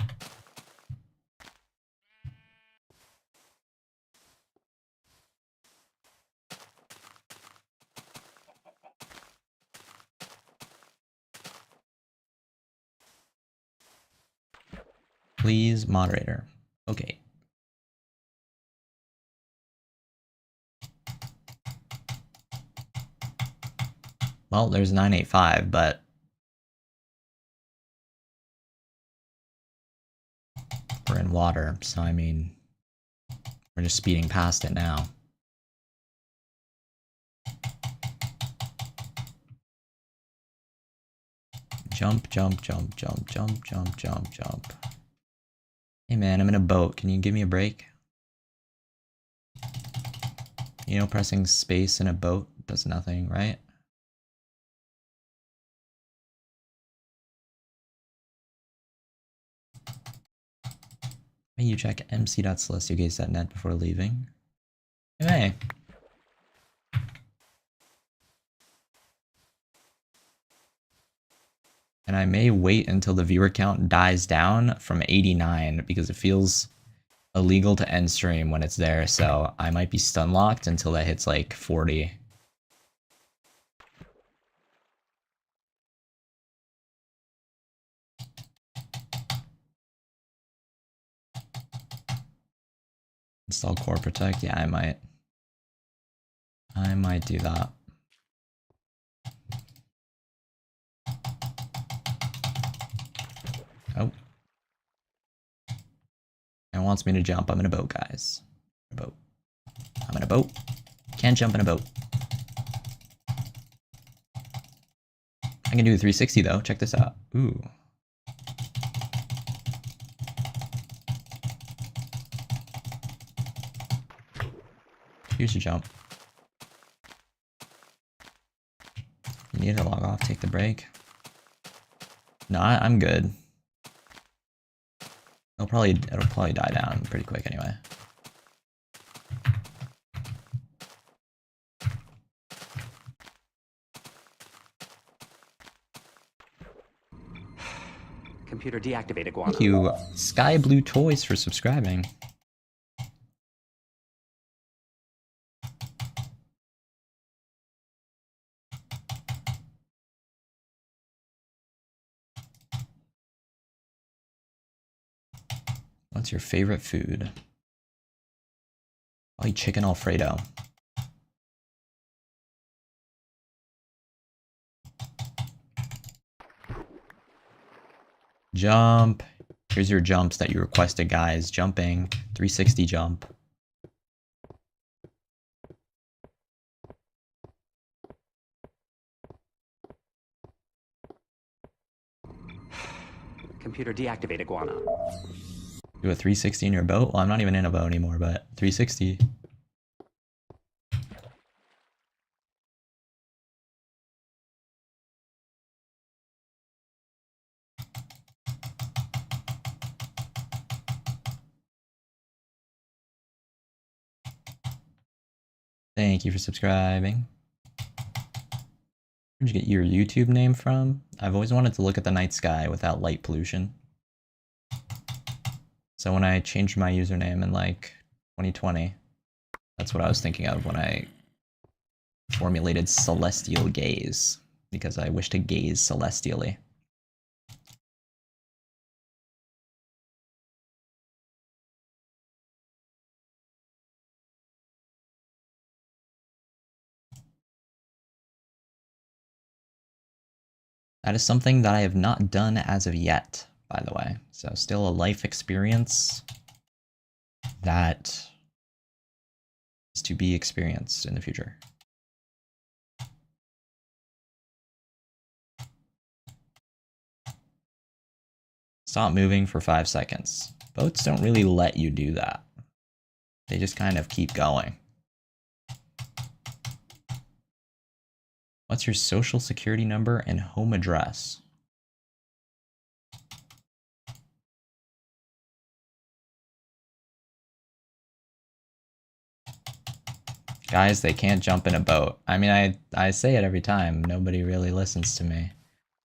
Please, moderator. Okay. Well, there's 985, but we're in water, so I mean, we're just speeding past it now. Jump, jump, jump, jump, jump, jump, jump, jump. Hey man, I'm in a boat. Can you give me a break? You know, pressing space in a boat does nothing, right? May you check mc.celestialgaze.net before leaving? Hey. And I may wait until the viewer count dies down from 89 because it feels illegal to end stream when it's there. So I might be stun locked until that hits like 40. Install core protect. Yeah, I might. I might do that. Oh. It wants me to jump. I'm in a boat, guys. I'm in a boat. Can't jump in a boat. I can do a 360 though. Check this out. Ooh. Here's your jump. You need to log off, take the break. No, I'm good. It'll probably die down pretty quick anyway. Computer deactivate iguana. Thank you, Sky Blue Toys, for subscribing. What's your favorite food? I'll eat chicken Alfredo. Jump. Here's your jumps that you requested, guys. Jumping. 360 jump. Computer deactivate iguana. Do a 360 in your boat? Well, I'm not even in a boat anymore, but 360. Thank you for subscribing. Where'd you get your YouTube name from? I've always wanted to look at the night sky without light pollution. So when I changed my username in like 2020, that's what I was thinking of when I formulated Celestial Gaze, because I wish to gaze celestially. That is something that I have not done as of yet, by the way. So still a life experience that is to be experienced in the future. Stop moving for 5 seconds. Boats don't really let you do that. They just kind of keep going. What's your social security number and home address? Guys, they can't jump in a boat. I mean, I say it every time. Nobody really listens to me.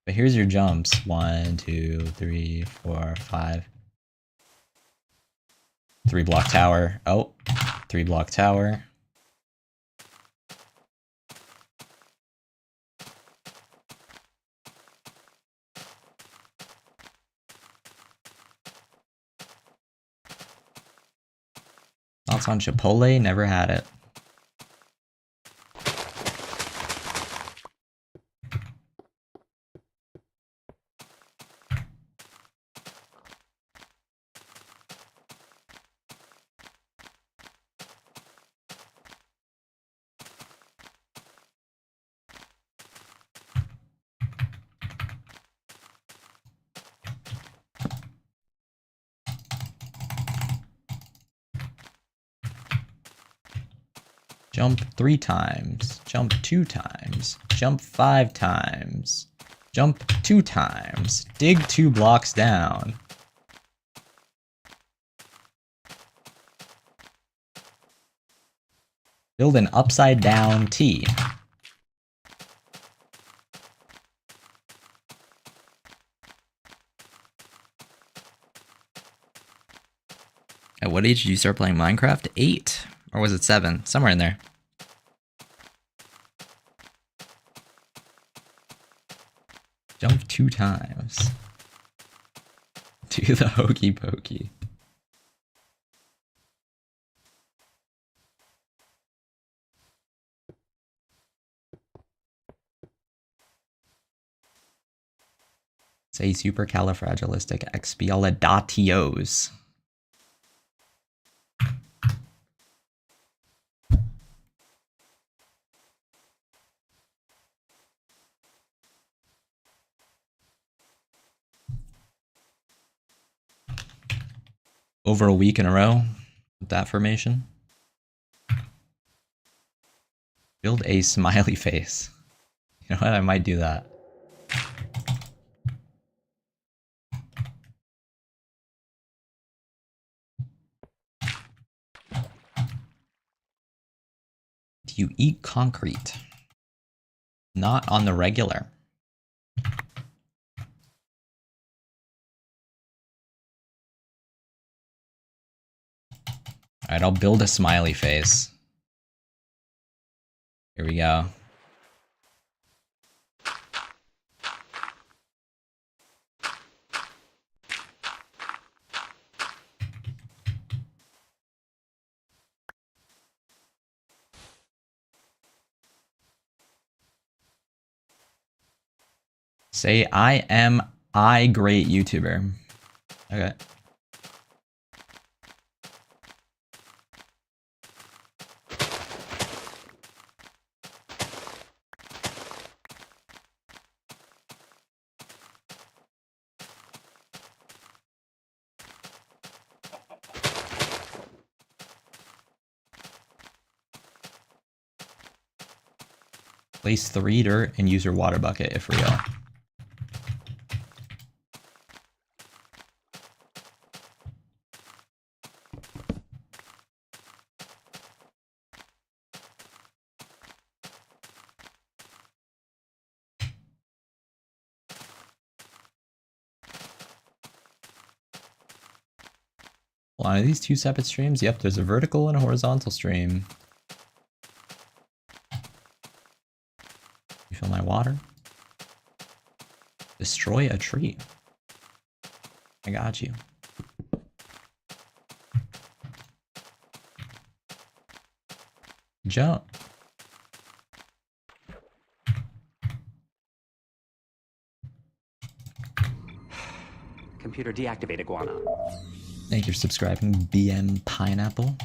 But here's your jumps. 1, 2, 3, 4, 5. 3 block tower. Oh, 3 block tower. Thoughts on Chipotle? Never had it. Jump 3 times, jump 2 times, jump 5 times, jump 2 times, dig 2 blocks down. Build an upside down T. At what age did you start playing Minecraft? 8. Or was it 7? Somewhere in there. Jump 2 times. Do the hokey pokey. Say supercalifragilisticexpialidocious. Over a week in a row with that formation. Build a smiley face. You know what? I might do that. Do you eat concrete? Not on the regular. Alright, I'll build a smiley face. Here we go. Say I am I great YouTuber. Okay. Place 3 dirt and use your water bucket if real. Hold on, are these 2 separate streams? Yep, there's a vertical and a horizontal stream. You feel my water? Destroy a tree. I got you. Jump. Computer deactivate iguana. Thank you for subscribing, BM Pineapple.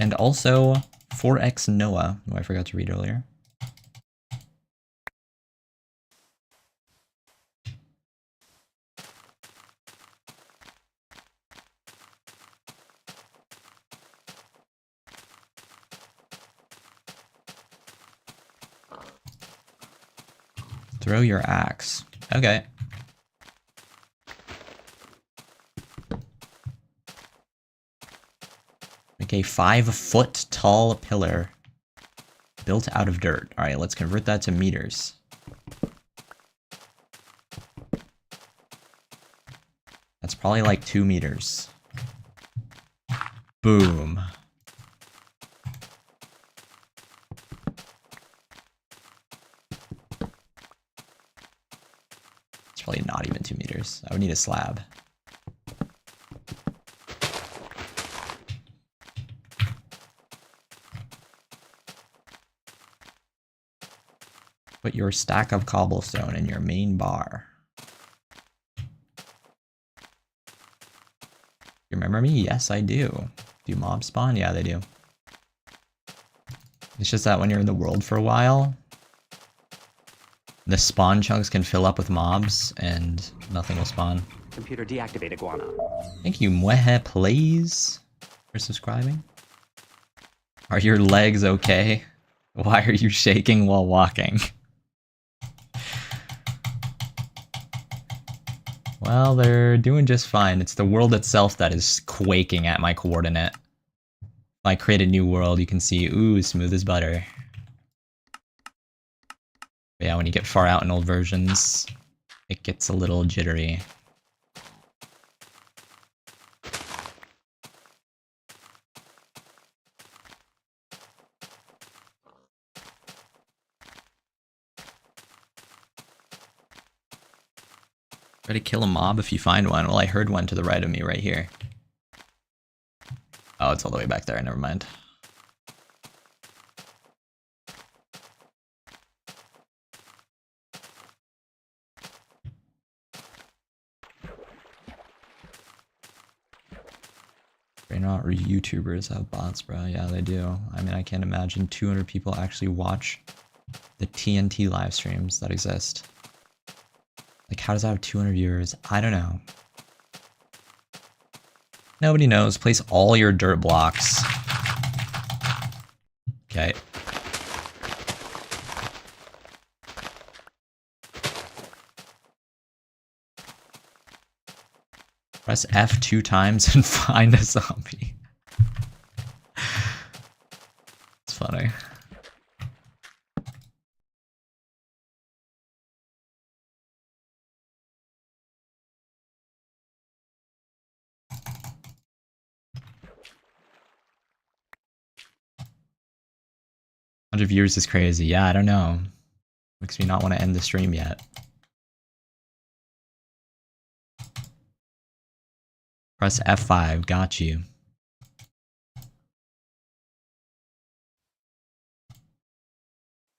And also 4X Noah, who I forgot to read earlier. Throw your axe. Okay. Make a 5-foot tall pillar built out of dirt. Alright, let's convert that to meters. That's probably like 2 meters. Boom. It's probably not even 2 meters. I would need a slab. Put your stack of cobblestone in your main bar. You remember me? Yes, I do. Do mobs spawn? Yeah, they do. It's just that when you're in the world for a while, the spawn chunks can fill up with mobs and nothing will spawn. Computer deactivate iguana. Thank you, Mwehe Plays, for subscribing. Are your legs okay? Why are you shaking while walking? Well, they're doing just fine. It's the world itself that is quaking at my coordinate. If I create a new world, you can see, ooh, smooth as butter. But yeah, when you get far out in old versions, it gets a little jittery. Try to kill a mob if you find one. Well, I heard one to the right of me right here. Oh, it's all the way back there. Never mind. They're not YouTubers have bots, bro. Yeah, they do. I mean, I can't imagine 200 people actually watch the TNT live streams that exist. Like, how does that have 200 viewers? I don't know. Nobody knows. Place all your dirt blocks. Okay. Press F 2 times and find a zombie. It's funny. Hundred viewers is crazy. Yeah, I don't know. Makes me not want to end the stream yet. Press F5. Got you.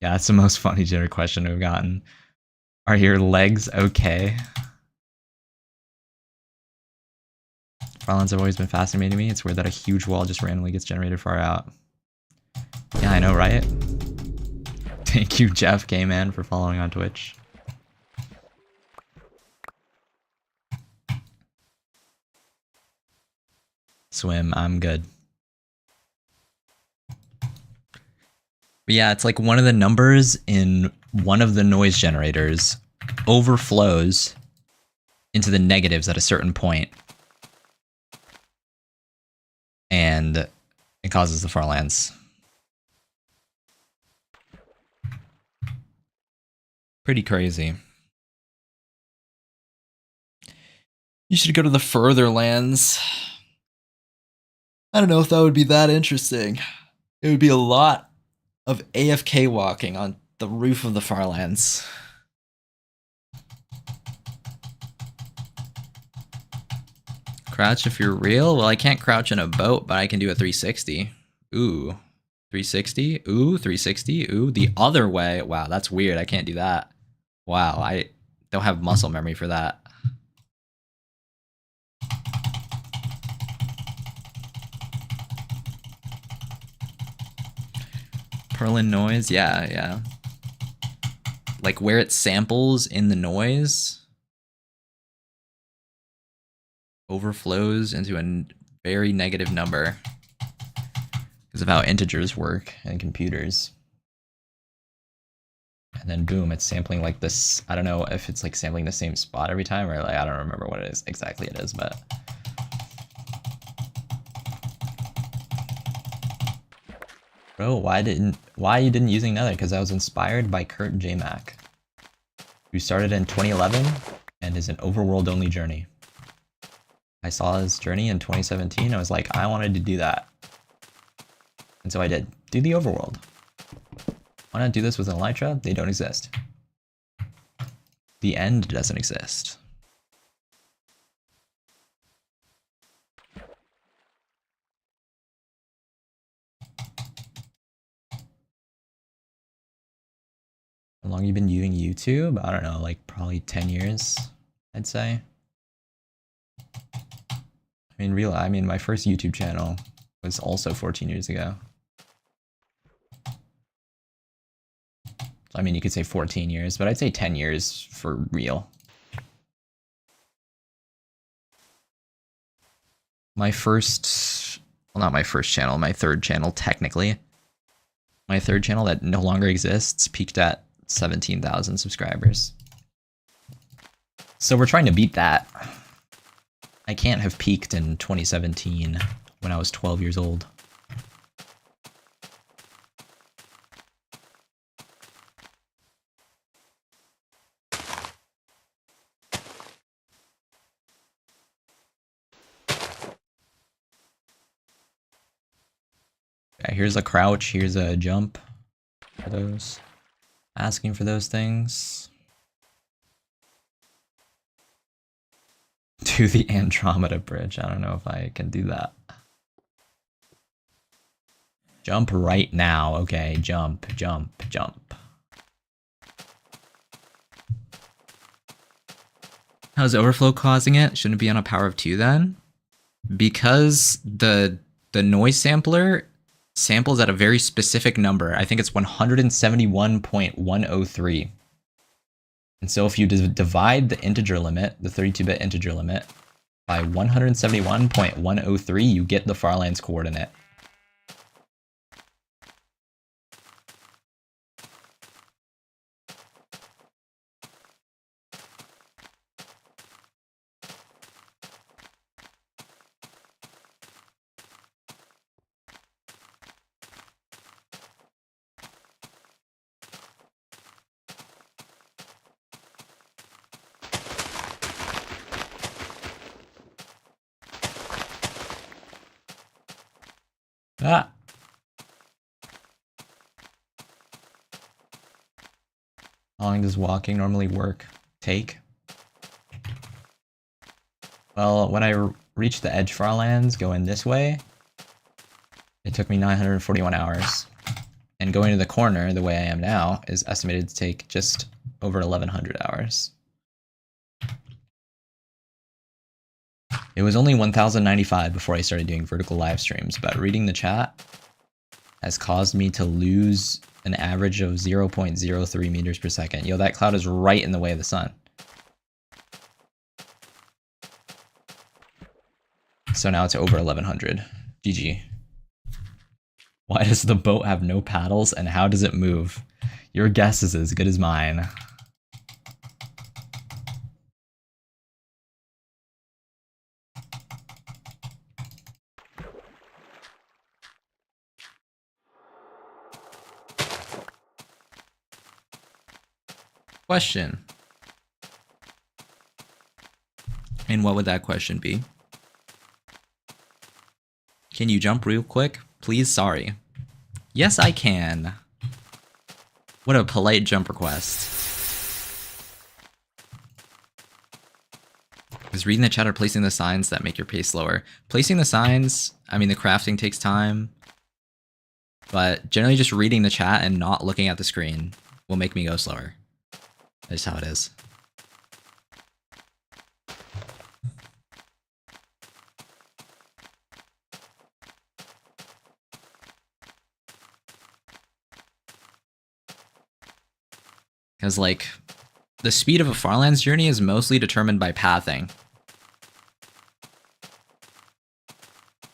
Yeah, that's the most funny Jitter question we've gotten. Are your legs okay? Farlands have always been fascinating to me. It's weird that a huge wall just randomly gets generated far out. Yeah, I know, right? Thank you, Jeff K-Man, for following on Twitch. Swim, I'm good. But yeah, it's like one of the numbers in one of the noise generators overflows into the negatives at a certain point. And it causes the Farlands. Pretty crazy. You should go to the further lands. I don't know if that would be that interesting. It would be a lot of AFK walking on the roof of the Farlands. Crouch if you're real? Well, I can't crouch in a boat, but I can do a 360. Ooh. 360? Ooh, 360? Ooh, the other way. Wow, that's weird. I can't do that. Wow, I don't have muscle memory for that. Perlin noise? Yeah, yeah. Like where it samples in the noise overflows into a very negative number because of how integers work in computers. And then boom, it's sampling like this. I don't know if it's like sampling the same spot every time or like, I don't remember what it is exactly it is, but. Bro, why you didn't using Nether? Because I was inspired by kurtjmac, who started in 2011 and is an overworld only journey. I saw his journey in 2017. I was like, I wanted to do that. And so I did. Do the overworld. Why not do this with an elytra? They don't exist. The end doesn't exist. How long you been using YouTube? I don't know, like probably 10 years, I'd say. I mean, my first YouTube channel was also 14 years ago. I mean, you could say 14 years, but I'd say 10 years for real. My first, well, not my first channel, my third channel, technically. My third channel that no longer exists peaked at 17,000 subscribers. So we're trying to beat that. I can't have peaked in 2017 when I was 12 years old. Yeah, here's a crouch, here's a jump for those. Asking for those things. to the Andromeda Bridge. I don't know if I can do that. Jump right now. Okay, jump, jump, jump. How's overflow causing it? Shouldn't it be on a power of 2 then? Because the noise sampler samples at a very specific number. I think it's 171.103. And so if you divide the integer limit, the 32-bit integer limit, by 171.103, you get the Farlands coordinate. Ah. How long does walking normally take? Well, when I reached the edge Farlands going this way, it took me 941 hours. And going to the corner, the way I am now, is estimated to take just over 1100 hours. It was only 1095 before I started doing vertical live streams, but reading the chat has caused me to lose an average of 0.03 meters per second. Yo, that cloud is right in the way of the sun. So now it's over 1100. GG. Why does the boat have no paddles and how does it move? Your guess is as good as mine. Question. And what would that question be? Can you jump real quick? Please, sorry. Yes, I can. What a polite jump request. Is reading the chat or placing the signs that make your pace slower? Placing the signs, I mean, the crafting takes time. But generally just reading the chat and not looking at the screen will make me go slower. That's how it is. Because, like, the speed of a Farlands journey is mostly determined by pathing.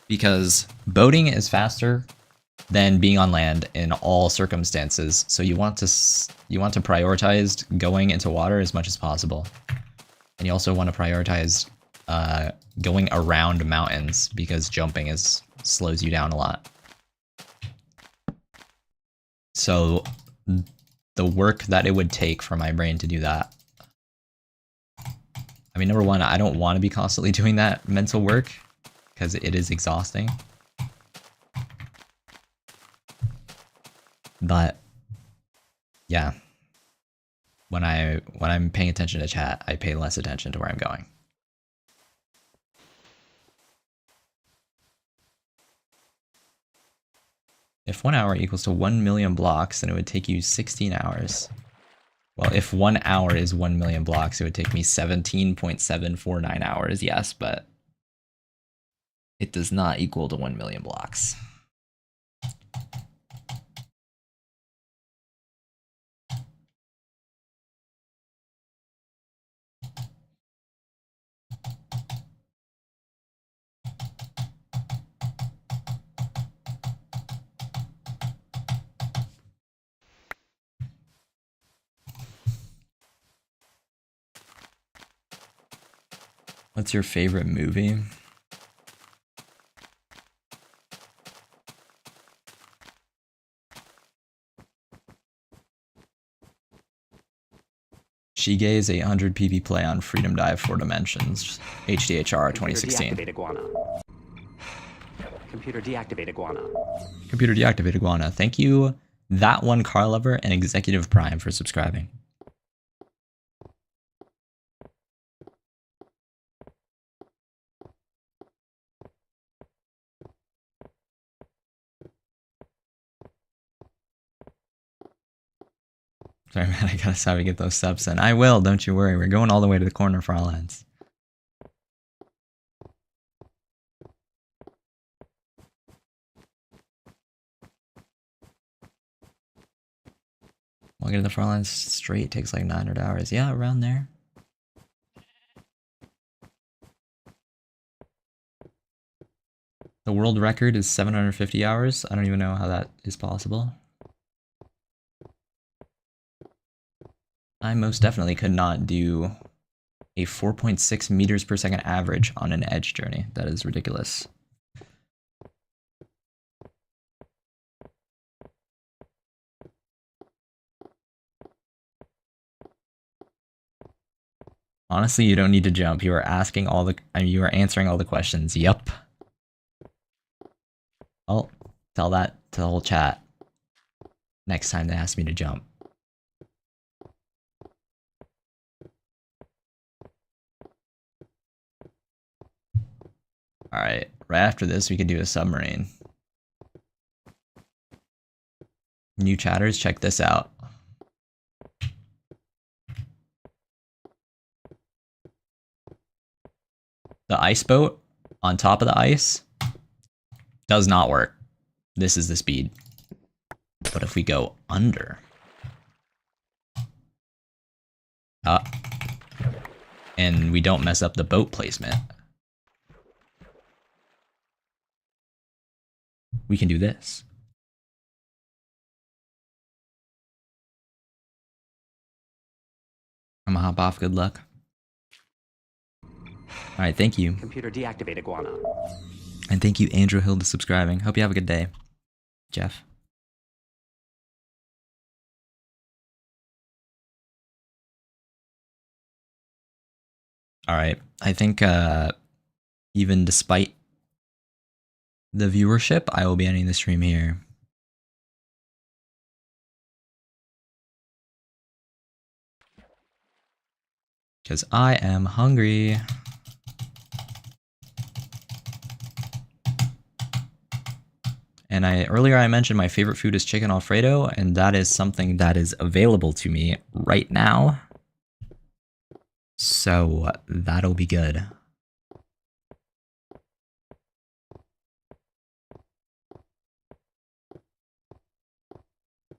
Because boating is faster than being on land in all circumstances, so you want to prioritize going into water as much as possible, and you also want to prioritize going around mountains because jumping slows you down a lot. So the work that it would take for my brain to do that. I mean, number one, I don't want to be constantly doing that mental work because it is exhausting. But yeah, when I'm paying attention to chat, I pay less attention to where I'm going. If 1 hour equals to 1 million blocks, then it would take you 16 hours. Well, if 1 hour is 1 million blocks, it would take me 17.749 hours, yes, but it does not equal to 1 million blocks. What's your favorite movie? Shige's 800 PV play on Freedom Dive 4 Dimensions. HDHR 2016. Computer deactivate iguana. Computer deactivate iguana. Thank you, That One Car Lover and Executive Prime for subscribing. Sorry, man, I gotta stop to get those subs in. I will, don't you worry. We're going all the way to the corner, Farlands. We'll get to the Farlands straight takes like 900 hours. Yeah, around there. The world record is 750 hours. I don't even know how that is possible. I most definitely could not do a 4.6 meters per second average on an edge journey. That is ridiculous. Honestly, you don't need to jump. You are asking all the, you are answering all the questions. Yup. I'll tell that to the whole chat next time they ask me to jump. Alright, right after this we could do a submarine. New chatters, check this out. The ice boat on top of the ice does not work. This is the speed. But if we go under, and we don't mess up the boat placement, we can do this. I'm gonna hop off. Good luck. All right, thank you. Computer deactivate iguana. And thank you, Andrew Hill, for subscribing. Hope you have a good day, Jeff. All right, I think even despite the viewership, I will be ending the stream here. Because I am hungry. And earlier I mentioned my favorite food is chicken Alfredo, and that is something that is available to me right now. So that'll be good.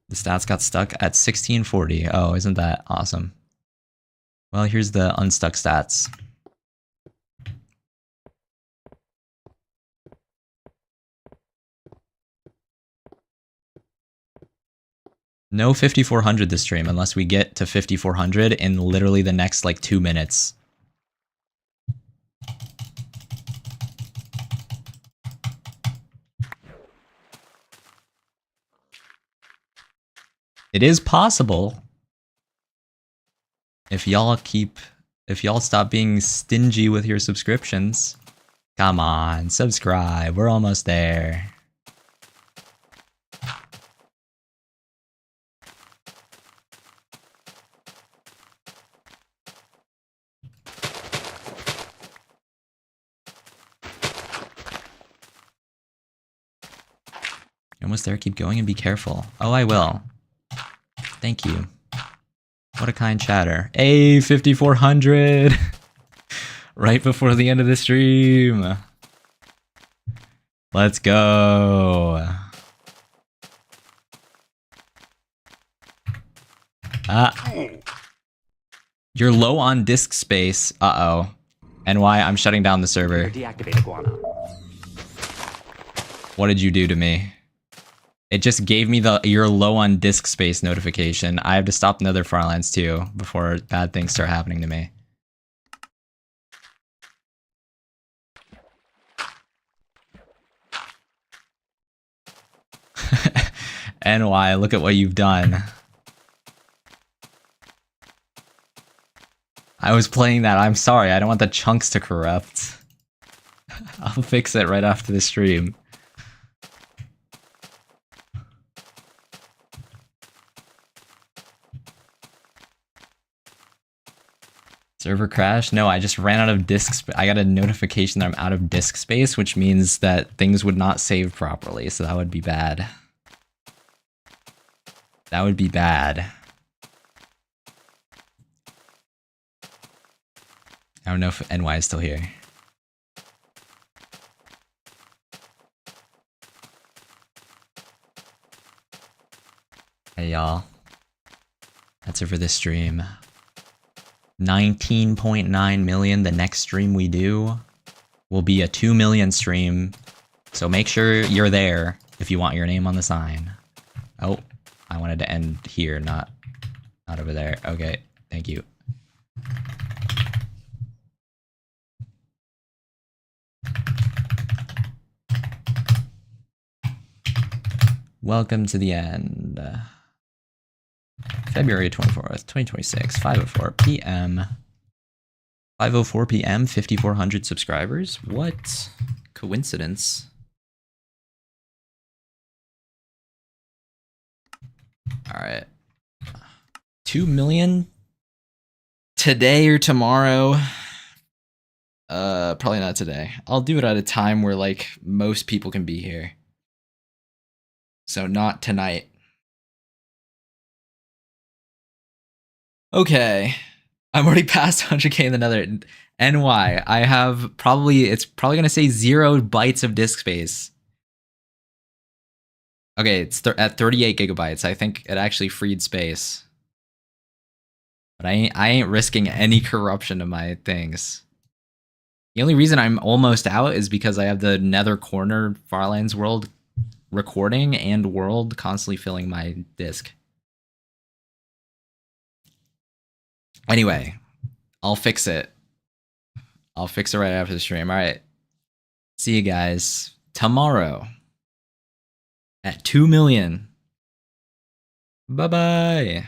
The stats got stuck at 1640. Oh, isn't that awesome? Well, here's the unstuck stats. No 5400 this stream unless we get to 5400 in literally the next like 2 minutes. It is possible if y'all stop being stingy with your subscriptions. Come on, subscribe. We're almost there. You're almost there. Keep going and be careful. Oh, I will. Thank you. What a kind chatter. Hey, 5400! Right before the end of the stream. Let's go. You're low on disk space. Uh-oh. And why I'm shutting down the server. Deactivate iguana. What did you do to me? It just gave me the "you're low on disk space" notification. I have to stop another Farlands too before bad things start happening to me. NY, look at what you've done. I was playing that. I'm sorry. I don't want the chunks to corrupt. I'll fix it right after the stream. Server crash? No, I just ran out of disk space. I got a notification that I'm out of disk space, which means that things would not save properly, so that would be bad. That would be bad. I don't know if NY is still here. Hey y'all. That's it for this stream. 19.9 million. The next stream we do will be a 2 million stream. So make sure you're there if you want your name on the sign. Oh, I wanted to end here, not over there. Okay, thank you. Welcome to the end. February 24th, 2026, 5:04 p.m. 5:04 p.m., 5,400 subscribers? What? Coincidence. Alright. 2 million? Today or tomorrow? Probably not today. I'll do it at a time where, like, most people can be here. So not tonight. Okay. I'm already past 100k in the nether. NY. I have it's probably gonna say 0 bytes of disk space. Okay, it's at 38 gigabytes. I think it actually freed space. But I ain't risking any corruption of my things. The only reason I'm almost out is because I have the nether corner Farlands world recording and world constantly filling my disk. Anyway, I'll fix it. I'll fix it right after the stream. All right. See you guys tomorrow at 2 million. Bye-bye.